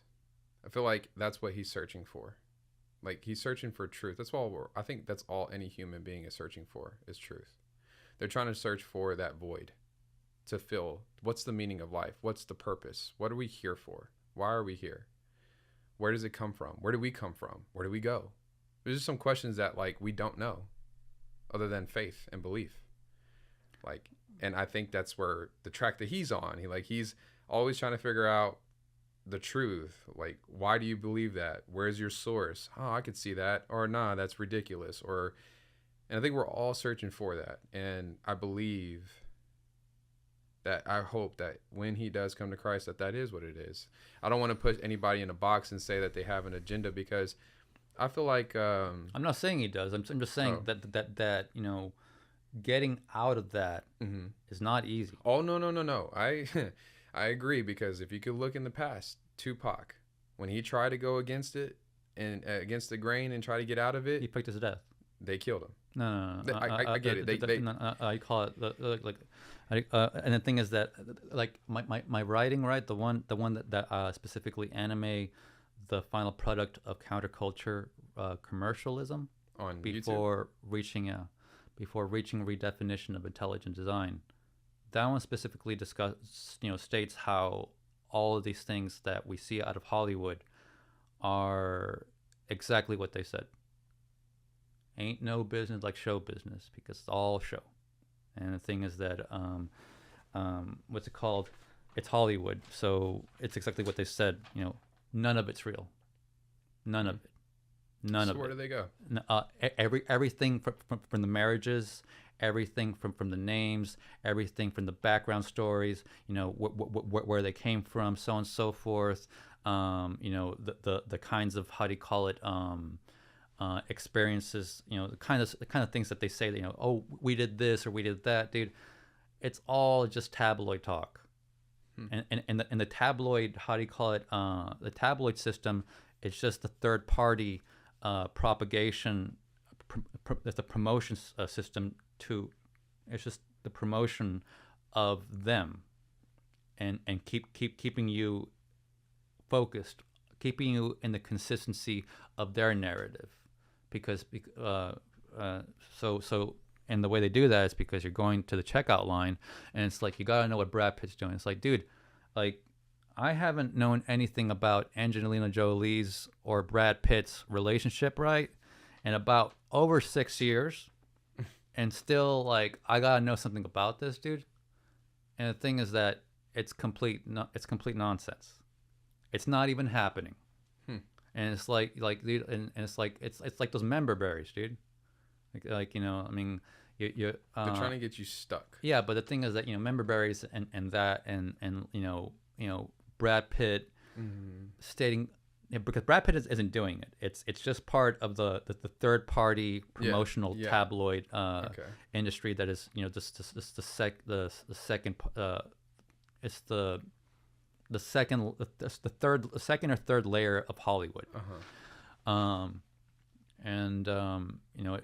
I feel like that's what he's searching for. Like, he's searching for truth. That's all. I think that's all any human being is searching for, is truth. They're trying to search for that void to fill. What's the meaning of life? What's the purpose? What are we here for? Why are we here? Where does it come from? Where do we come from? Where do we go? There's just some questions that, like, we don't know, other than faith and belief. Like, and I think that's where the track that he's on. He's always trying to figure out the truth. Like, why do you believe that? Where's your source? Oh, I could see that. Or nah, that's ridiculous. And I think we're all searching for that. And I hope that when he does come to Christ, that is what it is. I don't want to put anybody in a box and say that they have an agenda, because I feel like I'm not saying he does. I'm just saying that getting out of that is not easy. Oh, no. I agree, because if you could look in the past, Tupac, when he tried to go against it and against the grain and try to get out of it, he faked his death. They killed him. No. I get it. I call it and the thing is that, like, my writing, right, the one that specifically anime the final product of counterculture commercialism on before reaching redefinition of intelligent design. That one specifically states how all of these things that we see out of Hollywood are exactly what they said. Ain't no business like show business because it's all show. And the thing is that what's it called? It's Hollywood, so it's exactly what they said. None of it's real. None of it. None So of where it. do they go? Everything from the marriages, everything from the names, everything from the background stories. Where they came from, so on and so forth. The kinds of, how do you call it? Experiences. The kind of things that they say that, oh, we did this or we did that, dude. It's all just tabloid talk. And the tabloid, how do you call it? The tabloid system, it's just the third party propagation. It's a promotion system to. It's just the promotion of them, and keeping you focused, keeping you in the consistency of their narrative, because so and the way they do that is because you're going to the checkout line, and it's like, you gotta know what Brad Pitt's doing. It's like, dude, like, I haven't known anything about Angelina Jolie's or Brad Pitt's relationship, right, in about over 6 years, and still, like, I gotta know something about this, dude. And the thing is that it's complete nonsense. It's not even happening. And it's like dude, and it's like those member berries, dude. I mean, They're trying to get you stuck. yeah, but the thing is that, member berries and that and Brad Pitt stating, because Brad Pitt isn't doing it. It's just part of the third party promotional tabloid industry that is, just the second it's the second or third layer of Hollywood.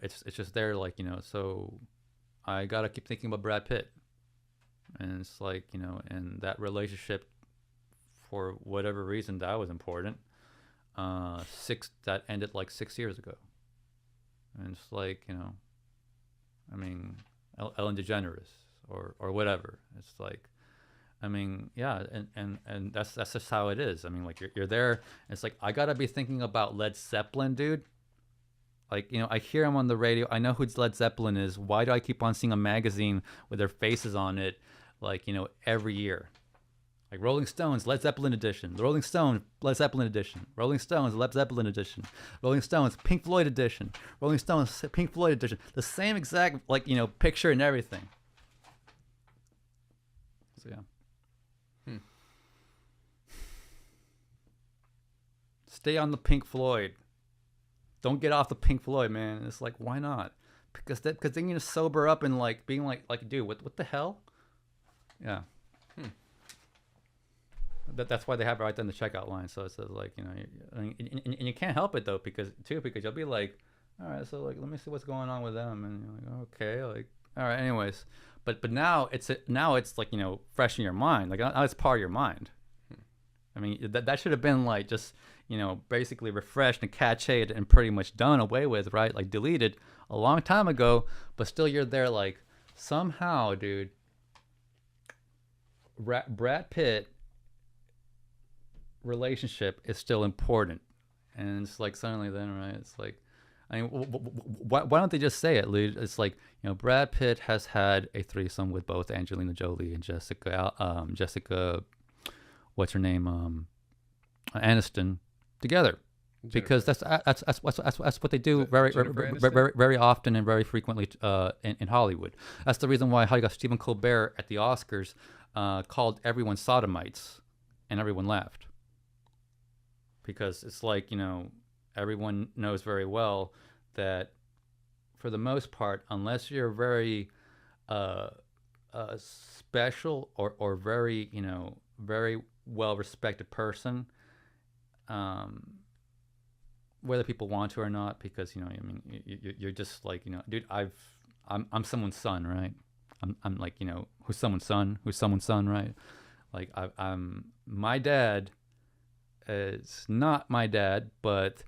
It's just there, like, so I gotta keep thinking about Brad Pitt, and it's like, and that relationship, for whatever reason, that was important. That ended like 6 years ago, and it's like, I mean, Ellen DeGeneres or whatever. It's like, I mean, yeah, and that's just how it is. I mean, like, you're there. It's like, I gotta be thinking about Led Zeppelin, dude. Like, I hear him on the radio. I know who Led Zeppelin is. Why do I keep on seeing a magazine with their faces on it, like, every year? Like, Rolling Stones, Led Zeppelin edition. The Rolling Stones, Led Zeppelin edition. Rolling Stones, Led Zeppelin edition. Rolling Stones, Pink Floyd edition. Rolling Stones, Pink Floyd edition. The same exact, like, picture and everything. So, yeah. Stay on the Pink Floyd. Don't get off the Pink Floyd, man. It's like, why not? Because then you're gonna sober up and, like, being like, dude, what the hell? Yeah. That's why they have it right there in the checkout line. So it says, like, and you can't help it though, because you'll be like, all right, so, like, let me see what's going on with them, and you're like, okay, like, all right, anyways. But now it's like, fresh in your mind. Like, now it's part of your mind. I mean, that should have been, like, just, basically refreshed and cached and pretty much done away with, right? Like, deleted a long time ago, but still you're there, like, somehow, dude, Brad Pitt relationship is still important. And it's like, suddenly then, right? It's like, I mean, why don't they just say it, dude? It's like, Brad Pitt has had a threesome with both Angelina Jolie and Jessica, what's her name, Aniston, together, because that's what they do very often and very frequently in Hollywood. That's the reason why Stephen Colbert at the Oscars called everyone sodomites, and everyone laughed, because it's like, everyone knows very well that, for the most part, unless you're very special or very, very well respected person, whether people want to or not, because, I mean, you're just like, dude, I'm someone's son, right? I'm like, who's someone's son, right? Like, I'm my dad is not my dad, but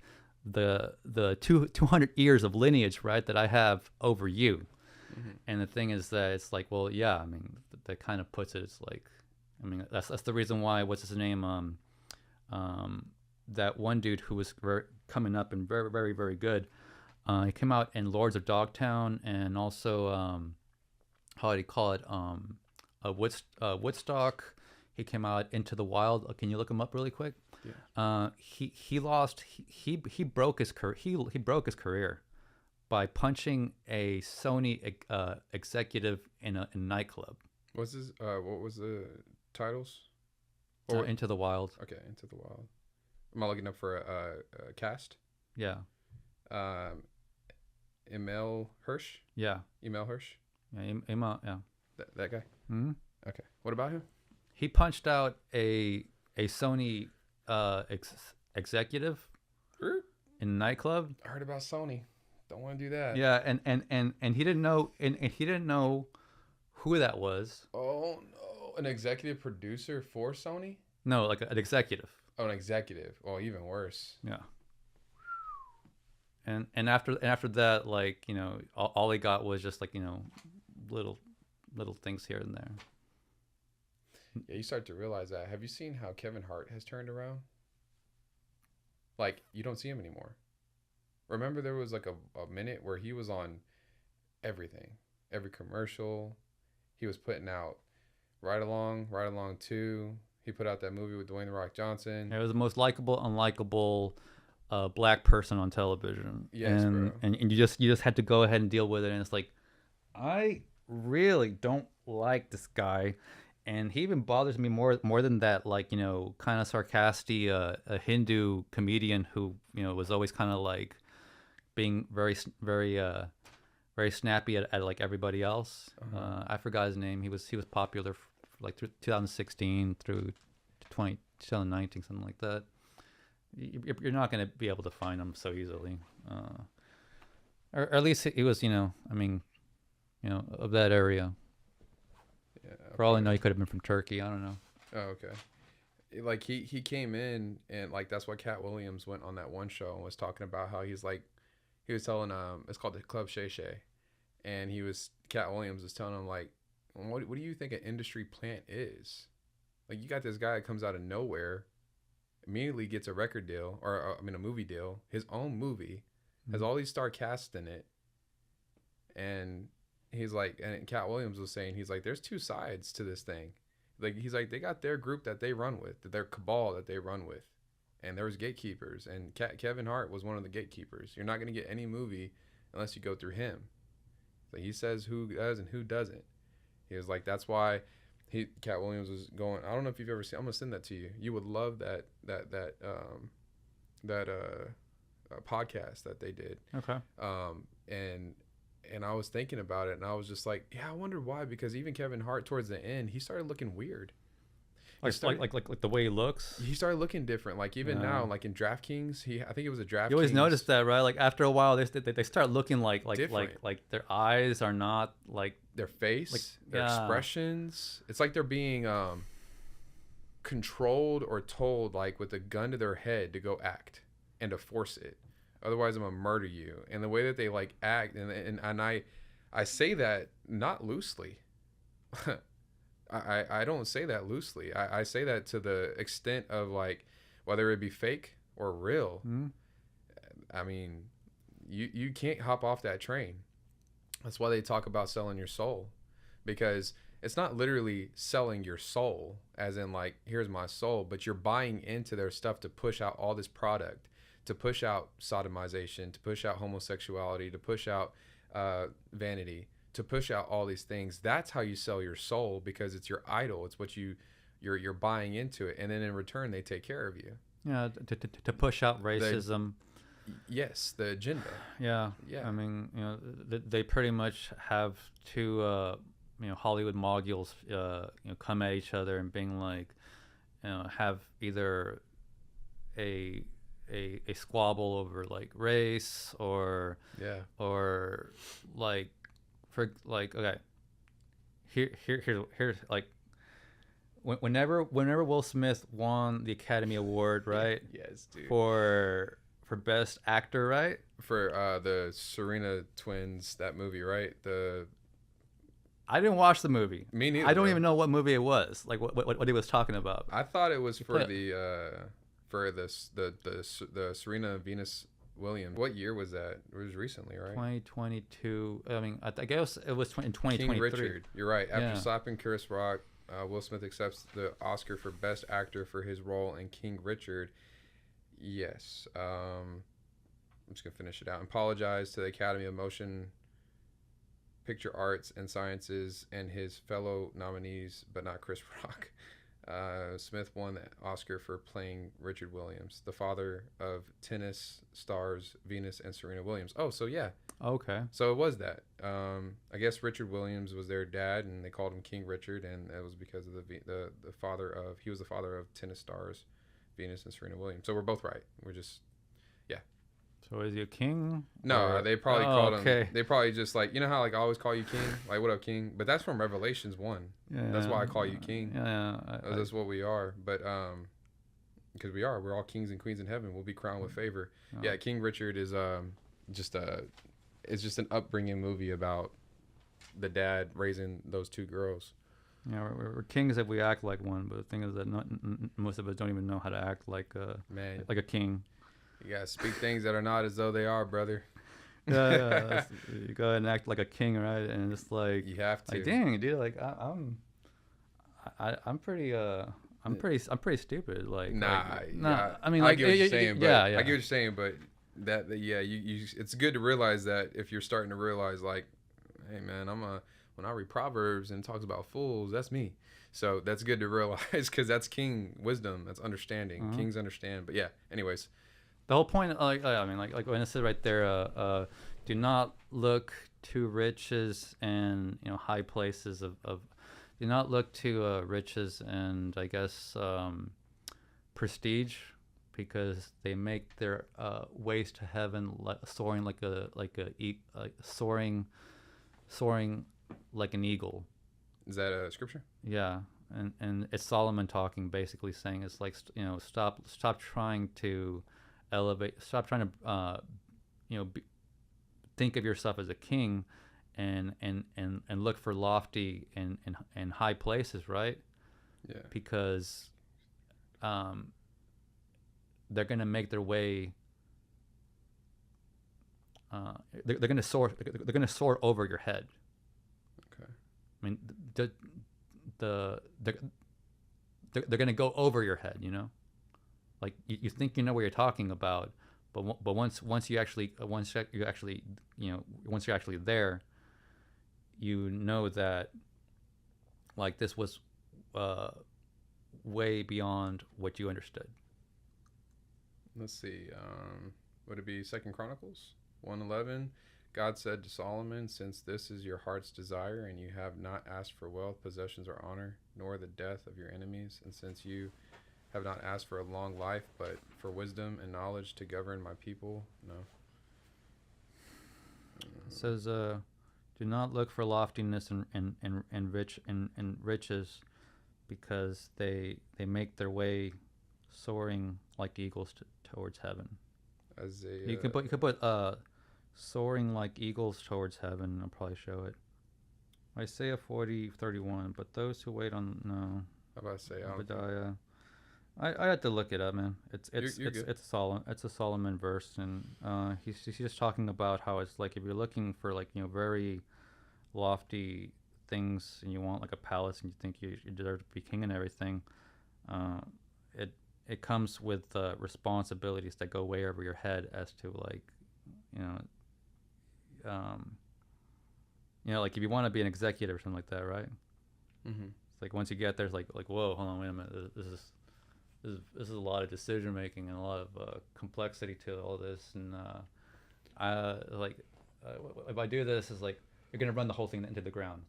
the 200 years of lineage, right, that I have over you. And the thing is that it's like, well, yeah, I mean, that kind of puts it, it's like, I mean, that's the reason why, what's his name, that one dude who was coming up and very, very, very good. He came out in Lords of Dogtown and also how do you call it? Woodstock. He came out Into the Wild. Can you look him up really quick? Yeah. He lost. He broke his career. He broke his career by punching a Sony executive in a nightclub. What's his? What was the titles? Into the Wild. Okay, Into the Wild. Am I looking up for a cast? Yeah. Emil Hirsch. Yeah. Emil Hirsch. Yeah. Yeah. That guy. Mm-hmm. Okay. What about him? He punched out a Sony executive in a nightclub. I heard about Sony. Don't want to do that. Yeah, and he didn't know and he didn't know who that was. Oh no, an executive producer for Sony? No, like an executive. Oh, an executive. Well, even worse. Yeah. And after that, like, you know, all he got was just like, you know, little things here and there. Yeah, you start to realize that. Have you seen how Kevin Hart has turned around? Like, you don't see him anymore. Remember there was like a minute where he was on everything. Every commercial. He was putting out Ride Along 2. He put out that movie with Dwayne "The Rock" Johnson. It was the most likable, unlikable black person on television. Yes, and, bro. And you just had to go ahead and deal with it. And it's like, I really don't like this guy. And he even bothers me more than that, like, you know, kind of sarcastic, a Hindu comedian who, you know, was always kind of like being very, very, very snappy at like everybody else. I forgot his name. He was popular like through 2016 through 2019, something like that. You're not going to be able to find him so easily. Or at least he was, you know, I mean, you know, of that area. Yeah. Okay. For all I know, he could have been from Turkey. I don't know. Oh, okay. Like he came in and like that's why Cat Williams went on that one show and was talking about how he was telling it's called the Club Shay Shay, and Cat Williams was telling him like, what do you think an industry plant is? Like, you got this guy that comes out of nowhere, immediately gets a record deal or a movie deal, his own movie, has all these star casts in it, and he's like, and Cat Williams was saying, he's like, there's two sides to this thing. Like, he's like, they got their group that they run with, their cabal that they run with, and there was gatekeepers, and Kevin Hart was one of the gatekeepers. You're not going to get any movie unless you go through him. So he says who does and who doesn't. He was like, that's why Cat Williams was going. I don't know if you've ever seen. I'm gonna send that to you. You would love that podcast that they did. Okay. And I was thinking about it, and I was just like, yeah, I wonder why. Because even Kevin Hart, towards the end, he started looking weird. Like the way he looks. He started looking different. Like even now, like in DraftKings, I think it was a DraftKings. You always notice that, right? Like after a while, they start looking like Different. like their eyes are not like their face, like, their expressions. It's like they're being controlled or told, like with a gun to their head, to go act and to force it. Otherwise, I'm gonna murder you. And the way that they like act, and I say that not loosely. I don't say that loosely. I say that to the extent of like whether it be fake or real. Mm-hmm. I mean, you can't hop off that train. That's why they talk about selling your soul, because it's not literally selling your soul as in like, here's my soul, but you're buying into their stuff to push out all this product, to push out sodomization, to push out homosexuality, to push out vanity, to push out all these things. That's how you sell your soul, because it's your idol. It's what you're buying into it, and then in return they take care of you. Yeah, to push out racism. Yes, the agenda. Yeah. I mean, you know, they pretty much have two, you know, Hollywood moguls, you know, come at each other and being like, you know, have either a squabble over like race or like, for like, okay, here's like, whenever Will Smith won the Academy Award, right? Yes, dude. For Best Actor, right? For the Serena Twins, that movie, right? I didn't watch the movie. Me neither. I don't even know what movie it was. Like what he was talking about. I thought it was for for the Serena Venus Williams. What year was that? It was recently, right? 2022. I mean, I guess it was in 2023. King Richard. You're right. After Yeah. slapping Chris Rock, Will Smith accepts the Oscar for Best Actor for his role in King Richard. Yes. I'm just gonna finish it out. Apologize to the Academy of Motion Picture Arts and Sciences and his fellow nominees, but not Chris Rock. Smith won the Oscar for playing Richard Williams, the father of tennis stars Venus and Serena Williams. Oh, so yeah. Okay. So it was that. I guess Richard Williams was their dad, and they called him King Richard, and it was because of the father of he was the father of tennis stars Venus and Serena Williams. So we're both right. We're just So is he a king? no. Or- They probably called okay. him. They probably just like how like I always call you King. Like what up, King? But that's from Revelations 1. Yeah. That's why I call you King. Yeah. That's what we are. But because we're all kings and queens in heaven. We'll be crowned with favor. Oh. Yeah, King Richard is just it's just an upbringing movie about the dad raising those two girls. Yeah, we're kings if we act like one, but the thing is that most of us don't even know how to act like a king. You gotta speak things that are not as though they are, brother. Yeah, you go ahead and act like a king, right? And it's like, You have to. like, dang, dude, like I'm pretty stupid. Like, Yeah, I mean, I like, get what you're saying, but yeah. I get what you're saying, but you it's good to realize that if you're starting to realize like, hey man, when I read Proverbs and it talks about fools, that's me. So that's good to realize because that's king wisdom, that's understanding. Uh-huh. Kings understand. But yeah, anyways, The whole point, I mean, like when it says right there, do not look to riches and high places of do not look to riches and I guess prestige, because they make their ways to heaven soaring soaring like an eagle. is that a scripture? Yeah, and it's Solomon talking, basically saying it's like stop trying to elevate, stop trying to think of yourself as a king, and look for lofty and high places, right? Yeah. Because they're gonna make their way. They're gonna soar over your head. Okay. I mean, they're gonna go over your head. Like you think you know what you're talking about, but once you're actually there, you know that like this was way beyond what you understood. Let's see. Would it be 2 Chronicles 1:11? God said to Solomon, "Since this is your heart's desire, and you have not asked for wealth, possessions, or honor, nor the death of your enemies, and since you have not asked for a long life, but for wisdom and knowledge to govern my people." No. It says, "Do not look for loftiness and riches, because they make their way soaring like eagles towards heaven." Isaiah. You could put soaring like eagles towards heaven. I'll probably show it. Isaiah 40:31. But those who wait on How about to say? Obadiah. I had to look it up, man. It's good. It's a Solomon verse, and he's just talking about how it's like if you're looking for like very lofty things and you want like a palace and you think you deserve to be king and everything, it comes with responsibilities that go way over your head as to like like if you want to be an executive or something like that, right? Mm-hmm. It's like once you get there, it's like whoa, hold on, wait a minute, this is a lot of decision making and a lot of complexity to all this, and if I do this, is like you're gonna run the whole thing into the ground.